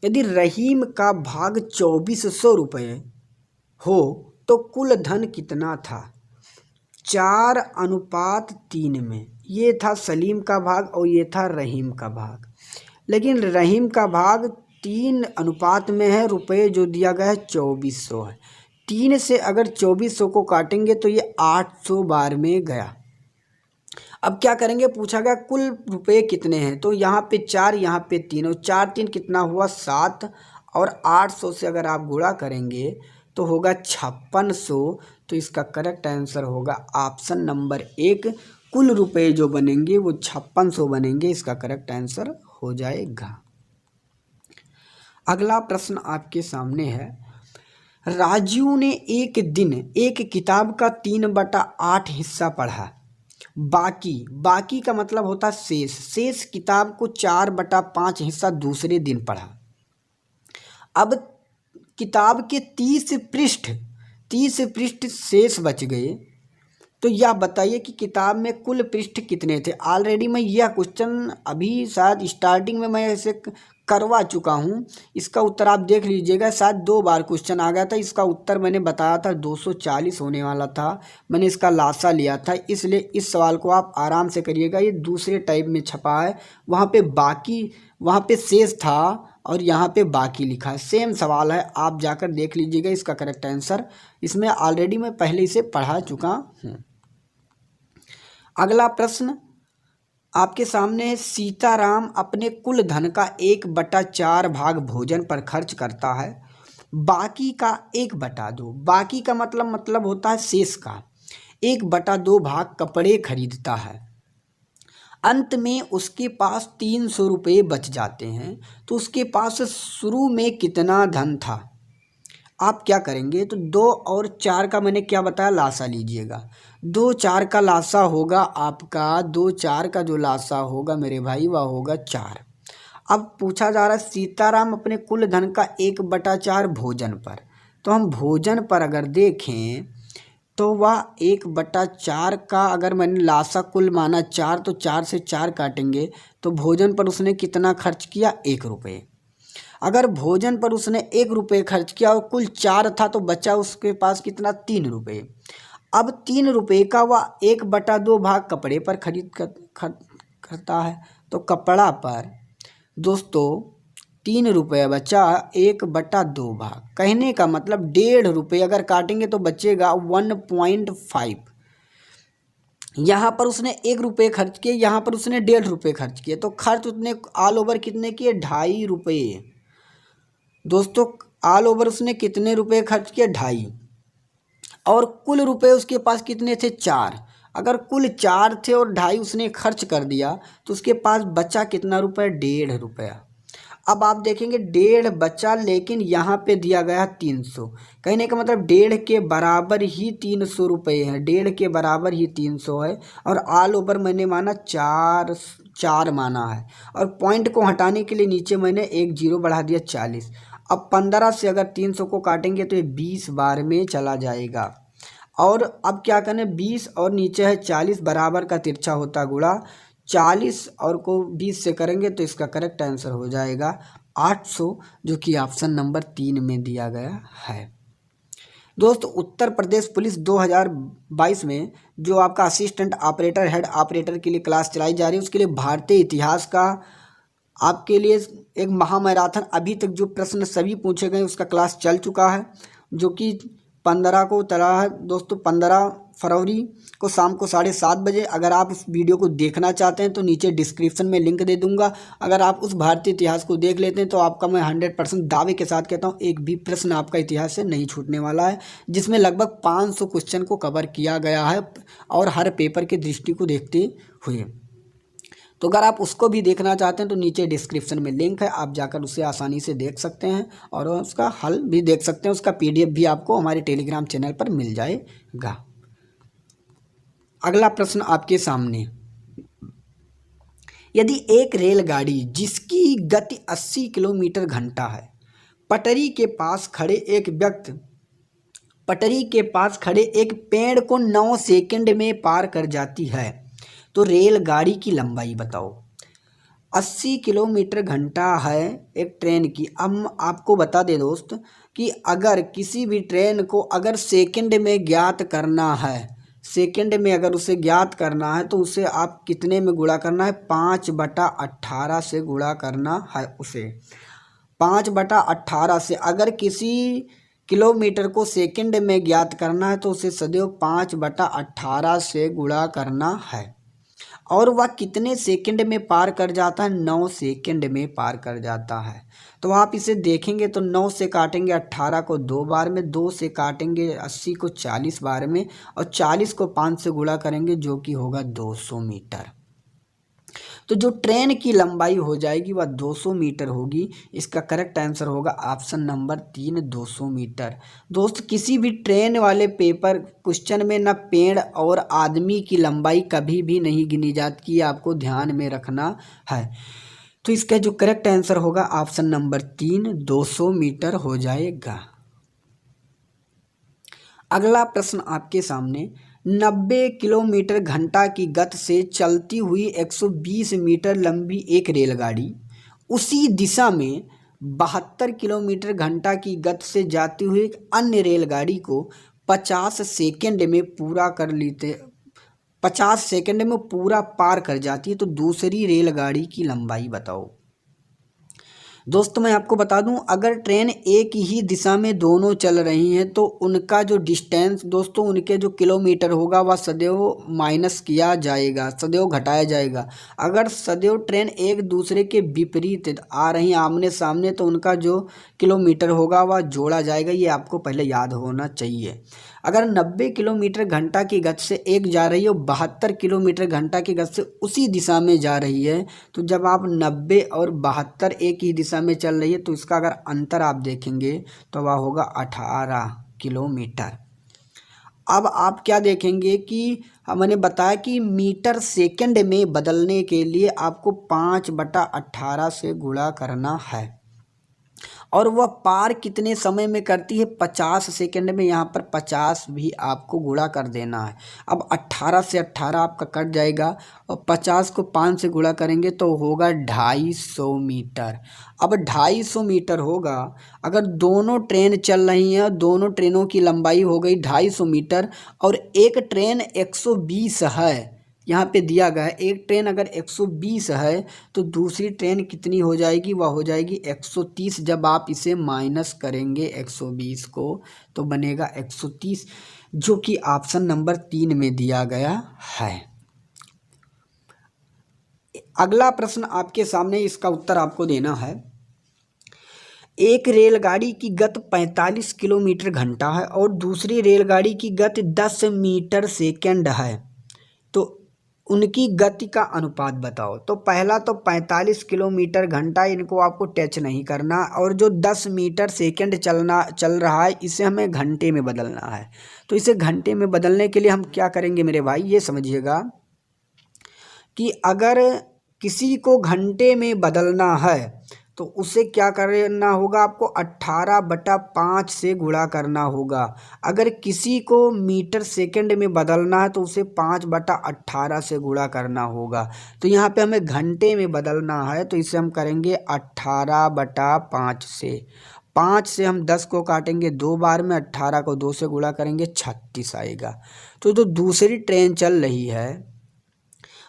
यदि रहीम का भाग 2400 रुपये हो तो कुल धन कितना था। 4:3 में ये था सलीम का भाग और ये था रहीम का भाग, लेकिन रहीम का भाग 3 अनुपात में है, रुपये जो दिया गया है 2400 है। 3 से अगर 2400 को काटेंगे तो ये 800 बार में गया। अब क्या करेंगे, पूछा गया कुल रुपये कितने हैं, तो यहाँ पे 4 यहाँ पे 3 और 4 3 कितना हुआ 7, और 800 से अगर आप गुणा करेंगे तो होगा 5600। तो इसका करेक्ट आंसर होगा ऑप्शन नंबर 1, कुल रुपये जो बनेंगे वो 5600 बनेंगे, इसका करेक्ट आंसर हो जाएगा। अगला प्रश्न आपके सामने है, राजू ने एक दिन एक किताब का 3/8 हिस्सा पढ़ा, बाकी का मतलब होता शेष किताब को 4/5 हिस्सा दूसरे दिन पढ़ा। अब किताब के 30 पृष्ठ शेष बच गए, तो यह बताइए कि किताब में कुल पृष्ठ कितने थे। ऑलरेडी मैं यह क्वेश्चन अभी शायद स्टार्टिंग में मैं इसे करवा चुका हूँ। इसका उत्तर आप देख लीजिएगा, शायद 2 बार क्वेश्चन आ गया था। इसका उत्तर मैंने बताया था 240 होने वाला था, मैंने इसका लासा लिया था, इसलिए इस सवाल को आप आराम से करिएगा। ये दूसरे टाइप में छपा है, वहाँ पे शेष था और यहाँ पे बाकी लिखा है। सेम सवाल है, आप जाकर देख लीजिएगा इसका करेक्ट आंसर। इसमें ऑलरेडी मैं पहले इसे पढ़ा चुका हूँ। अगला प्रश्न आपके सामने सीताराम अपने कुल धन का 1/4 भाग भोजन पर खर्च करता है, बाकी का 1/2, बाकी का मतलब होता है शेष का 1/2 भाग कपड़े खरीदता है। अंत में उसके पास 300 रुपये बच जाते हैं, तो उसके पास शुरू में कितना धन था? आप क्या करेंगे, तो 2 और 4 का मैंने क्या बताया, लासा लीजिएगा। 2 4 का लासा होगा आपका, 2 4 का जो लासा होगा मेरे भाई वह होगा 4। अब पूछा जा रहा है सीताराम अपने कुल धन का 1/4 भोजन पर, तो हम भोजन पर अगर देखें तो वह 1/4 का अगर मैंने लासा कुल माना 4, तो 4 से 4 काटेंगे तो भोजन पर उसने कितना खर्च किया, 1 रुपये। अगर भोजन पर उसने 1 रुपये खर्च किया और कुल 4 था तो बचा उसके पास कितना, 3 रुपये। अब 3 रुपये का वह 1/2 भाग कपड़े पर करता है, तो कपड़ा पर दोस्तों 3 रुपये बचा, 1/2 भाग, कहने का मतलब 1.5 रुपये अगर काटेंगे तो बचेगा 1.5। यहाँ पर उसने 1 रुपये खर्च किए, यहाँ पर उसने 1.5 रुपये खर्च किए, तो खर्च उसने ऑल ओवर कितने किए, 2.5 रुपये। दोस्तों ऑल ओवर उसने कितने रुपये खर्च किए, 2.5, और कुल रुपए उसके पास कितने थे, 4। अगर कुल 4 थे और 2.5 उसने खर्च कर दिया तो उसके पास बचा कितना रुपये, 1.5 रुपया। अब आप देखेंगे 1.5 बचा, लेकिन यहाँ पे दिया गया 300, कहने का मतलब 1.5 के बराबर ही 300 रुपये हैं, 1.5 के बराबर ही 300 है। और ऑल ओवर मैंने माना 4 माना है, और पॉइंट को हटाने के लिए नीचे मैंने 1 0 बढ़ा दिया, 40। अब 15 से अगर 300 को काटेंगे तो ये 20 बार में चला जाएगा। और अब क्या करना है, 20 और नीचे है 40, बराबर का तिरछा होता गुणा, 40 और को 20 से करेंगे तो इसका करेक्ट आंसर हो जाएगा 800, जो कि ऑप्शन नंबर 3 में दिया गया है। दोस्तों उत्तर प्रदेश पुलिस 2022 में जो आपका असिस्टेंट ऑपरेटर, हेड ऑपरेटर के लिए क्लास चलाई जा रही है, उसके लिए भारतीय इतिहास का आपके लिए एक महामैराथन, अभी तक जो प्रश्न सभी पूछे गए उसका क्लास चल चुका है, जो कि 15 को चला है दोस्तों, 15 फरवरी को शाम को 7:30 बजे। अगर आप उस वीडियो को देखना चाहते हैं तो नीचे डिस्क्रिप्शन में लिंक दे दूंगा। अगर आप उस भारतीय इतिहास को देख लेते हैं तो आपका मैं 100% दावे के साथ कहता हूं एक भी प्रश्न आपका इतिहास से नहीं छूटने वाला है, जिसमें लगभग 500 क्वेश्चन को कवर किया गया है, और हर पेपर के दृष्टि को देखते हुए। तो अगर आप उसको भी देखना चाहते हैं तो नीचे डिस्क्रिप्शन में लिंक है, आप जाकर उसे आसानी से देख सकते हैं और उसका हल भी देख सकते हैं। उसका PDF भी आपको हमारे टेलीग्राम चैनल पर मिल जाएगा। अगला प्रश्न आपके सामने, यदि एक रेलगाड़ी जिसकी गति 80 किलोमीटर घंटा है, पटरी के पास खड़े एक पेड़ को 9 सेकंड में पार कर जाती है, तो रेलगाड़ी की लंबाई बताओ। 80 किलोमीटर घंटा है एक ट्रेन की। अब आपको बता दे दोस्त कि अगर किसी भी ट्रेन को अगर सेकंड में ज्ञात करना है, सेकंड में अगर उसे ज्ञात करना है तो उसे आप कितने में गुणा करना है, 5/18 से गुणा करना है उसे, 5/18 से। अगर किसी किलोमीटर को सेकंड में ज्ञात करना है तो उसे सदैव 5/18 से गुणा करना है। और वह कितने सेकंड में पार कर जाता है, 9 सेकंड में पार कर जाता है। तो आप इसे देखेंगे तो 9 से काटेंगे 18 को 2 बार में, 2 से काटेंगे 80 को 40 बार में, और 40 को 5 से गुणा करेंगे जो कि होगा 200 मीटर। तो जो ट्रेन की लंबाई हो जाएगी वह 200 मीटर होगी। इसका करेक्ट आंसर होगा ऑप्शन नंबर 3, 200 मीटर। दोस्त किसी भी ट्रेन वाले पेपर क्वेश्चन में न पेड़ और आदमी की लंबाई कभी भी नहीं गिनी जाती, आपको ध्यान में रखना है। तो इसका जो करेक्ट आंसर होगा ऑप्शन नंबर 3, 200 मीटर हो जाएगा। अगला प्रश्न आपके सामने, 90 किलोमीटर घंटा की गति से चलती हुई 120 मीटर लंबी एक रेलगाड़ी उसी दिशा में 72 किलोमीटर घंटा की गति से जाती हुई एक अन्य रेलगाड़ी को 50 सेकंड में पूरा पार कर जाती है, तो दूसरी रेलगाड़ी की लंबाई बताओ। दोस्तों मैं आपको बता दूं, अगर ट्रेन एक ही दिशा में दोनों चल रही हैं तो उनका जो डिस्टेंस दोस्तों, उनके जो किलोमीटर होगा वह सदैव माइनस किया जाएगा, सदैव घटाया जाएगा। अगर सदैव ट्रेन एक दूसरे के विपरीत आ रही आमने सामने तो उनका जो किलोमीटर होगा वह जोड़ा जाएगा। ये आपको पहले याद होना चाहिए। अगर 90 किलोमीटर घंटा की गति से एक जा रही है और 72 किलोमीटर घंटा की गति से उसी दिशा में जा रही है, तो जब आप 90 और 72 एक ही दिशा में चल रही है तो इसका अगर अंतर आप देखेंगे तो वह होगा 18 किलोमीटर। अब आप क्या देखेंगे कि हमने बताया कि मीटर सेकंड में बदलने के लिए आपको 5/18 से गुणा करना है और वह पार कितने समय में करती है, 50 सेकंड में। यहाँ पर 50 भी आपको गुणा कर देना है। अब 18 से 18 आपका कट जाएगा और 50 को 5 से गुणा करेंगे तो होगा 250 मीटर। अब 250 मीटर होगा। अगर दोनों ट्रेन चल रही हैं, दोनों ट्रेनों की लंबाई हो गई 250 मीटर और एक ट्रेन 120 है, यहाँ पे दिया गया है। एक ट्रेन अगर 120 है तो दूसरी ट्रेन कितनी हो जाएगी, वह हो जाएगी 130। जब आप इसे माइनस करेंगे 120 को तो बनेगा 130, जो कि ऑप्शन नंबर 3 में दिया गया है। अगला प्रश्न आपके सामने, इसका उत्तर आपको देना है। एक रेलगाड़ी की गति 45 किलोमीटर घंटा है और दूसरी रेलगाड़ी की गति 10 मीटर सेकंड है, तो उनकी गति का अनुपात बताओ। तो पहला तो 45 किलोमीटर घंटा, इनको आपको टच नहीं करना, और जो 10 मीटर सेकंड चल रहा है इसे हमें घंटे में बदलना है। तो इसे घंटे में बदलने के लिए हम क्या करेंगे मेरे भाई, ये समझिएगा कि अगर किसी को घंटे में बदलना है तो उसे क्या करना होगा, आपको 18/5 से गुणा करना होगा। अगर किसी को मीटर सेकंड में बदलना है तो उसे 5/18 से गुणा करना होगा। तो यहाँ पे हमें घंटे में बदलना है तो इसे हम करेंगे 18/5 से। 5 से हम 10 को काटेंगे 2 बार में, 18 को 2 से गुणा करेंगे 36 आएगा। तो जो दूसरी ट्रेन चल रही है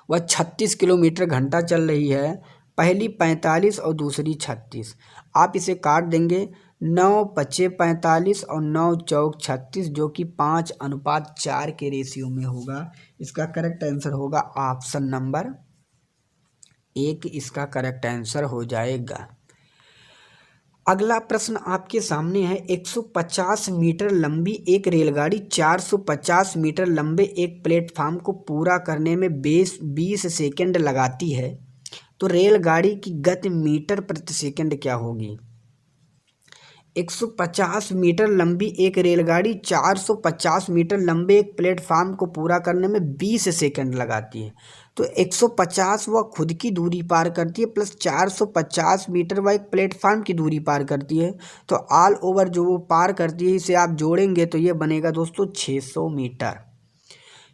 वह 36 किलोमीटर घंटा चल रही है। पहली 45 और दूसरी 36। आप इसे काट देंगे, 9 पचे 45 और 9 चौक 36, जो कि 5:4 के रेशियो में होगा। इसका करेक्ट आंसर होगा ऑप्शन नंबर 1, इसका करेक्ट आंसर हो जाएगा। अगला प्रश्न आपके सामने है। 150 मीटर लंबी एक रेलगाड़ी 450 मीटर लंबे एक प्लेटफार्म को पूरा करने में 20 सेकंड लगाती है, तो रेलगाड़ी की गति मीटर प्रति सेकंड क्या होगी। 150 मीटर लंबी एक रेलगाड़ी 450 मीटर लंबे एक प्लेटफार्म को पूरा करने में 20 सेकंड लगाती है, तो 150 वह खुद की दूरी पार करती है प्लस 450 मीटर वह एक प्लेटफार्म की दूरी पार करती है। तो ऑल ओवर जो वो पार करती है इसे आप जोड़ेंगे तो ये बनेगा दोस्तों 600 मीटर।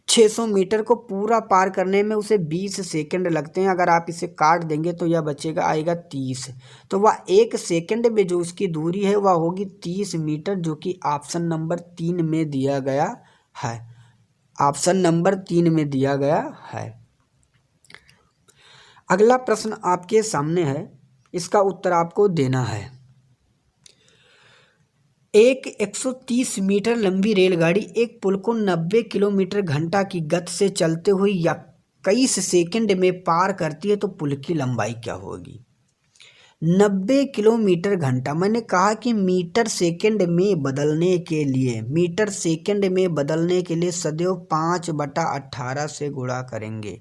600 मीटर को पूरा पार करने में उसे 20 सेकंड लगते हैं। अगर आप इसे काट देंगे तो यह बचेगा, आएगा 30। तो वह 1 सेकंड में जो उसकी दूरी है वह होगी 30 मीटर, जो कि ऑप्शन नंबर 3 में दिया गया है। ऑप्शन नंबर 3 में दिया गया है। अगला प्रश्न आपके सामने है, इसका उत्तर आपको देना है। एक 130 मीटर लंबी रेलगाड़ी एक पुल को 90 किलोमीटर घंटा की गति से चलते हुए 21 सेकंड में पार करती है, तो पुल की लंबाई क्या होगी। 90 किलोमीटर घंटा, मैंने कहा कि मीटर सेकंड में बदलने के लिए, मीटर सेकंड में बदलने के लिए सदैव 5/18 से गुणा करेंगे।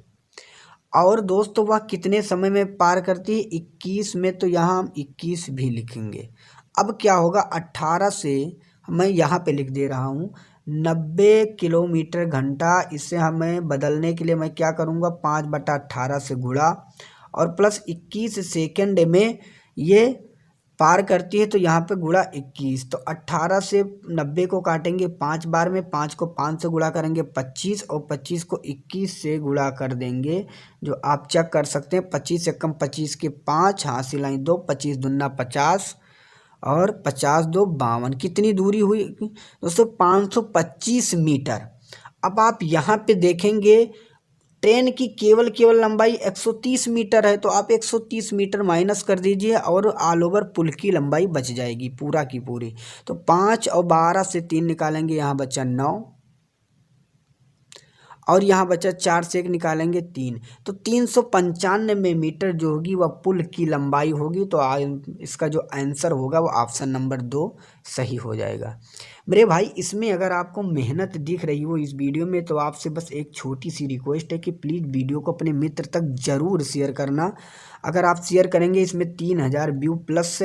और दोस्तों वह कितने समय में पार करती है, 21 में, तो यहाँ हम 21 भी लिखेंगे। अब क्या होगा, 18 से मैं यहाँ पे लिख दे रहा हूँ 90 किलोमीटर घंटा, इसे हमें बदलने के लिए मैं क्या करूँगा, 5/18 से गुणा और प्लस 21 सेकंड में ये पार करती है, तो यहाँ पे गुणा 21। तो 18 से 90 को काटेंगे 5 बार में, 5 को 5 से गुणा करेंगे 25 और 25 को 21 से गुणा कर देंगे, जो आप चेक कर सकते हैं। 25 से कम 25 के 5, हासिल लाइन 2, 25 दूना 50 और 50 2 52। कितनी दूरी हुई दोस्तों, 525 मीटर। अब आप यहाँ पे देखेंगे ट्रेन की केवल लंबाई 130 मीटर है, तो आप 130 मीटर माइनस कर दीजिए और ऑल ओवर पुल की लंबाई बच जाएगी पूरा की पूरी। तो 5 और 12 से 3 निकालेंगे, यहाँ बचा 9 और यहाँ बचा 4 से 1 निकालेंगे 3, तो 395 मीटर जो होगी वह पुल की लंबाई होगी। तो इसका जो आंसर होगा वो ऑप्शन नंबर 2 सही हो जाएगा। मेरे भाई इसमें अगर आपको मेहनत दिख रही हो इस वीडियो में, तो आपसे बस एक छोटी सी रिक्वेस्ट है कि प्लीज़ वीडियो को अपने मित्र तक ज़रूर शेयर करना। अगर आप शेयर करेंगे, इसमें 3000 व्यू प्लस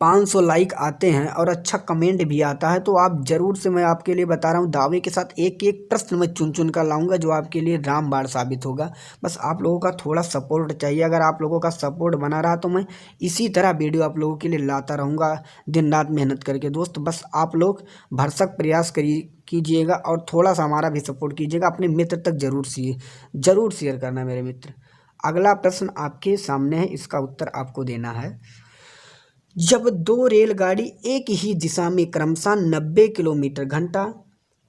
500 लाइक आते हैं और अच्छा कमेंट भी आता है, तो आप ज़रूर से, मैं आपके लिए बता रहा हूँ दावे के साथ, एक एक प्रश्न मैं चुन चुन कर लाऊंगा जो आपके लिए रामबाण साबित होगा। बस आप लोगों का थोड़ा सपोर्ट चाहिए। अगर आप लोगों का सपोर्ट बना रहा तो मैं इसी तरह वीडियो आप लोगों के लिए लाता रहूँगा दिन रात मेहनत करके। दोस्त बस आप लोग भरसक प्रयास कीजिएगा और थोड़ा सा हमारा भी सपोर्ट कीजिएगा। अपने मित्र तक ज़रूर शेयर करना मेरे मित्र। अगला प्रश्न आपके सामने है, इसका उत्तर आपको देना है। जब 2 रेलगाड़ी एक ही दिशा में क्रमशः 90 किलोमीटर घंटा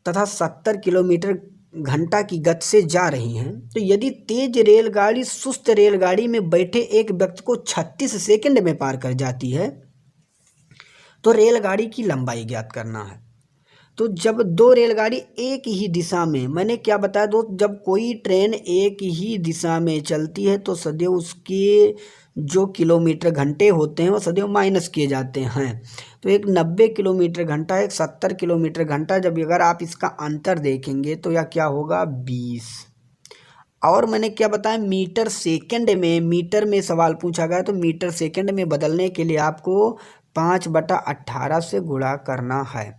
तथा 70 किलोमीटर घंटा की गति से जा रही हैं, तो यदि तेज रेलगाड़ी सुस्त रेलगाड़ी में बैठे एक व्यक्ति को 36 सेकंड में पार कर जाती है, तो रेलगाड़ी की लंबाई ज्ञात करना है। तो जब 2 रेलगाड़ी एक ही दिशा में, मैंने क्या बताया दोस्त, जब कोई ट्रेन एक ही दिशा में चलती है तो सदैव उसके जो किलोमीटर घंटे होते हैं वो सदैव माइनस किए जाते हैं। तो एक 90 किलोमीटर घंटा, एक 70 किलोमीटर घंटा, जब अगर आप इसका अंतर देखेंगे तो यह क्या होगा 20। और मैंने क्या बताया, मीटर सेकंड में, मीटर में सवाल पूछा गया तो मीटर सेकंड में बदलने के लिए आपको 5/18 से गुणा करना है।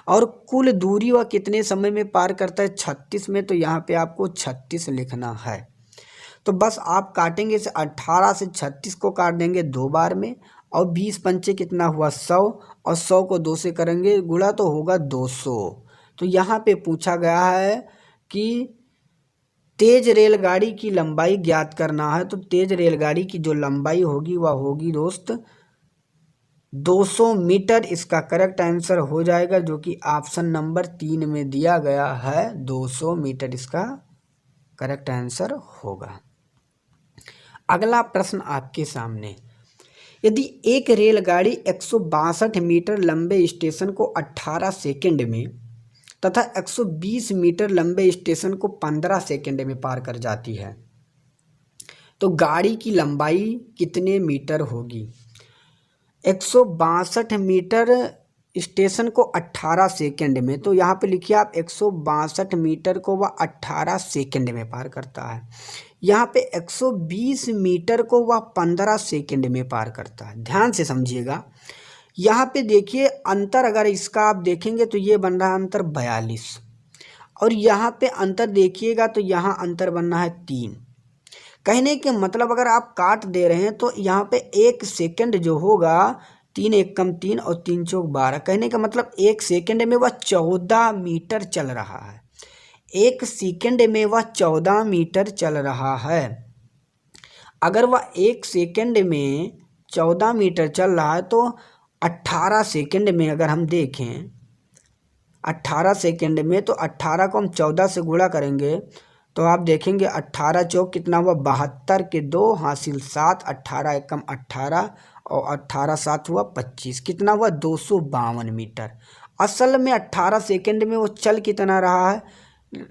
और कुल दूरी वह कितने समय में पार करता है 36 में, तो यहाँ पे आपको 36 लिखना है। तो बस आप काटेंगे, इसे 18 से 36 को काट देंगे 2 बार में, और 20 पंचे कितना हुआ 100, और 100 को 2 से करेंगे गुणा तो होगा 200। तो यहाँ पे पूछा गया है कि तेज रेलगाड़ी की लंबाई ज्ञात करना है। तो तेज रेलगाड़ी की जो लंबाई होगी वह होगी दोस्त 200 मीटर। इसका करेक्ट आंसर हो जाएगा, जो कि ऑप्शन नंबर 3 में दिया गया है। 200 मीटर इसका करेक्ट आंसर होगा। अगला प्रश्न आपके सामने, यदि एक रेलगाड़ी 162 मीटर लंबे स्टेशन को 18 सेकंड में तथा 120 मीटर लंबे स्टेशन को 15 सेकंड में पार कर जाती है, तो गाड़ी की लंबाई कितने मीटर होगी। 162 मीटर स्टेशन को 18 सेकंड में, तो यहाँ पे लिखिए आप 162 मीटर को वह 18 सेकंड में पार करता है। यहाँ पे 120 मीटर को वह 15 सेकंड में पार करता है। ध्यान से समझिएगा, यहाँ पे देखिए अंतर अगर इसका आप देखेंगे तो ये बन रहा है अंतर 42, और यहाँ पे अंतर देखिएगा तो यहाँ अंतर बन रहा है 3। कहने के मतलब अगर आप काट दे रहे हैं तो यहाँ पे 1 सेकंड जो होगा, 3 1 कम 3 और 3 चौक 12, कहने का मतलब 1 सेकंड में वह 14 मीटर चल रहा है। 1 सेकंड में वह 14 मीटर चल रहा है। अगर वह 1 सेकंड में 14 मीटर चल रहा है, तो 18 सेकंड में अगर हम देखें 18 सेकंड में, तो 18 को हम 14 से गुणा करेंगे तो आप देखेंगे 18 चौक कितना हुआ 72 के 2 हासिल 7, 18 एकम 18 और 18 7 हुआ 25, कितना हुआ 252 मीटर। असल में 18 सेकंड में वो चल कितना रहा है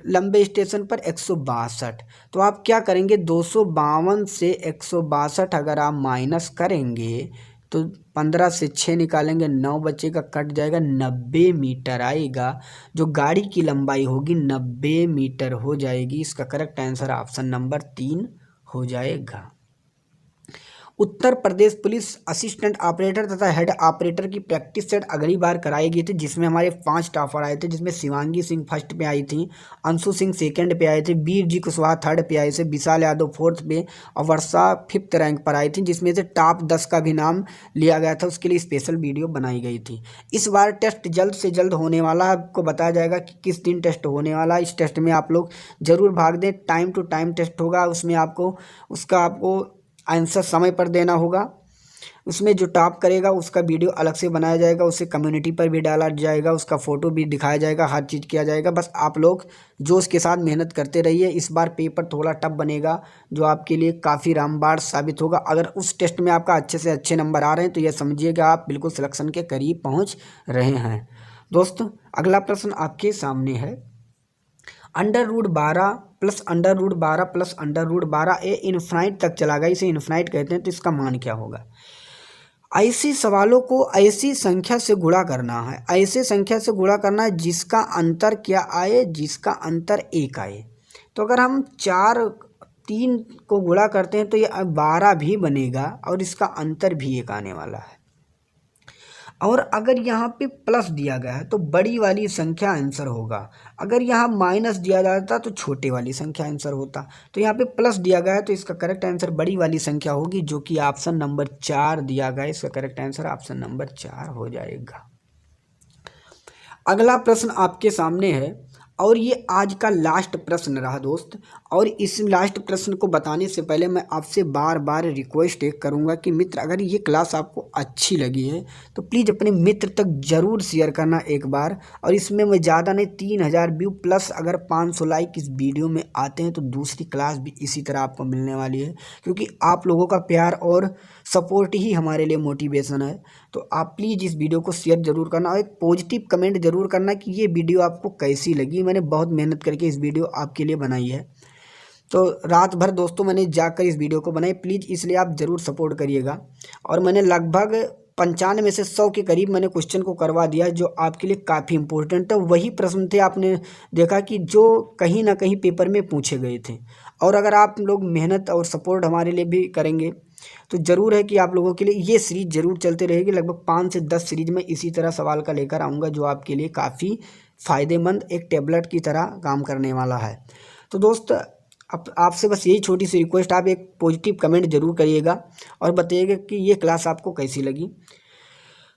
लंबे स्टेशन पर 162। तो आप क्या करेंगे 252 से 162 अगर आप माइनस करेंगे तो 15 से 6 निकालेंगे, 9 बचेगा, कट जाएगा, 90 मीटर आएगा। जो गाड़ी की लंबाई होगी 90 मीटर हो जाएगी। इसका करेक्ट आंसर ऑप्शन नंबर 3 हो जाएगा। उत्तर प्रदेश पुलिस असिस्टेंट ऑपरेटर तथा हेड ऑपरेटर की प्रैक्टिस सेट अगली बार कराई गई थी, जिसमें हमारे 5 टॉपर आए थे, जिसमें शिवांगी सिंह फर्स्ट पे आई थी, अंशु सिंह सेकंड पे आए थे, वीर जी कुशवाहा थर्ड पे आए थे, विशाल यादव फोर्थ पे और वर्षा 5th रैंक पर आई थी, जिसमें से टॉप 10 का भी नाम लिया गया था। उसके लिए स्पेशल वीडियो बनाई गई थी। इस बार टेस्ट जल्द से जल्द होने वाला है। आपको बताया जाएगा कि किस दिन टेस्ट होने वाला है। इस टेस्ट में आप लोग जरूर भाग दें। टाइम टू टाइम टेस्ट होगा, उसमें आपको आंसर समय पर देना होगा। उसमें जो टॉप करेगा उसका वीडियो अलग से बनाया जाएगा, उसे कम्युनिटी पर भी डाला जाएगा, उसका फ़ोटो भी दिखाया जाएगा, हर चीज़ किया जाएगा। बस आप लोग जोश के साथ मेहनत करते रहिए। इस बार पेपर थोड़ा टफ बनेगा जो आपके लिए काफ़ी रामबाण साबित होगा। अगर उस टेस्ट में आपका अच्छे से अच्छे नंबर आ रहे हैं तो यह समझिएगा आप बिल्कुल सिलेक्शन के करीब पहुँच रहे हैं। दोस्तों अगला प्रश्न आपके सामने है, √12 प्लस √12 प्लस √12 ये इन्फिनाइट तक चला गया, इसे इन्फिनाइट कहते हैं, तो इसका मान क्या होगा। ऐसी सवालों को ऐसी संख्या से गुणा करना है, ऐसे संख्या से गुणा करना है जिसका अंतर क्या आए, जिसका अंतर 1 आए। तो अगर हम 3 को गुणा करते हैं तो ये 12 भी बनेगा और इसका अंतर भी 1 आने वाला है। और अगर यहाँ पे प्लस दिया गया है तो बड़ी वाली संख्या आंसर होगा, अगर यहाँ माइनस दिया जाता तो छोटे वाली संख्या आंसर होता। तो यहाँ पे प्लस दिया गया है तो इसका करेक्ट आंसर बड़ी वाली संख्या होगी, जो कि ऑप्शन नंबर 4 दिया गया है। इसका करेक्ट आंसर ऑप्शन नंबर 4 हो जाएगा। अगला प्रश्न आपके सामने है और ये आज का लास्ट प्रश्न रहा दोस्त। और इस लास्ट प्रश्न को बताने से पहले मैं आपसे बार बार रिक्वेस्ट एक करूँगा कि मित्र, अगर ये क्लास आपको अच्छी लगी है तो प्लीज़ अपने मित्र तक ज़रूर शेयर करना एक बार। और इसमें मैं ज़्यादा नहीं 3000 व्यू प्लस अगर 500 लाइक इस वीडियो में आते हैं तो दूसरी क्लास भी इसी तरह आपको मिलने वाली है, क्योंकि आप लोगों का प्यार और सपोर्ट ही हमारे लिए मोटिवेशन है। तो आप प्लीज़ इस वीडियो को शेयर ज़रूर करना और एक पॉजिटिव कमेंट ज़रूर करना कि ये वीडियो आपको कैसी लगी। मैंने बहुत मेहनत करके इस वीडियो आपके लिए बनाई है, तो रात भर दोस्तों मैंने जाकर इस वीडियो को बनाई, प्लीज़ इसलिए आप ज़रूर सपोर्ट करिएगा। और मैंने लगभग 95 में से 100 के करीब मैंने क्वेश्चन को करवा दिया जो आपके लिए काफ़ी इंपॉर्टेंट है। वही प्रश्न थे आपने देखा कि जो कहीं ना कहीं पेपर में पूछे गए थे। और अगर आप लोग मेहनत और सपोर्ट हमारे लिए भी करेंगे तो ज़रूर है कि आप लोगों के लिए ये सीरीज़ ज़रूर चलते रहेगी। लगभग 5 से 10 सीरीज में इसी तरह सवाल का लेकर आऊँगा जो आपके लिए काफ़ी फ़ायदेमंद एक टेबलेट की तरह काम करने वाला है। तो दोस्त अब आपसे बस यही छोटी सी रिक्वेस्ट, आप एक पॉजिटिव कमेंट ज़रूर करिएगा और बताइएगा कि ये क्लास आपको कैसी लगी।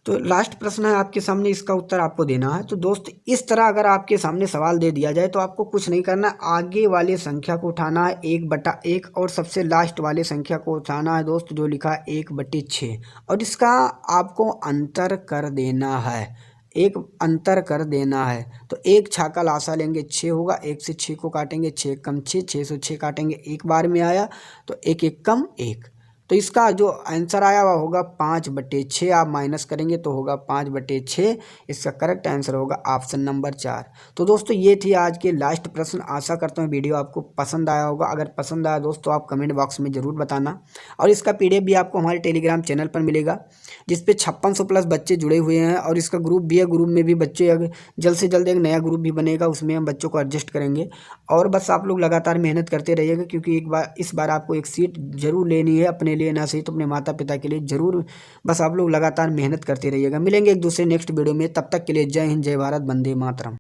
तो लास्ट प्रश्न है आपके सामने, इसका उत्तर आपको देना है। तो दोस्त इस तरह अगर आपके सामने सवाल दे दिया जाए तो आपको कुछ नहीं करना, आगे वाले संख्या को उठाना है 1/1 और सबसे लास्ट वाले संख्या को उठाना है दोस्त जो लिखा है 1/6 और इसका आपको अंतर कर देना है, एक अंतर कर देना है। तो 1 छाका लासा लेंगे 6 होगा, 1 से 6 को काटेंगे 6 कम 6, 6 से 6 काटेंगे, एक बार में आया तो 1 1 कम 1। तो इसका जो आंसर आया हुआ होगा 5/6, आप माइनस करेंगे तो होगा 5/6। इसका करेक्ट आंसर होगा ऑप्शन नंबर 4। तो दोस्तों ये थी आज के लास्ट प्रश्न। आशा करता हूँ वीडियो आपको पसंद आया होगा। अगर पसंद आया दोस्तों आप कमेंट बॉक्स में ज़रूर बताना। और इसका PDF भी आपको हमारे टेलीग्राम चैनल पर मिलेगा जिसपे 5600 प्लस बच्चे जुड़े हुए हैं और इसका ग्रुप भी है। ग्रुप में भी बच्चे जल्द से जल्द एक नया ग्रुप भी बनेगा, उसमें हम बच्चों को एडजस्ट करेंगे। और बस आप लोग लगातार मेहनत करते रहिएगा, क्योंकि इस बार आपको एक सीट जरूर लेनी है, अपने लिए ना सही तो अपने माता पिता के लिए जरूर। बस आप लोग लगातार मेहनत करते रहिएगा। मिलेंगे एक दूसरे नेक्स्ट वीडियो में, तब तक के लिए जय हिंद, जय भारत, वंदे मातरम।